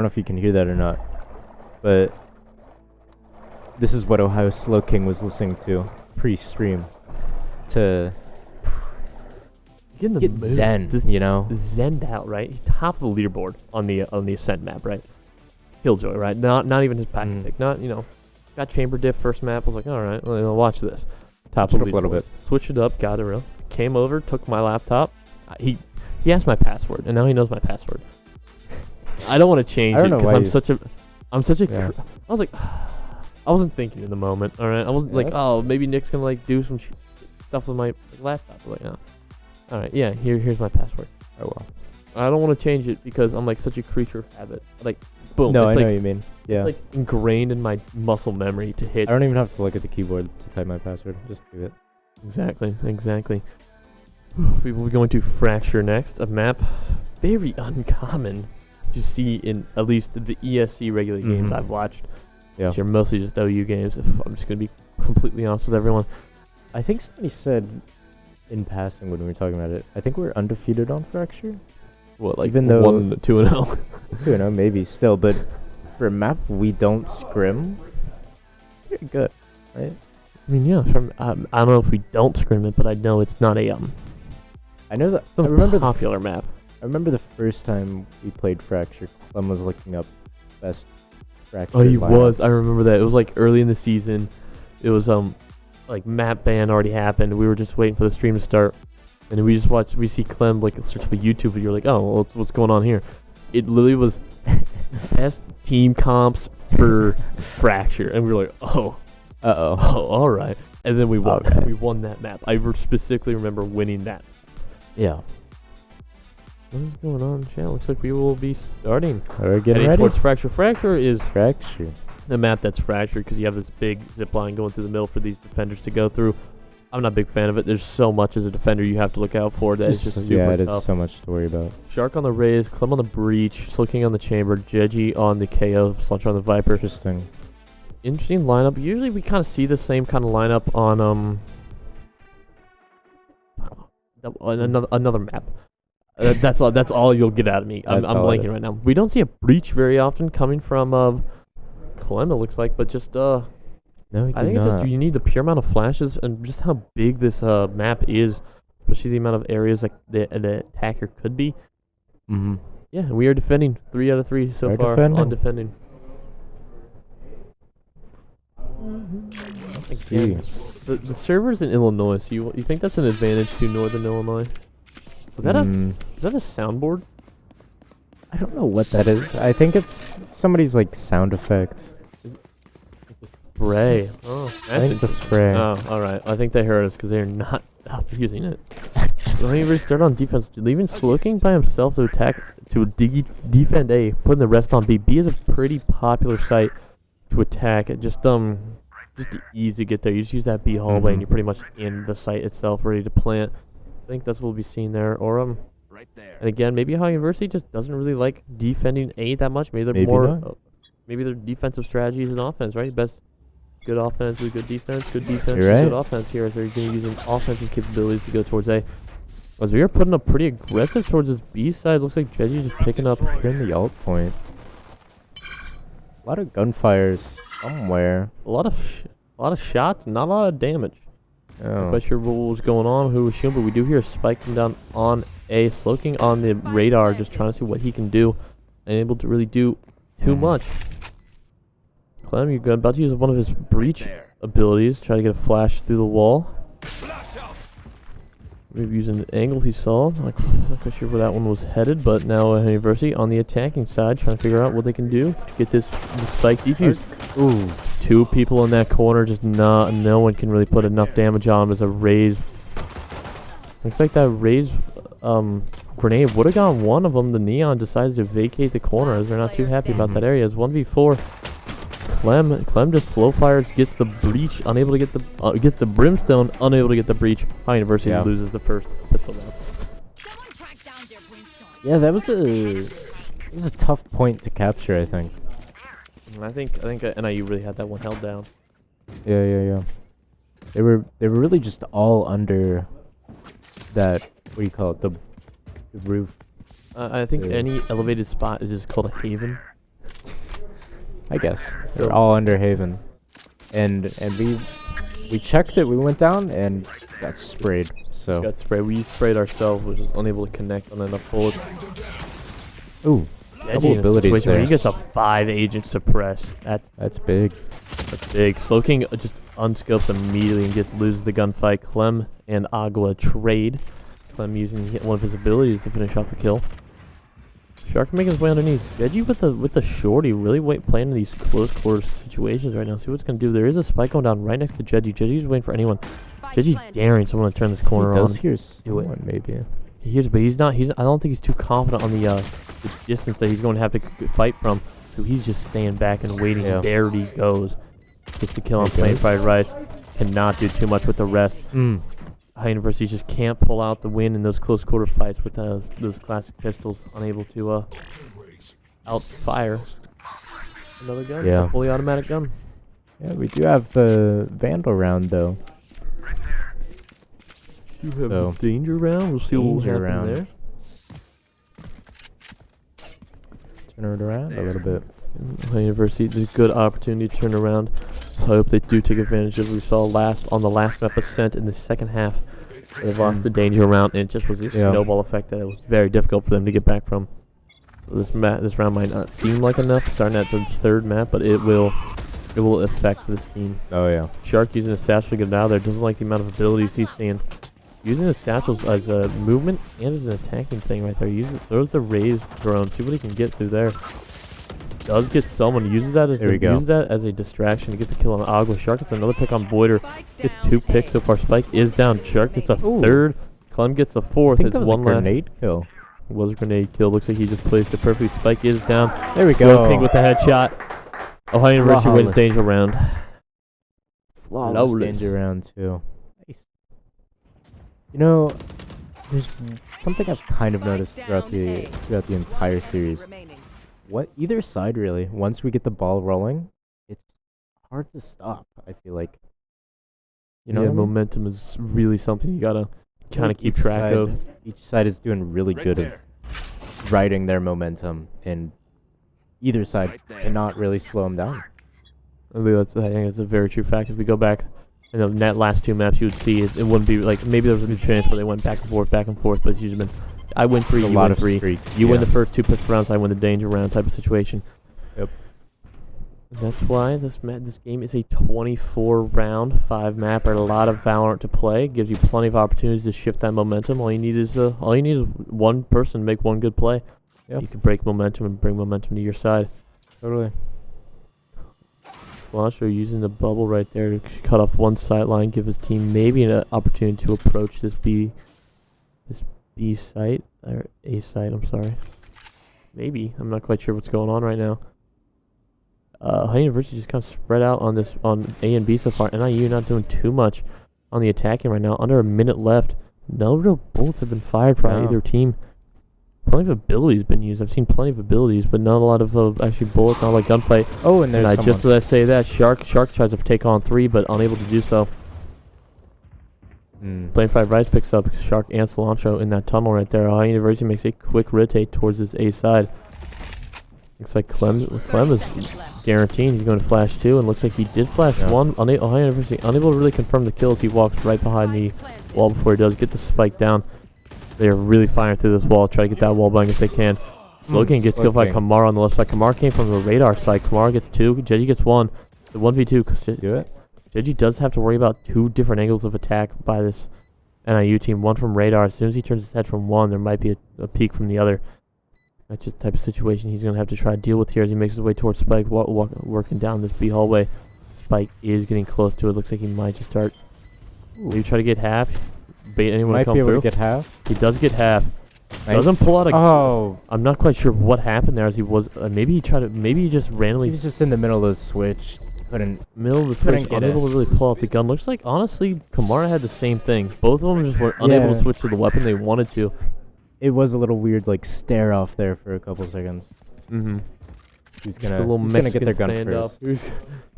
know if you can hear that or not, but this is what Ohio Slow King was listening to pre-stream to Get in the get mood. zen, Just you know? zened out, right? He's top of the leaderboard on the Ascent map, right? Killjoy, right? Not even his pack pick. Not, you know, got chamber diff first map. I was like, all right, well, watch this. Top Switch of it the up a little leaderboard. bit. Switched it up, got it real. Came over, took my laptop. He asked my password, and now he knows my password. I don't want to change I don't it know because why I'm such a. Yeah. I was like, I wasn't thinking in the moment. All right, I wasn't Yeah, like, that's- oh, maybe Nick's gonna like do some stuff with my laptop. I was like, oh. All right, yeah, here's my password. Oh well. I don't want to change it because I'm like such a creature of habit. Like, boom. No, I it's know like, what you mean. Yeah. It's like ingrained in my muscle memory to hit. I don't even have to look at the keyboard to type my password. Just do it. Exactly. We will be going to Fracture next, a map very uncommon to see in at least the ESC regular games Mhm. I've watched. Yeah. Which are mostly just OU games, if I'm just going to be completely honest with everyone. I think somebody said in passing when we were talking about it, I think we're undefeated on Fracture. What, like Even though 1-2-0? You know, maybe still, but for a map we don't scrim, pretty good, right? I mean, yeah, I don't know if we don't scrim it, but I know it's not a I know that. it's not I remember a popular map. I remember the first time we played Fracture, Clem was looking up best Fracture. Oh, he was. I lineups. remember that. It was like early in the season. It was like map ban already happened. We were just waiting for the stream to start, and we just watched. We see Clem like search for YouTube video. Like, oh, well, what's going on here? It literally was best team comps for Fracture, and we were like, oh, all right. And then we won. Okay. We won that map. I specifically remember winning that. Yeah. What is going on, chat? Looks like we will be starting. We're getting Heading ready. towards Fracture. Fracture is Fracture. the map that's fractured because you have this big zip line going through the middle for these defenders to go through. I'm not a big fan of it. There's so much as a defender you have to look out for that it's just super yeah, it is tough. so much to worry about. Shark on the Raze, Clem on the Breach, Slowking on the Chamber, Jeji on the KO, Sluncher on the Viper. Interesting. Interesting lineup. Usually we kind of see the same kind of lineup on another map. That's all. That's all you'll get out of me. I'm That's all it blanking is. right now. We don't see a Breach very often coming from Clem. It looks like, but just No, he I did think it's not. just you need the pure amount of flashes and just how big this map is, especially the amount of areas that the attacker could be. Mm-hmm. Yeah, we are defending 3 out of 3 so We're far defending. on defending. See. Again, the servers in Illinois. So you think that's an advantage to Northern Illinois? Was that is that a soundboard? I don't know what that is. I think it's somebody's like sound effects. Spray. Oh, that's I think it's a spray. Oh, all right. I think they heard us because they're not using it. Don't even start on defense. Leaving Slowking by himself to attack to defend A, putting the rest on B. B is a pretty popular site to attack. It just easy to get there. You just use that B hallway and you're pretty much in the site itself, ready to plant. I think that's what we'll be seeing there. Or Right there. and again, maybe Ohio University just doesn't really like defending A that much. Maybe they're Maybe more. not. Maybe their defensive strategy is an offense, right? Best. Good offense with good defense, good defense You're with good right. offense here as they're going to use offensive capabilities to go towards A. As we are putting up pretty aggressive towards this B side, looks like Jeji's just picking up. You're in the alt point. A lot of gunfires somewhere. A lot of shots, not a lot of damage. Not Oh. quite sure what was going on, who was shooting, but we do hear a spike come down on A. Slowking on the radar, just trying to see what he can do. Unable to really do too much. Clem, you're about to use one of his breach There. abilities, try to get a flash through the wall. Flash out. Maybe using the angle he saw. Not quite sure where that one was headed, but now University on the attacking side, trying to figure out what they can do to get this spike defused. Ooh. 2 people in that corner, just no one can really put enough damage on him as a Raze. Looks like that Raze grenade would have gone one of them. The Neon decided to vacate the corner as they're not too happy about that area. It's 1v4. Clem just slow fires, gets the breach, unable to get the brimstone, unable to get the breach. High University Yeah. loses the first pistol round. Someone track down their brimstone. Yeah, that was a tough point to capture, I think. And I think NIU really had that one held down. Yeah. They were really just all under that, what do you call it, the roof. I think Yeah. any elevated spot is just called a haven. I guess. So- They're all under Haven. And we checked it, we went down and got sprayed. So Got sprayed. We sprayed ourselves, which was unable to connect on enough bullets. ooh, Edgy double in a abilities situation where there. he gets a 5-agent suppress. That's big. That's big. Slowking just unscopes immediately and loses the gunfight. Clem and Agua trade. Clem using one of his abilities to finish off the kill. Shark making his way underneath. Veggie with the shorty, really playing in these close quarter situations right now. See what it's gonna do. There is a spike going down right next to Jeji. Jeji's waiting for anyone. Jeji's daring someone to turn this corner He does on. hear Do it. someone, maybe. He hears, but he's not. I don't think he's too confident on the distance that he's going to have to fight from. So he's just staying back and waiting. Yeah. There he goes. Gets the kill on There he plain goes. fried rice. Cannot do too much with the rest. High University just can't pull out the win in those close quarter fights with those classic pistols. Unable to outfire another gun. Yeah. A fully automatic gun. Yeah, we do have the Vandal round though. You have So, the danger round. We'll see what will danger happen round. there. Turn it around a little bit. High University, it's a good opportunity to turn around. I hope they do take advantage of what we saw on the last map Ascent in the second half. They lost the danger round, and it just was a snowball effect that it was very difficult for them to get back from. So this round might not seem like enough, starting at the third map, but it will affect this team. Oh yeah. Shark using a satchel to get out of there. Doesn't like the amount of abilities he's seeing. Using the satchels as a movement and as an attacking thing right there. Throws the raised drone. See what he can get through there. Does get someone. Uses that as a distraction to get the kill on Agua. Shark gets another pick on Voider. Gets 2 picks so far. Spike is down. Shark gets a third. Clem gets a fourth. I think It's that was a one last. grenade kill. It was a grenade kill. Looks like he just placed it perfectly. Spike is down. There we Slow go. King with the headshot. Ohio University wins Flawless. danger round. Flawless Flawless. danger round too. Nice. You know, there's something I've kind of noticed throughout the entire series. Either side really, once we get the ball rolling, it's hard to stop. I feel like. You know, yeah, what I mean? momentum is really something you gotta kind of Like keep each track side- of. Each side is doing really good of riding their momentum, and either side cannot really slow them down. I think that's a very true fact. If we go back, in the net last 2 maps, you would see it wouldn't be like maybe there was a good chance where they went back and forth, but it's usually been I win 3, A you lot win of 3. streaks, You win yeah. the first 2 pistol rounds, I win the danger round type of situation. Yep. That's why this game is a 24 round 5 map, or a lot of Valorant to play. Gives you plenty of opportunities to shift that momentum. All you need is one person to make one good play. Yep. You can break momentum and bring momentum to your side. Totally. Blancho using the bubble right there to cut off one sideline, give his team maybe an opportunity to approach this B site, or A site, I'm sorry. Maybe. I'm not quite sure what's going on right now. High University just kind of spread out on A and B so far. NIU not doing too much on the attacking right now. Under a minute left. No real bullets have been fired from either team. Plenty of abilities been used. I've seen plenty of abilities, but not a lot of actually bullets, not like gunfight. Oh, and there's And someone. just as I say that, Shark tries to take on 3, but unable to do so. Plain 5 Rice picks up Shark and Cilantro in that tunnel right there. Ohio University makes a quick rotate towards this A side. Looks like Clem is guaranteeing he's going to flash 2, and looks like he did flash 1. Ohio University unable to really confirm the kills. He walks right behind the wall before he does get the spike down. They're really firing through this wall, try to get that wall bang if they can. Slogan gets killed by Kamara on the left side. Kamara came from the radar side. Kamara gets 2. Jeji gets 1. The 1v2. Do it. Jeji does have to worry about 2 different angles of attack by this NIU team. One from radar. As soon as he turns his head from one, there might be a peek from the other. That's just the type of situation he's going to have to try to deal with here as he makes his way towards Spike, working down this B hallway. Spike is getting close to it. Looks like he might just start. Maybe try to get half. Bait anyone to Might come be able through. to get half. He does get half. Nice. Doesn't pull out a. Oh, I'm not quite sure what happened there. As he was, maybe he just he randomly was just in the middle of the switch. Couldn't. middle of the couldn't switch, get unable it. to really pull out the gun. Looks like honestly, Kamara had the same thing. Both of them just were unable Yeah. to switch to the weapon they wanted to. It was a little weird, like stare off there for a couple seconds. Mm-hmm. Who's The little gonna get their gun standoff. first?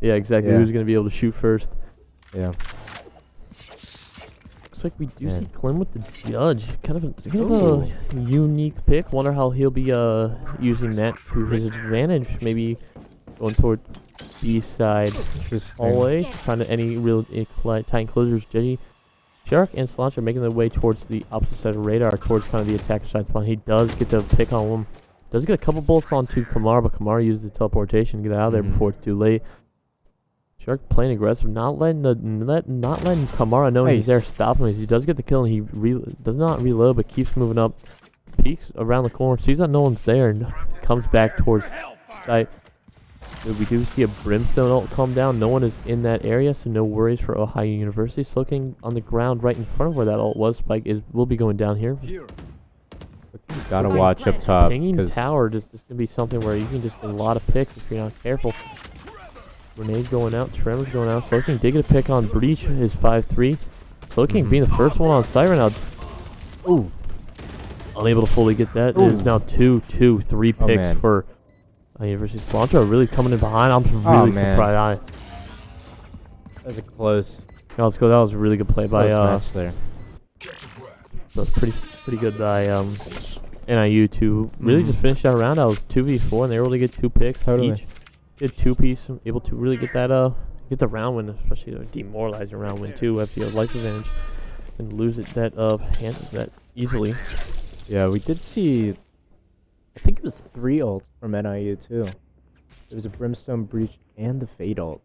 Yeah, exactly. Yeah. Who's gonna be able to shoot first? Yeah. Looks like we do Yeah. see Clem with the judge. Kind of a unique pick. Wonder how he'll be using that to his advantage. Maybe going toward B side Interesting. hallway, trying to any real tight enclosures. Jetty, Shark, and Cilantro making their way towards the opposite side of radar, towards kind of the attacker side spawn. He does get the pick on one. Does get a couple bullets onto Kamara, but Kamara uses the teleportation to get out of there before it's too late. Shark playing aggressive, not letting Kamara know he's there, stopping him. He does get the kill, and he does not reload, but keeps moving up. Peeks around the corner, sees that no one's there, and comes back towards site. We do see a Brimstone ult come down. No one is in that area, so no worries for Ohio University. It's looking on the ground right in front of where that ult was. Spike will be going down here. Gotta watch up top. Hanging tower is just gonna be something where you can just get a lot of picks if you're not careful. Grenade going out, Tremors going out. Slowking did get a pick on Breach, his 5-3. Slowking being the first one on site right now. Ooh. Unable to fully get that. It is now 3 picks for University. Cilantro really coming in behind. I'm really surprised. That was a close. No, let's go. That was a really good play by match there. That was pretty good by NIU to really just finish that round. I was 2v4 and they were able to get 2 picks each. Did 2-piece, able to really get that get the round win, especially the demoralizing round win too. If you have life advantage and lose it that easily. Yeah, we did see. I think it was 3 ults from NIU too. There was a Brimstone, Breach, and the Fade ult.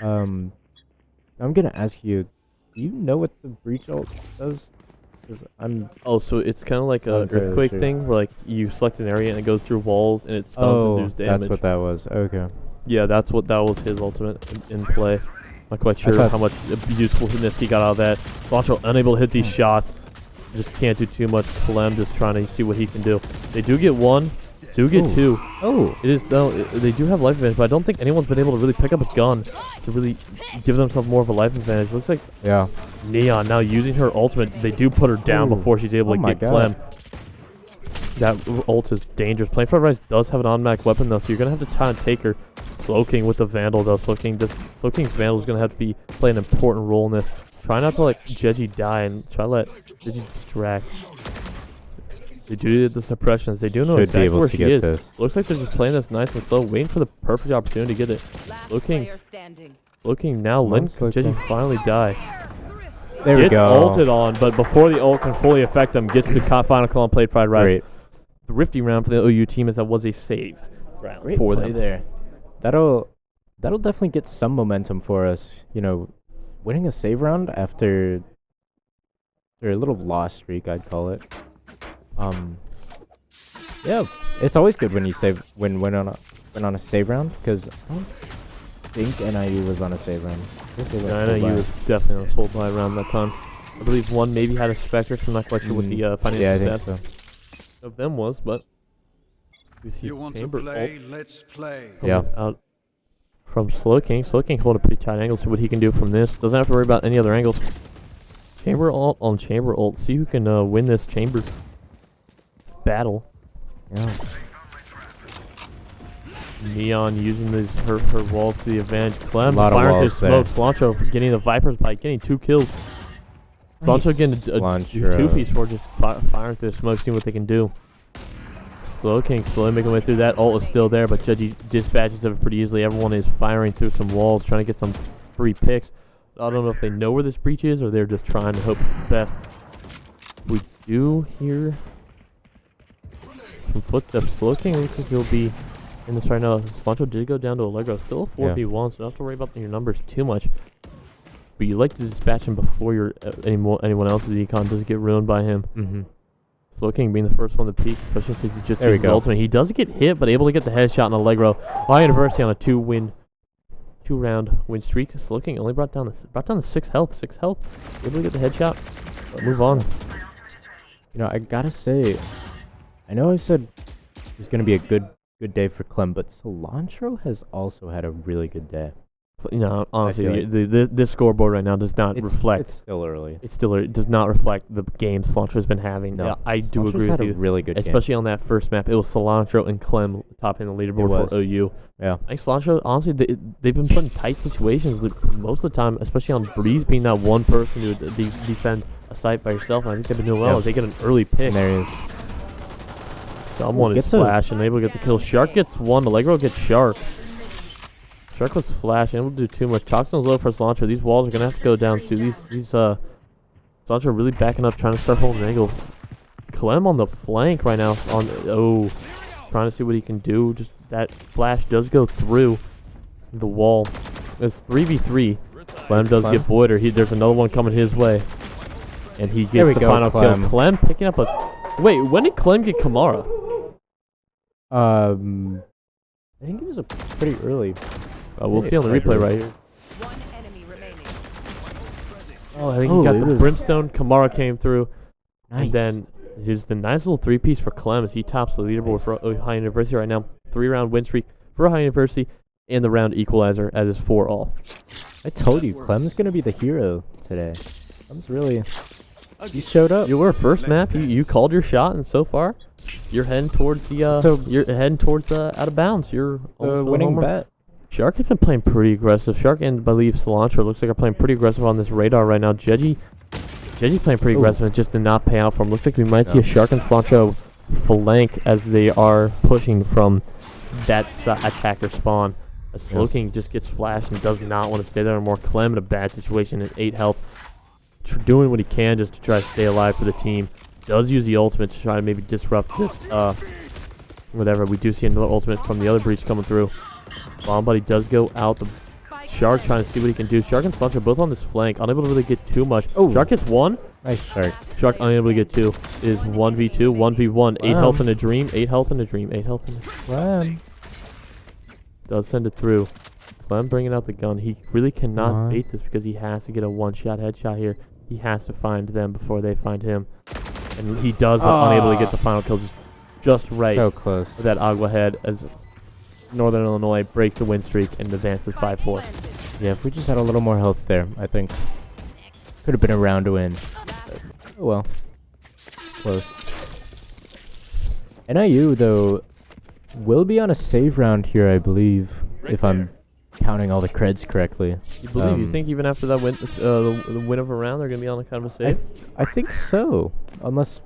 I'm gonna ask you, do you know what the Breach ult does? So it's kind of like a earthquake thing where like you select an area and it goes through walls and it stuns and deals damage. That's what that was. Okay. Yeah, that was his ultimate in play. Not quite sure how much usefulness he got out of that. Cilantro unable to hit these shots. Just can't do too much. Clem just trying to see what he can do. They do get 1, do get 2. Oh. It is they do have life advantage, but I don't think anyone's been able to really pick up a gun to really give themselves more of a life advantage. Looks like Neon now using her ultimate. They do put her down before she's able to get Clem. That ult is dangerous. Playing for Rise does have an automatic weapon though, so you're gonna have to try and take her. Slowking with the Vandal though. Slowking's Vandal is gonna have to play an important role in this. Try not to let Jeji die and try to let Jeji distract. They do the suppressions. They do know exactly where she is. Looks like they're just playing this nice and slow, waiting for the perfect opportunity to get it. Looking now, letting Jeji finally die. There we go. Gets ulted on, but before the ult can fully affect them, gets to final call and played Fried Rice. The Rifty round for the OU team is that was a save round for them. There. That'll definitely get some momentum for us. You know, winning a save round after a little loss streak, I'd call it. Yeah, it's always good when you win on a save round, because I don't think NIU was on a save round. NIU was definitely on a full buy round that time. I believe one maybe had a Spectre, so I'm not quite sure what the financial stats of them was, but we see you want to play? Let's play. Out from Slowking. Slowking holding a pretty tight angle, see what he can do from this. Doesn't have to worry about any other angles. Chamber ult on Chamber ult. See who can win this Chamber battle. Yeah. Neon using her walls to the advantage. Clem firing his smoke. Cilantro getting the Vipers by getting 2 kills. Cilantro getting a 2-piece for just firing through the smoke, seeing what they can do. Slowking slowly making way through that. Ult is still there, but Jeji dispatches it pretty easily. Everyone is firing through some walls, trying to get some free picks. I don't know if they know where this breach is or they're just trying to hope for the best. We do hear some footsteps. Slowking looks like he'll be in this right now. Cilantro did go down to Allegro. Still a 4v1, so you don't have to worry about your numbers too much. But you like to dispatch him before anyone else's econ does get ruined by him. Slowking being the first one to peak, especially since he just used the ultimate. He does get hit, but able to get the headshot on Allegro. Ohio University on a 2-round win streak. Slowking only brought down to 6 health. 6 health. Able to get the headshot. But move on. You know, I gotta say, I know I said it was gonna be a good day for Clem, but Cilantro has also had a really good day. You know, honestly, this scoreboard right now does not reflect. It's still early. It does not reflect the game Cilantro's been having. No, yeah, I do agree with you. A really good especially game. On that first map. It was Cilantro and Clem topping the leaderboard for OU. Yeah. I think Cilantro, honestly, they've been put in tight situations most of the time, especially on Breeze being that one person who defend a site by yourself. And I think they've been doing well. They get an early pick. And there he is. Someone is gets a- flashing, able to get the kill. Shark gets one. Allegro gets Shark. Shark was flashing, able to do too much. Toxin's low for Cilantro. These walls are gonna have to go down too. These Cilantro really backing up, trying to start holding an angle. Clem on the flank right now. Trying to see what he can do. Just that flash does go through the wall. It's 3v3. Clem does get Boyder. There's another one coming his way, and he gets the final kill. Clem picking up a. Wait, when did Clem get Kamara? I think it was a pretty early. We'll see on the replay right here. One enemy remaining. Oh, I think he got the Brimstone. Kamara came through. Nice. And then here's the nice little 3-piece for Clem as he tops the leaderboard for Ohio University right now. 3-round win streak for Ohio University and the round equalizer at his 4-all. I told you, Clem's going to be the hero today. Clem's really... He showed up. You were first, Matt. You called your shot, and so far, you're heading towards the out of bounds. You're The winning bet. Shark has been playing pretty aggressive. Shark and I believe Cilantro looks like are playing pretty aggressive on this radar right now. Jeji's playing pretty aggressive and just did not pay out for him. Looks like we might see a Shark and Cilantro flank as they are pushing from that attacker spawn. As Slowking just gets flashed and does not want to stay there anymore. Clem in a bad situation at 8 health. Doing what he can just to try to stay alive for the team. Does use the ultimate to try to maybe disrupt this, whatever. We do see another ultimate from the other breach coming through. Bomb Buddy does go out. The Shark trying to see what he can do. Shark and Sponge are both on this flank. Unable to really get too much. Oh, Shark gets one. Nice Shark. Shark unable to get two. Is 1v2, 1v1. 8 health in a dream. 8 health in a dream. 8 health in a dream. Does send it through. Clem bringing out the gun. He really cannot bait this because he has to get a one-shot headshot here. He has to find them before they find him. And he does, but unable to get the final kill just right. So close. With that Agua head as Northern Illinois breaks the win streak and advances 5-4. Yeah, if we just had a little more health there, I think could have been a round to win. Oh well. Close. NIU, though, will be on a save round here, I believe, if I'm counting all the creds correctly. You believe? You think even after that win, the win of a round, they're going to be on a kind of a save? I think so. Unless...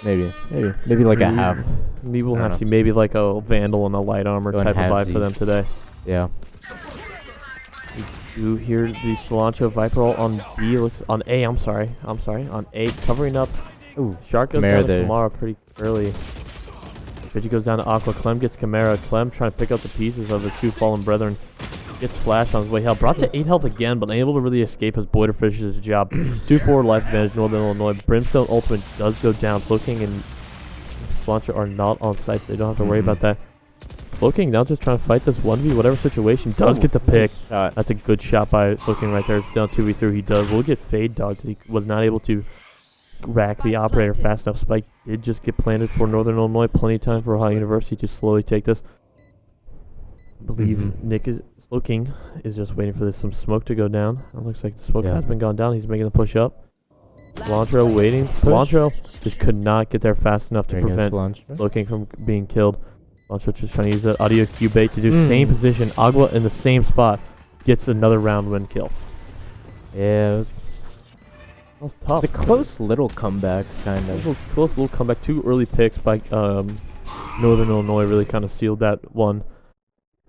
Maybe like a half. Maybe we'll have to see maybe like a Vandal and a light armor type of vibe for them today. Yeah. We do hear the Cilantro Viper ult on B, looks on A, I'm sorry, on A, covering up. Ooh, Shark goes down to Kamara pretty early. Reggie goes down to Aqua, Clem gets Chimera. Clem trying to pick up the pieces of the two fallen brethren. Gets flashed on his way out. Brought to 8 health again, but unable to really escape as Boyder finishes his job. 2-4 life advantage, Northern Illinois. Brimstone ultimate does go down. Slowking and Cilantro are not on site. They don't have to worry about that. Slowking now just trying to fight this 1v whatever situation. Does get the pick. Nice. That's a good shot by Slowking right there. It's down 2v3. He does. We'll get Fade Dog. He was not able to rack the operator fast enough. Spike did just get planted for Northern Illinois. Plenty of time for Ohio University to slowly take this. I believe Nick is... Slowking is just waiting for some smoke to go down. It looks like the smoke has been gone down. He's making the push up. Cilantro waiting. Cilantro just could not get there fast enough to prevent Slowking from being killed. Cilantro just trying to use the audio cue bait to do same position. Agua in the same spot gets another round win kill. Yeah, it was tough. It's a close little comeback, kind of. Close little comeback. 2 early picks by Northern Illinois really kind of sealed that one.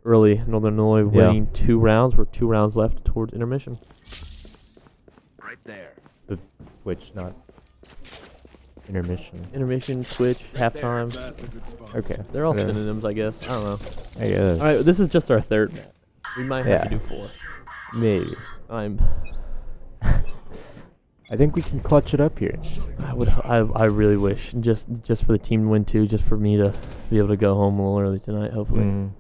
Early Northern Illinois winning 2 rounds. We're 2 rounds left towards intermission. Right there. The Twitch, not intermission. Intermission, Twitch, halftime. That's a good spot. Okay. They're all synonyms, I guess. I don't know. I guess. All right, this is just our 3rd match. We might have to do 4. Maybe. I think we can clutch it up here. I really wish just for the team to win 2, just for me to be able to go home a little early tonight. Hopefully.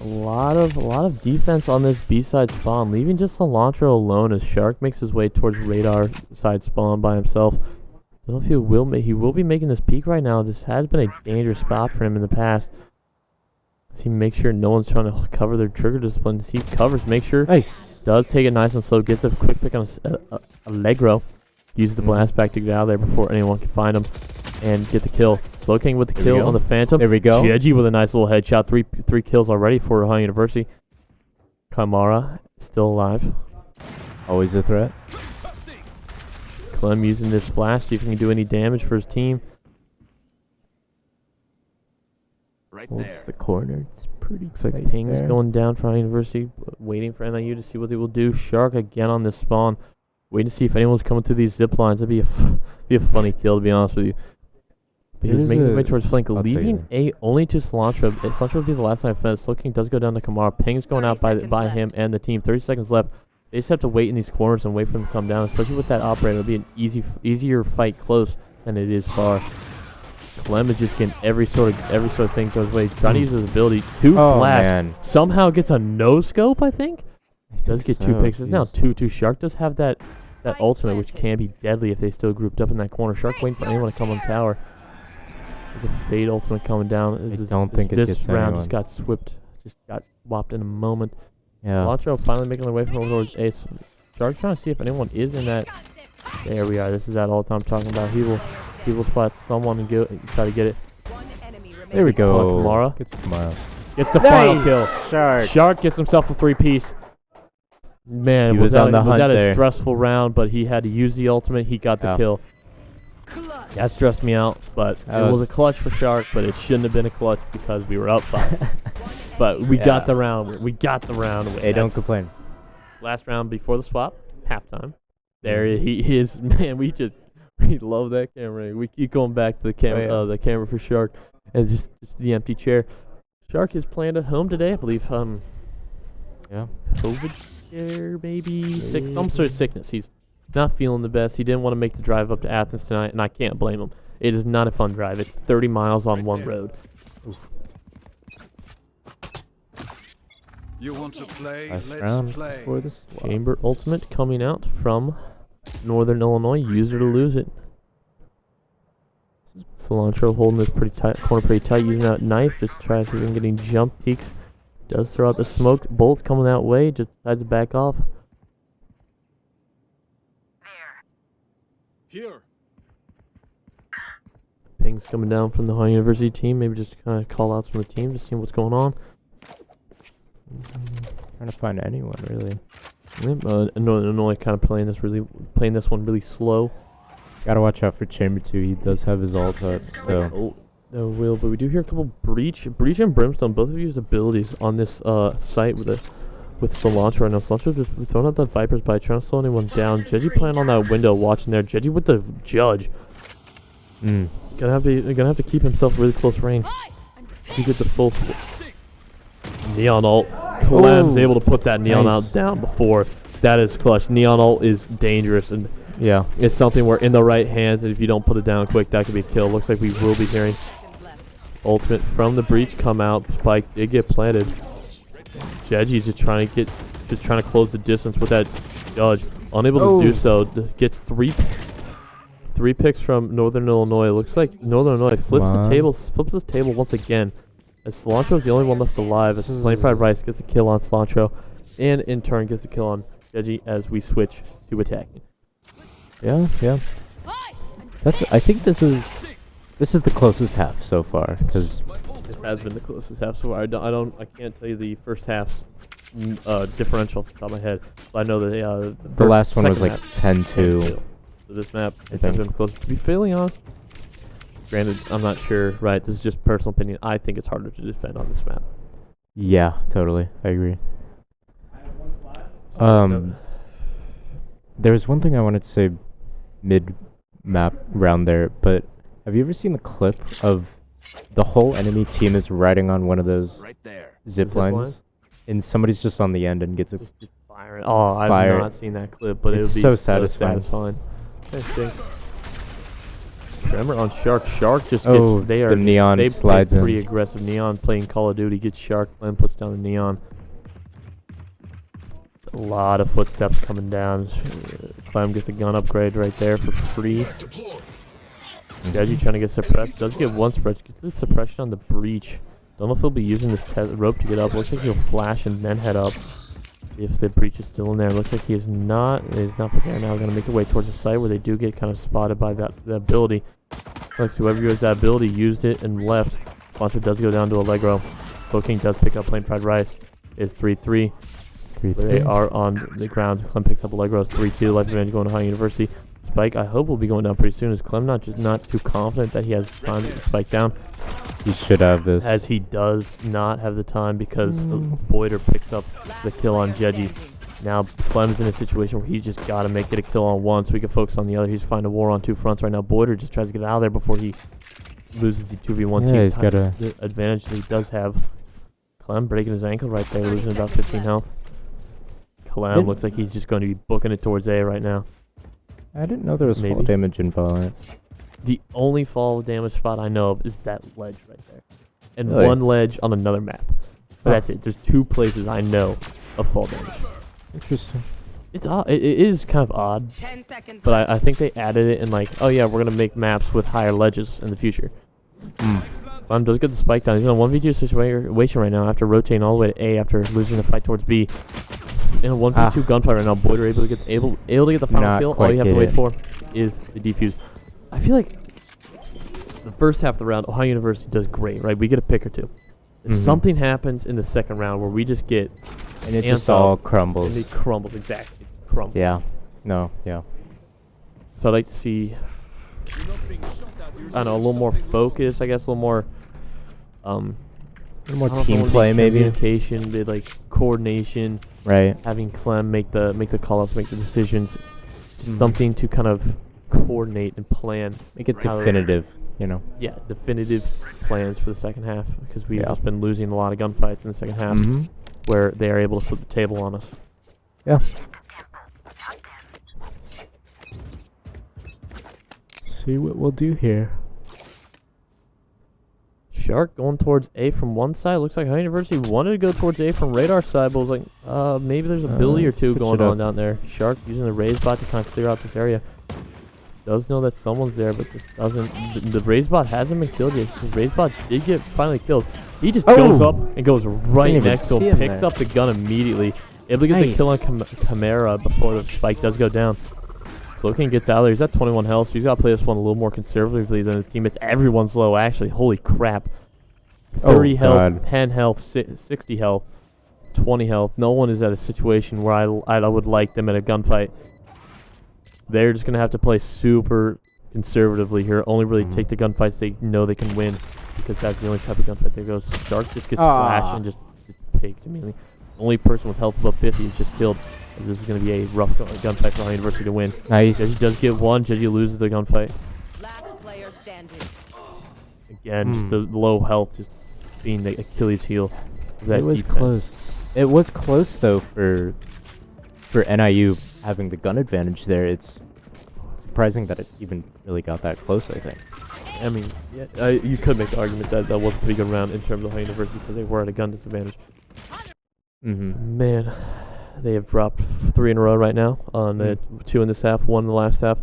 A lot of defense on this B-side spawn, leaving just Cilantro alone as Shark makes his way towards radar side spawn by himself. I don't know if he will be making this peak right now. This has been a dangerous spot for him in the past. Does he make sure no one's trying to cover their trigger disciplines? He covers, make sure. Nice. Does take it nice and slow, gets a quick pick on Allegro. Uses the blast back to get out of there before anyone can find him and get the kill. Slowking with the kill on the Phantom. There we go. Jeji with a nice little headshot. Three kills already for Ohio University. Kamara still alive. Always a threat. Clem using this flash, see if he can do any damage for his team. Right Holds there. the corner. It's pretty Looks like tight Ping's there. going down for High University, waiting for NIU to see what they will do. Shark again on this spawn, waiting to see if anyone's coming through these zip lines. That'd be a funny kill, to be honest with you. But he's There's making his way a- towards flank, I'll tell you leaving A only to Cilantro. Cilantro would be the last time I finished. Looking does go down to Kamara. Ping's going 30 out by seconds by left. him and the team. 30 seconds left. They just have to wait in these corners and wait for them to come down. Especially with that operator, it'll be an easier fight close than it is far. Clem is just getting every sort of thing goes way. Trying to use his ability to Oh, flash. man. Somehow gets a no scope, I think. Does get two so, picks. It's now jeez. 2-2. Shark does have that Spike ultimate, which planted. can be deadly if they still grouped up in that corner. Shark waiting for anyone to come on tower. There's a fade ultimate coming down. I don't think it this gets round anyone. just got swapped in a moment. Yeah. Cilantro finally making their way from towards Ace. Shark trying to see if anyone is in that. There we are. This is that all I'm talking about. He will spot someone and try to get it. One enemy remaining. There we go. Kamara. Gets Kamara. Gets the final kill. Shark. Shark gets himself a 3-piece. Man, He was on the was hunt that a there. stressful round, but he had to use the ultimate. He got the Yeah. kill. That stressed me out, but That it was a was- clutch for Shark, but it shouldn't have been a clutch because we were up 5. But we Yeah. got the round. We got the round. Hey, don't complain. Last round before the swap, halftime. There he is. Man, we love that camera. We keep going back to the camera, Oh, yeah. the camera for Shark, and just the empty chair. Shark is planned at home today, I believe. Yeah. COVID scare, maybe some sort of sickness. He's not feeling the best. He didn't want to make the drive up to Athens tonight, and I can't blame him. It is not a fun drive. It's 30 miles on one road. You want to play? Last Let's round play. for the swap. Chamber ultimate coming out from Northern Illinois. Use it or lose it. Cilantro holding this corner pretty tight, using that knife, just trying to see if he can getting jump peeks. Does throw out the smoke. Bolt's coming that way, just decides to back off. Here. Pings coming down from the High University team. Maybe just kind of call outs from the team, just seeing what's going on. Trying to find anyone really. Yep, Northern Illinois kind of playing this one really slow. Gotta watch out for Chamber 2. He does have his ult up, so Oh, no will, but we do hear a couple breach and brimstone. Both of used abilities on this site with Cilantro right now. Cilantro just throwing out the Vipers by trying to slow anyone down. Jeji playing on that window, watching there. Jeji with the judge. Gonna have to keep himself really close range. He gets the full neon ult. Clem's Ooh, able to put that neon nice. ult down before. That is clutch. Neon ult is dangerous, and yeah. it's something where in the right hands, and if you don't put it down quick, that could be a kill. Looks like we will be hearing Seconds left. ultimate from the breach come out. Spike did get planted. Jeji's just trying to close the distance with that judge. Unable to do so. Gets three picks from Northern Illinois. Looks like Northern Illinois flips the table once again. As Cilantro is the only one left alive. As Plain Fried Rice gets a kill on Cilantro, and in turn gets a kill on Jeji as we switch to attacking. Yeah. I think this is the closest half so far, because This has been the closest half so far. I can't tell you the first half's differential off the top of my head. But I know that the last one was second like half, 10-2. So this map has think. been close. To be fairly honest, granted, I'm not sure. Right, this is just personal opinion. I think it's harder to defend on this map. Yeah, totally. I agree. There was one thing I wanted to say mid-map round there, but have you ever seen the clip of the whole enemy team is riding on one of those Right there. zip Zip lines, lines? and somebody's just on the end and gets a... Just firing. Oh, I've Fire. not seen that clip, but It's it'll be so satisfying. Okay, Tremor on Shark. Shark just gets. Oh, They the are. neon They slides play in. pretty aggressive. Neon playing Call of Duty gets Shark. Glenn puts down the neon. A lot of footsteps coming down. Clem gets a gun upgrade right there for free. Jeji trying to get suppressed. Does get one suppression. Gets the suppression on the breach. Don't know if he'll be using this rope to get up. Looks like he'll flash and then head up. If the breach is still in there. Looks like he is not. He's not there now. Going to make their way towards the site where they do get kind of spotted by that ability. Looks like whoever used that ability used it and left. Sponsor does go down to Allegro. King does pick up Plain Fried Rice. It's 3-3. 3-3. They are on the ground. Clem picks up Allegro's 3-2. Life advantage going to High University. spike. I hope will be going down pretty soon. Is Clem not too confident that he has time to get the spike down? He should have this. As he does not have the time because Boyder picks up the kill on Jeji. Now Clem's in a situation where he's just got to get a kill on one so he can focus on the other. He's fighting a war on 2 fronts right now. Boyder just tries to get out of there before he loses the 2v1 team. He's got the advantage that he does have. Clem breaking his ankle right there, losing about 15 health. Clem looks like he's just going to be booking it towards A right now. I didn't know there was fall damage in Valorant. The only fall damage spot I know of is that ledge right there. And Really? one ledge on another map. But that's it. There's 2 places I know of fall damage. Interesting. It's odd. It is kind of odd. 10 seconds But I think they added it in like, oh yeah, we're going to make maps with higher ledges in the future. Clem does get the spike down. He's in a 1v2 situation right now after rotating all the way to A after losing the fight towards B. In a 1v2 gunfight right now, Boyder able to get the final kill. All you have to wait for is the defuse. I feel like the first half of the round, Ohio University does great, right? We get a pick or two. If something happens in the second round where we just get and it just all crumbles. And it crumbles, exactly. It crumbles. Yeah. No, yeah. So I'd like to see, I don't know, a little more focus, I guess, a little more a little more team play, maybe. Communication, like coordination. Right. Having Clem make the call-outs, make the decisions. Just something to kind of coordinate and plan. Make it definitive, you know. Yeah, definitive plans for the second half because we've just been losing a lot of gunfights in the second half where they are able to flip the table on us. Yeah. See what we'll do here. Shark going towards A from one side. Looks like Ohio University wanted to go towards A from radar side, but was like, maybe there's a Billy or two going on down there. Shark using the raise bot to kind of clear out this area. Does know that someone's there, but just doesn't. The raise bot hasn't been killed yet. The raise bot did get finally killed. He just goes up and goes right next to him, picks up the gun immediately. Able to get the kill on Chimera before the spike does go down. Slokin gets out of there. He's at 21 health, so he's got to play this one a little more conservatively than his teammates. Everyone's low, actually. Holy crap. 30 health, 10 health, 60 health, 20 health. No one is at a situation where I would like them at a gunfight. They're just going to have to play super conservatively here. Only really take the gunfights they know they can win because that's the only type of gunfight that goes. Shark just gets flashed and just picked immediately. Only person with health above 50 is just killed. This is going to be a rough gunfight for our University to win. Nice. Jeji does get one. Jeji loses the gunfight. Last player standing. Again, just the low health, just being the Achilles heel. It was close. It was close though for NIU having the gun advantage there. It's surprising that it even really got that close, I think. I mean, yeah, you could make the argument that that was a pretty good round in terms of Ohio University because they were at a gun disadvantage. Man, they have dropped 3 in a row right now on 2 in this half, 1 in the last half.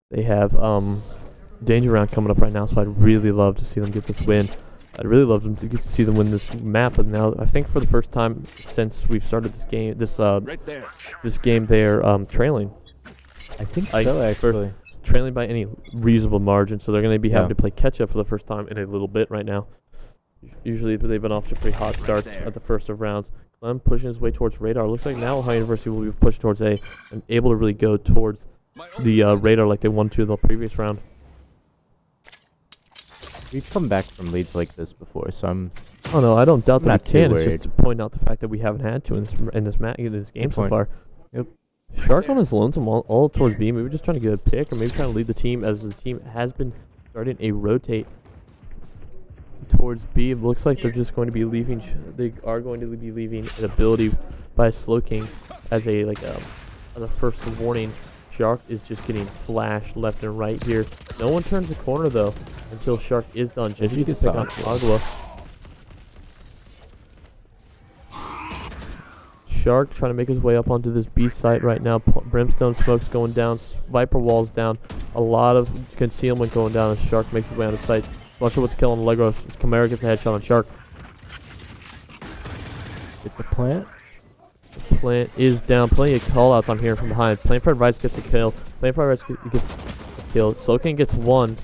They have Danger Round coming up right now, so I'd really love to see them get this win. I'd really love them to get to see them win this map, but now I think for the first time since we've started this game, this game, they're trailing. I think so, actually. Trailing by any reasonable margin, so they're going to be having to play catch up for the first time in a little bit right now. Usually they've been off to pretty hot starts at the first of rounds. Clem pushing his way towards radar. Looks like now Ohio University will be pushed towards A and able to really go towards the radar like they wanted to in the previous round. We've come back from leads like this before, so I'm. Oh no, I don't doubt that we can. Worried. It's just to point out the fact that we haven't had to in this game so far. Yep. Shark on his lonesome all towards B. Maybe just trying to get a pick, or maybe trying to lead the team as the team has been starting a rotate towards B. It looks like they're just going to be leaving. They are going to be leaving an ability by Slow King as a as a first warning. Shark is just getting flashed left and right here. No one turns the corner though until Shark is done. Jeji gets pick on Agua. Shark trying to make his way up onto this B site right now. Brimstone smoke's going down. Viper wall's down. A lot of concealment going down as Shark makes his way on the site. Not sure what to kill on Allegro. Chimera gets a headshot on Shark. Get the plant. The plant is down. Plenty of callouts I'm hearing from behind. Plant Fried Rice gets a kill. Plant Fried Rice gets a kill. Slokin gets 1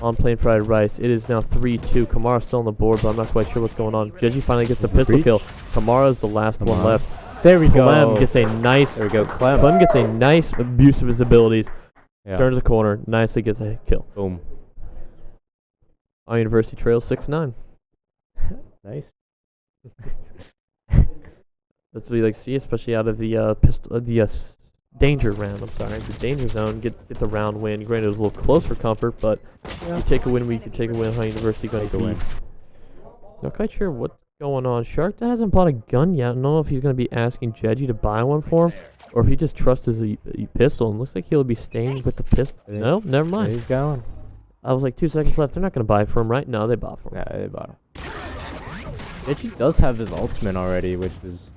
on Plain Fried Rice. It is now 3-2. Kamara's still on the board, but I'm not quite sure what's going on. Jeji finally gets a pistol kill. Kamara's the last one left. There we go. Clem gets a nice. There we go. Clem gets a nice abuse of his abilities. Yeah. Turns the corner, nicely gets a kill. Boom. Our University trails 6-9. Nice. That's what we like to see, especially out of the danger round. I'm sorry, the danger zone. Get the round win. Granted, it was a little close for comfort, but you take a win when you can take a win. How University going to win? Not quite sure what's going on. Shark hasn't bought a gun yet. I don't know if he's going to be asking Jeji to buy one for him, or if he just trusts his pistol. And looks like he'll be staying with the pistol. No, never mind. He's going. I was like 2 seconds left. They're not going to buy for him, right? No, they bought for him. Yeah, they bought him. Jeji does have his ultimate already, which is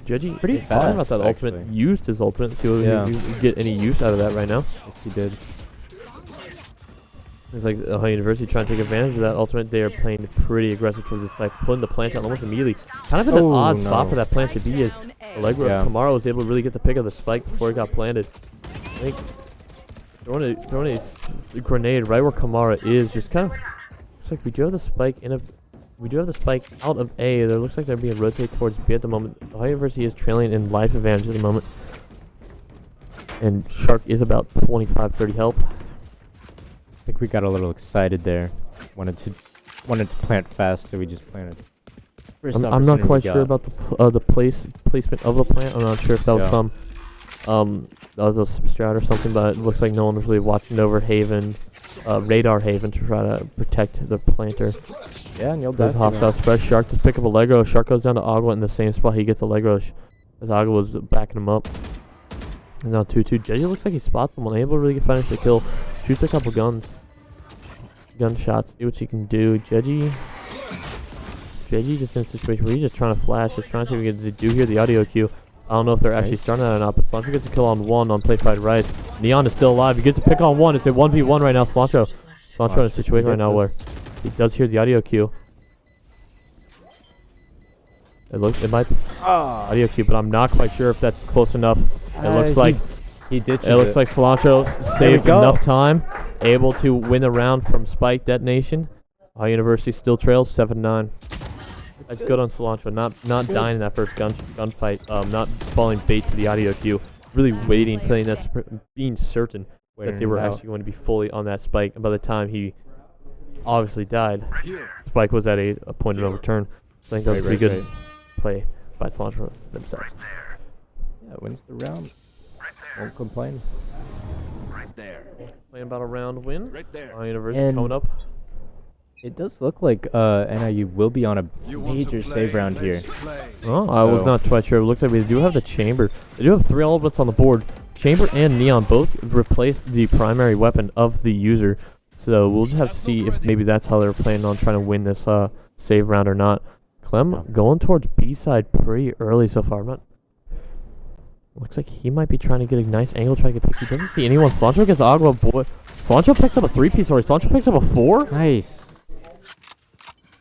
Jeji, pretty fast about that actually. ultimate. Used his ultimate. See if he get any use out of that right now. yes, he did. It's like Ohio University trying to take advantage of that ultimate. They are playing pretty aggressive towards this spike, putting the plant out almost immediately. Kind of in an odd spot for that plant to be, is Allegro Kamara was able to really get the pick of the spike before it got planted. I think throwing a grenade right where Kamara is just kind of looks like we do have the spike out of A. There looks like they're being rotated towards B at the moment. Ohio University is trailing in life advantage at the moment, and Shark is about 25-30 health. I think we got a little excited there. Wanted to plant fast, so we just planted. I'm not quite sure about the placement of the plant. I'm not sure if that was that was a strat or something, but it looks like no one was really watching over Haven, radar Haven, to try to protect the planter. Yeah, and you'll There's hostile spread. Shark just pick up Allegro. Shark goes down to Agua in the same spot he gets Allegro, as Agua was backing him up. And now 2-2. Jeji looks like he spots someone, able to really finish the kill. Shoots a couple gunshots, see what he can do. Jeji just in a situation where he's just trying to flash, just trying to see what he can do here. The audio cue. I don't know if they're actually starting that or not, but Cilantro gets a kill on one on Playfight Rice. Neon is still alive. He gets a pick on one. It's a 1v1 right now. Cilantro in a situation right now where he does hear the audio cue. It might be audio cue, but I'm not quite sure if that's close enough. It looks like he ditches it. Looks like Cilantro saved enough time, able to win the round from Spike Detonation. Ohio University still trails 7-9. That's good on Cilantro, not dying in that first gunfight, not falling bait to the audio cue, really waiting, playing that, being certain that they were actually going to be fully on that Spike. And by the time he obviously died, Spike was at a point of no return. I think that was a pretty good play by Cilantro themselves. Yeah, wins the round. Won't complain. Right there. Playing about a round win. Right there. Ohio University coming up. It does look like NIU will be on a major save round here. Oh, I was not quite sure. It looks like we do have the Chamber. They do have 3 elements on the board. Chamber and Neon both replace the primary weapon of the user. So we'll just have to see if maybe that's how they're planning on trying to win this save round or not. Clem going towards B side pretty early so far. Looks like he might be trying to get a nice angle, trying to get picked. He doesn't see anyone. Cilantro gets Agua. Boy, Cilantro picks up a 3-piece. Sorry, Cilantro picks up a 4. Nice.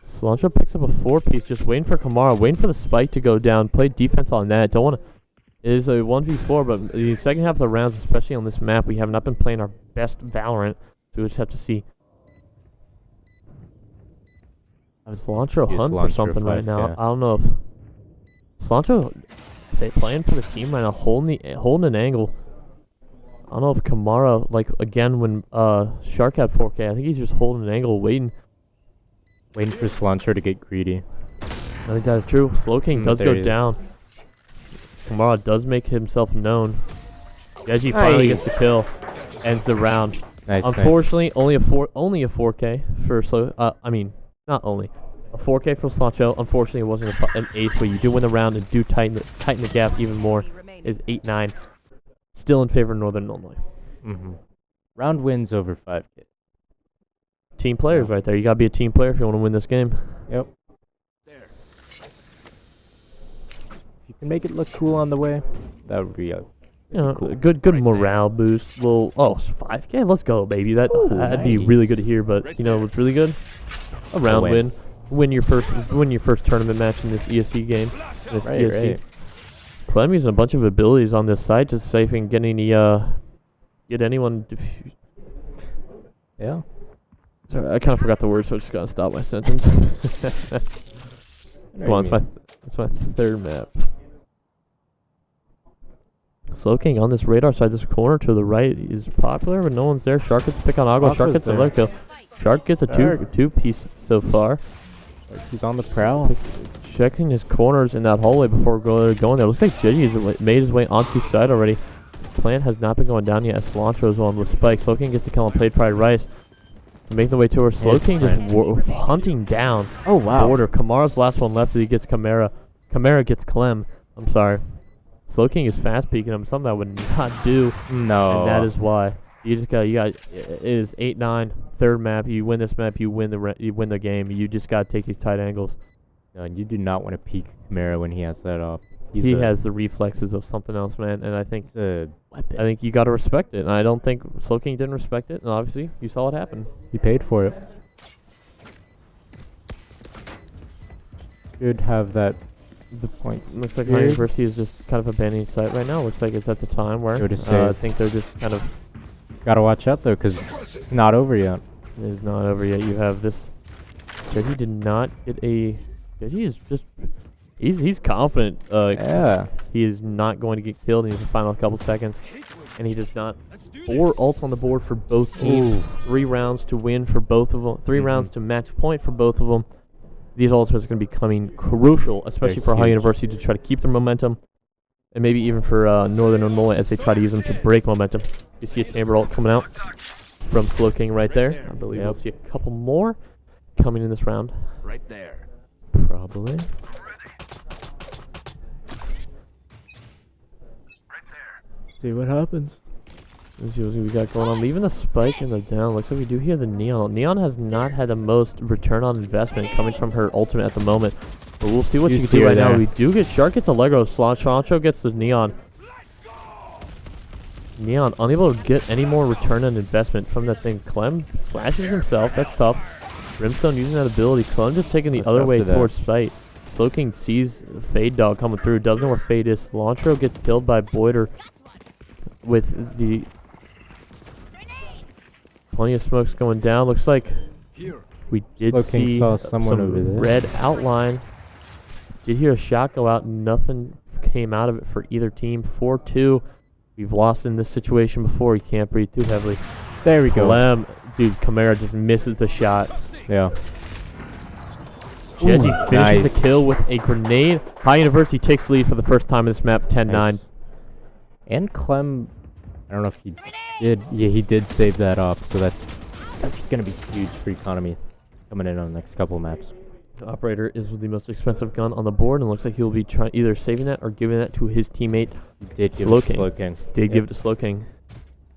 Cilantro picks up a 4-piece, just waiting for Kamara, waiting for the spike to go down. Play defense on that. Don't want to. It is a 1v4, but the second half of the rounds, especially on this map, we have not been playing our best Valorant. So we just have to see. Cilantro hunt for something right now. I don't know if Cilantro is playing for the team right now, holding an angle. I don't know if Kamara, like again when Shark had 4K, I think he's just holding an angle, waiting for Cilantro to get greedy. I think that is true. Slow King does go down. Kamara does make himself known. Jeji finally gets the kill, ends the round. Nice. Unfortunately, only a 4K for not only a 4K for Cilantro. Unfortunately, it wasn't an ace, but you do win the round and do tighten the gap even more. It's 8-9, still in favor of Northern Illinois. Round wins over 5K. Team players right there. You gotta be a team player if you want to win this game. Yep. If you can make it look cool on the way, that would be cool. Good morale boost. Little 5K. Let's go, baby. That'd be really good to hear. But you know what's really good? A round win. Win your first tournament match in this ESC game. This ESC. Right. Clem using a bunch of abilities on this side to see if he can get anyone. Yeah. Sorry, I kind of forgot the word, so I just gotta stop my sentence. Come on, it's my third map. Slow King on this radar side, this corner to the right is popular, but no one's there. Shark gets to pick on Agua. Shark gets the let go. Shark gets a two piece so far. He's on the prowl. Checking his corners in that hallway before going there. Looks like Gigi has made his way onto side already. Plant has not been going down yet as Cilantro is on with Spike. Slow King gets the kill on Plate Fried Rice. Making the way to her. Slow King just hunting down. Oh, wow. Border. Kamara's last one left. He gets Kamara. Kamara gets Clem. I'm sorry. Slow King is fast peeking him. Something I would not do. No. And that is why. You got. It is 8-9. Third map. You win this map. You win the game. You just got to take these tight angles. No, you do not want to peek Kamara when he has that up. He has the reflexes of something else, man. And I think it's a weapon. I think you got to respect it. And I don't think Slow King didn't respect it. And obviously, you saw what happened. He paid for it. Should have that. The points. Looks like my university is just kind of abandoning site right now. Looks like it's at the time where I think they're just kind of. Gotta watch out though, because it's not over yet. It is not over yet. You have this. Reggie did not get a. Reggie is just. He's confident. Yeah. He is not going to get killed in the final couple seconds, and he does not. 4 ults on the board for both teams. Ooh. 3 rounds to win for both of them. 3 rounds to match point for both of them. These ults are going to be becoming crucial, especially for High University to try to keep their momentum, and maybe even for Northern Illinois as they try to use them to break momentum. You see a chamber ult coming out from Slow King right there. I believe we'll see a couple more coming in this round. Right there. Probably. See what happens. Let's see what we got going on. Leaving the spike in the down. Looks like we do hear the Neon. Neon has not had the most return on investment coming from her ultimate at the moment. But we'll see what she can do right now. We do get Shark gets Allegro. Cilantro gets the Neon. Neon unable to get any more return on investment from that thing. Clem flashes himself. That's tough. Brimstone using that ability. Clem just taking the other way towards sight. Slow King sees Fade Dog coming through. Doesn't know where Fade is. Cilantro gets killed by Boyder with the... Plenty of smokes going down. Looks like we did see some red outline. Did hear a shot go out. Nothing came out of it for either team. 4-2. We've lost in this situation before. You can't breathe too heavily. There we go. Dude, Kamara just misses the shot. Yeah. Jeji finishes the kill with a grenade. High University takes lead for the first time in this map, 10-9. Nice. And Clem, I don't know if he did. Yeah, he did save that up, so that's going to be huge for economy coming in on the next couple of maps. The operator is the most expensive gun on the board, and looks like he will be either saving that or giving that to his teammate. He did give it to Slow King. Did give it to Slow King.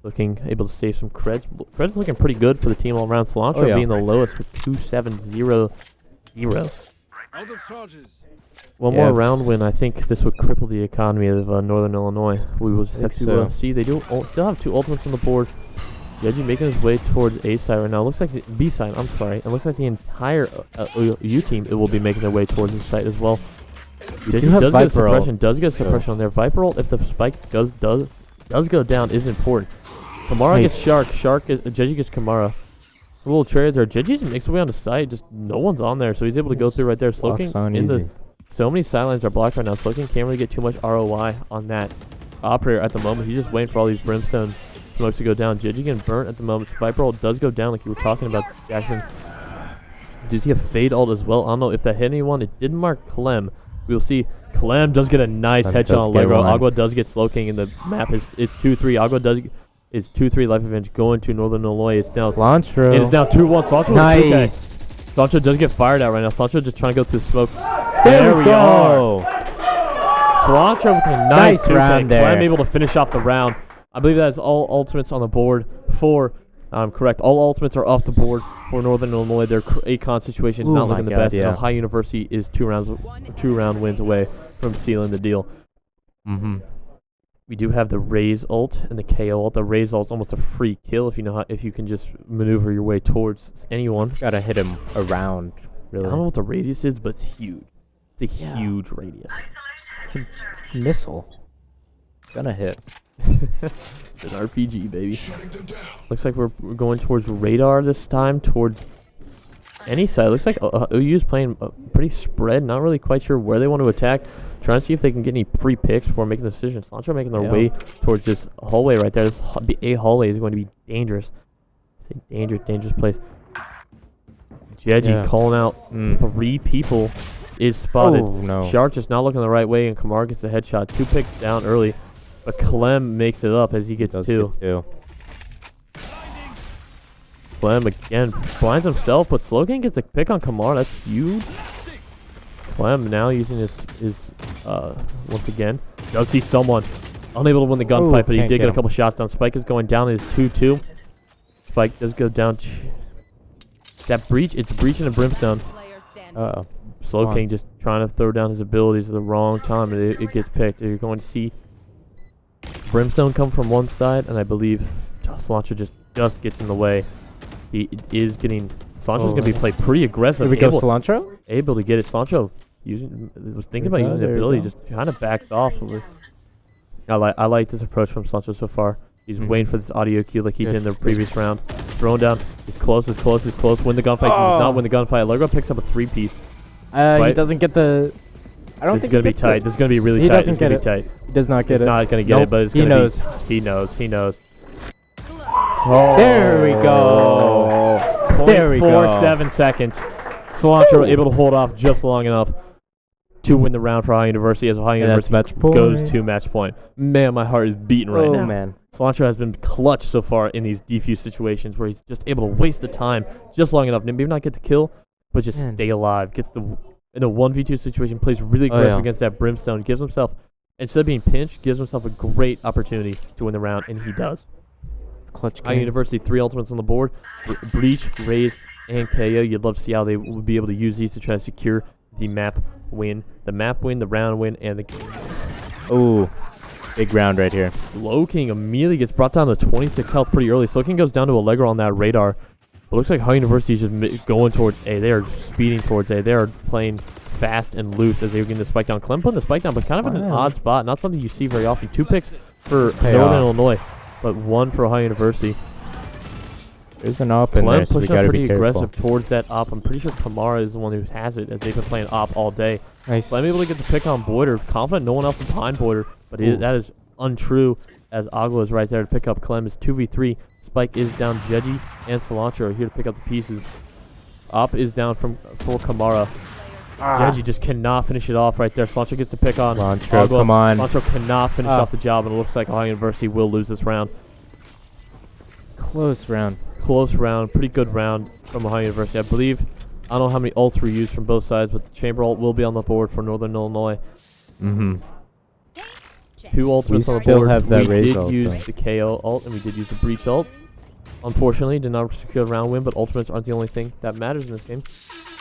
Looking able to save some creds. Creds looking pretty good for the team all around. Cilantro being the lowest with 2-7-0-0. One more round win. I think this would cripple the economy of Northern Illinois. We will just have to see. They do still have 2 ultimates on the board. Jeji making his way towards A side right now. Looks like the B side. I'm sorry. It looks like the entire U team will be making their way towards the site as well. Jeji does get suppression. Does get suppression on there. Viper ult, if the spike does go down, is important. Kamara gets Shark. Jeji gets Kamara. A little trade there. Jeji's makes his way on the site. Just no one's on there, so he's able to go through right there. Slow King in the. So many sidelines are blocked right now. Slow King can't really get too much ROI on that operator at the moment. He's just waiting for all these brimstone smokes to go down. Jeji getting burnt at the moment. Viper ult does go down like you were talking about, Jackson. Did he a Fade ult as well? I don't know if that hit anyone. It didn't mark Clem. We'll see. Clem does get a nice headshot on Allegro. Agua does get Slow King in the map. It's 2-3. Agua is 2-3 life advantage going to Northern Illinois. It's now Cilantro. It is now 2-1. Cilantro nice. Cilantro does get fired out right now. Cilantro just trying to go through the smoke. There we go. Cilantro with a nice round there. Clem able to finish off the round. I believe that is all ultimates on the board for. Correct. All ultimates are off the board for Northern Illinois. Their Akon situation is not looking the best. Yeah. High University is 2 round wins away from sealing the deal. We do have the Raze ult and the KO ult. The Raze ult is almost a free kill if you can just maneuver your way towards anyone. Gotta hit him around. Really. I don't know what the radius is, but it's huge. It's a huge radius. It's a missile. Gonna hit. It's an RPG, baby. Looks like we're going towards radar this time, towards any side. Looks like OU is playing pretty spread. Not really quite sure where they want to attack. trying to see if they can get any free picks before making the decision. Cilantro making their Yeah. way towards this hallway right there. This A hallway is going to be dangerous. It's a dangerous place. Jeji Yeah. calling out 3 people is spotted. Oh, no. Shark just not looking the right way, and Kamar gets the headshot. 2 picks down early, but Clem makes it up as he gets 2. Get 2. Clem again blinds himself, but Slogan gets a pick on Kamar. That's huge. Clem now using his once again. Does see someone. Unable to win the gunfight, but he can't did get get a him. couple shots down. Spike is going down. It is 2-2. Spike does go down. That breach, it's breaching a brimstone. Player standing. Uh-oh. Slow Come King on. just trying to throw down his abilities at the wrong time, and it gets picked. You're going to see Brimstone come from one side, and I believe Cilantro just gets in the way. He is getting. Cilantro's going to be played pretty aggressive. Here we go, Cilantro. Able to get it. Cilantro was thinking about using the There we ability, go. just kind of backed off. I like this approach from Cilantro so far. He's waiting for this audio cue like he did in the previous round. Throwing down. It's close. Win the gunfight. He does not win the gunfight. Allegro picks up a 3-piece. He doesn't get the... I don't This is think going to he be tight. gets This is going to be really He tight. doesn't It's gonna get be it. tight. He does not get He's it. not going to get Nope. it, but it's He going to knows. be... He knows. There we go. There we go. 0.47 seconds. Cilantro able to hold off just long enough to win the round for Ohio University as Ohio And that's University match point. goes to match point. Man, my heart is beating right now. Oh, man. Cilantro has been clutch so far in these defuse situations where he's just able to waste the time just long enough. Maybe not get the kill, but just Man. stay alive. Gets the in a 1v2 situation, plays really aggressive yeah. against that Brimstone. Gives himself, instead of being pinched, gives himself a great opportunity to win the round, and he does. Clutch Ohio game. University, 3 ultimates on the board. Breach, Raze, and KO. You'd love to see how they would be able to use these to try to secure the map win. The map win, the round win, and the Ooh. Big round right here. Slow King immediately gets brought down to 26 health pretty early. Slow King goes down to Allegro on that radar. It looks like Ohio University is just going towards A. They are speeding towards A. They are playing fast and loose as they begin to spike down. Clem putting the spike down, but kind of in an odd spot. Not something you see very often. 2 picks for pay Northern off. Illinois, but 1 for Ohio University. There's an op in Clem there, so we pushing up gotta pretty be careful. aggressive towards that op. I'm pretty sure Kamara is the one who has it, as they've been playing op all day. Nice. Clem able to get the pick on Boyder. Confident no one else is behind Boyder, but Ooh. that is untrue, as Aglo is right there to pick up Clem. Is 2v3. Spike is down. Jeji and Cilantro are here to pick up the pieces. Op is down for Kamara. Jeji just cannot finish it off right there. Cilantro gets the pick on Cilantro, Aglo. come on. Cilantro cannot finish off the job, and it looks like Ohio University will lose this round. Close round. Close round, pretty good round from Ohio University. I believe, I don't know how many ults were used from both sides, but the chamber ult will be on the board for Northern Illinois. Mm-hmm. 2 ultimates on the still board. have that we Raze did ult, use though. the KO ult, and we did use the breach ult. Unfortunately, did not secure the round win, but ultimates aren't the only thing that matters in this game.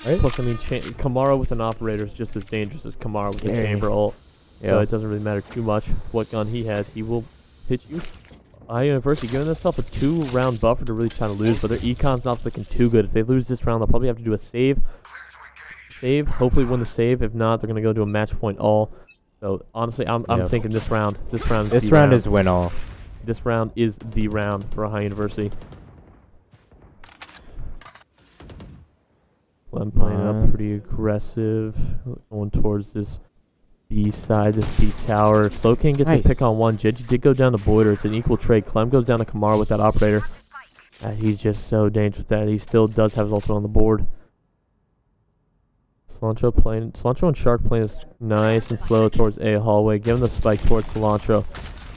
Right? Plus, I mean, Kamara with an operator is just as dangerous as Kamara with a Yeah. chamber ult. So Yeah. it doesn't really matter too much what gun he has. He will hit you. Ohio University giving themselves a 2-round buffer to really try to lose, but their econ's not looking too good. If they lose this round, they'll probably have to do a save. Hopefully win the save. If not, they're going to go to a match point all. So honestly, I'm Yep. thinking this round. This round is This the round is win all. This round is the round for Ohio University. I'm playing up pretty aggressive, going towards this B side, this B tower. Slow King gets Nice. a pick on one. Jeji did go down to Boyder. It's an equal trade. Clem goes down to Kamara with that operator. He's just so dangerous with that. He still does have his ultimate on the board. Cilantro and Shark playing this nice and slow towards A hallway, giving the spike towards Cilantro.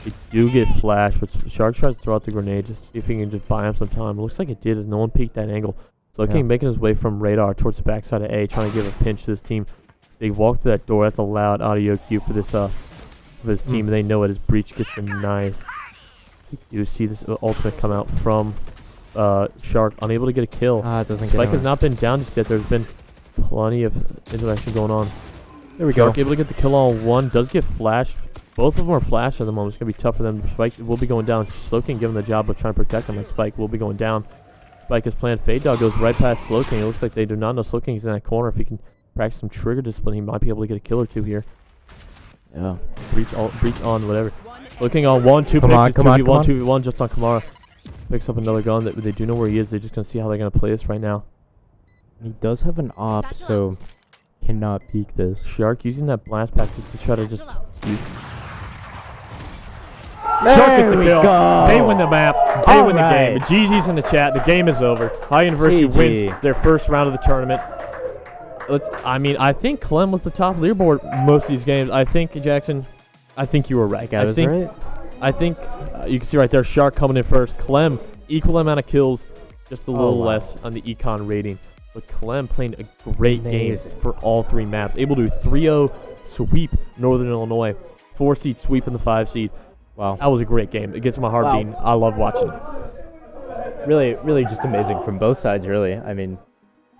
They do get flashed, but Shark tries to throw out the grenade, just see if he can just buy him some time. It looks like it did, as no one peeked that angle. So King making his way from radar towards the backside of A, trying to give a pinch to this team. They walk through that door. That's a loud audio cue for this team. They know it as Breach gets the knife. You see this ultimate come out from Shark, unable to get a kill. It doesn't get Spike has him. not been down just yet. There's been plenty of interaction going on. There we go. Shark able to get the kill on one. Does get flashed. Both of them are flashed at the moment. It's going to be tough for them. Spike will be going down. Slow King giving the job of trying to protect him, and Spike will be going down. Spike is planned. Fade Dog goes right past Slow King. It looks like they do not know Slow King's in that corner. If he can practice some trigger discipline, he might be able to get a kill or two here. Yeah. Breach on, whatever. Looking on 1, 2 Come picks. on, It's come on, 2v1, come on. 2v1 just on Kamara. Picks up another gun. They do know where he is. They're just going to see how they're going to play this right now. He does have an op, so cannot peek this. Shark using that blast pack just to try to just. There Shark gets the we kill. go. They win the map. They win the game. Alright. GG's in the chat. The game is over. High University GG. wins their first round of the tournament. I think Clem was the top leaderboard most of these games. I think, Jackson, I think you were right. I was right. I think you can see right there, Shark coming in first. Clem, equal amount of kills, just a little wow. less on the econ rating. But Clem playing a great Amazing. game for all 3 maps. Able to 3-0 sweep Northern Illinois. 4-seed sweep in the 5-seed. Wow. That was a great game. It gets my heart Wow. beating. I love watching it. Really, really just amazing from both sides, really. I mean,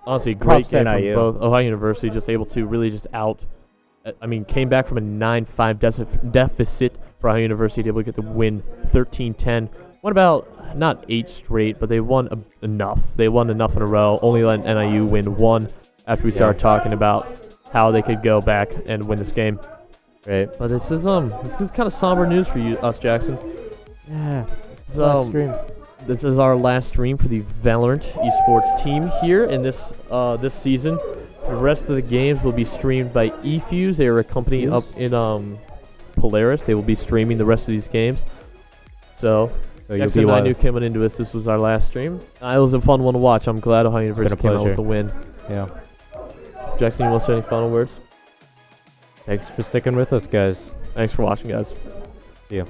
Honestly, Props great to game from NIU. both. Ohio University just able to really just came back from a 9-5 deficit for Ohio University to be able to get the win 13-10. Won about, not 8 straight, but they won enough. They won enough in a row. Only let NIU win 1 after we started talking about how they could go back and win this game. right. But this is kind of somber news for us, Jackson. Yeah. So, Stream. this is our last stream for the Valorant Esports team here in this season. The rest of the games will be streamed by eFuse. They are a company up in Polaris. They will be streaming the rest of these games. So So you'll Jackson be and I live. knew coming into this was our last stream. It was a fun one to watch. I'm glad Ohio been a University came out pleasure. with the win. Yeah. Jackson, you want to say any final words? Thanks for sticking with us, guys. Thanks for watching, guys. See ya.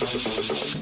Hey!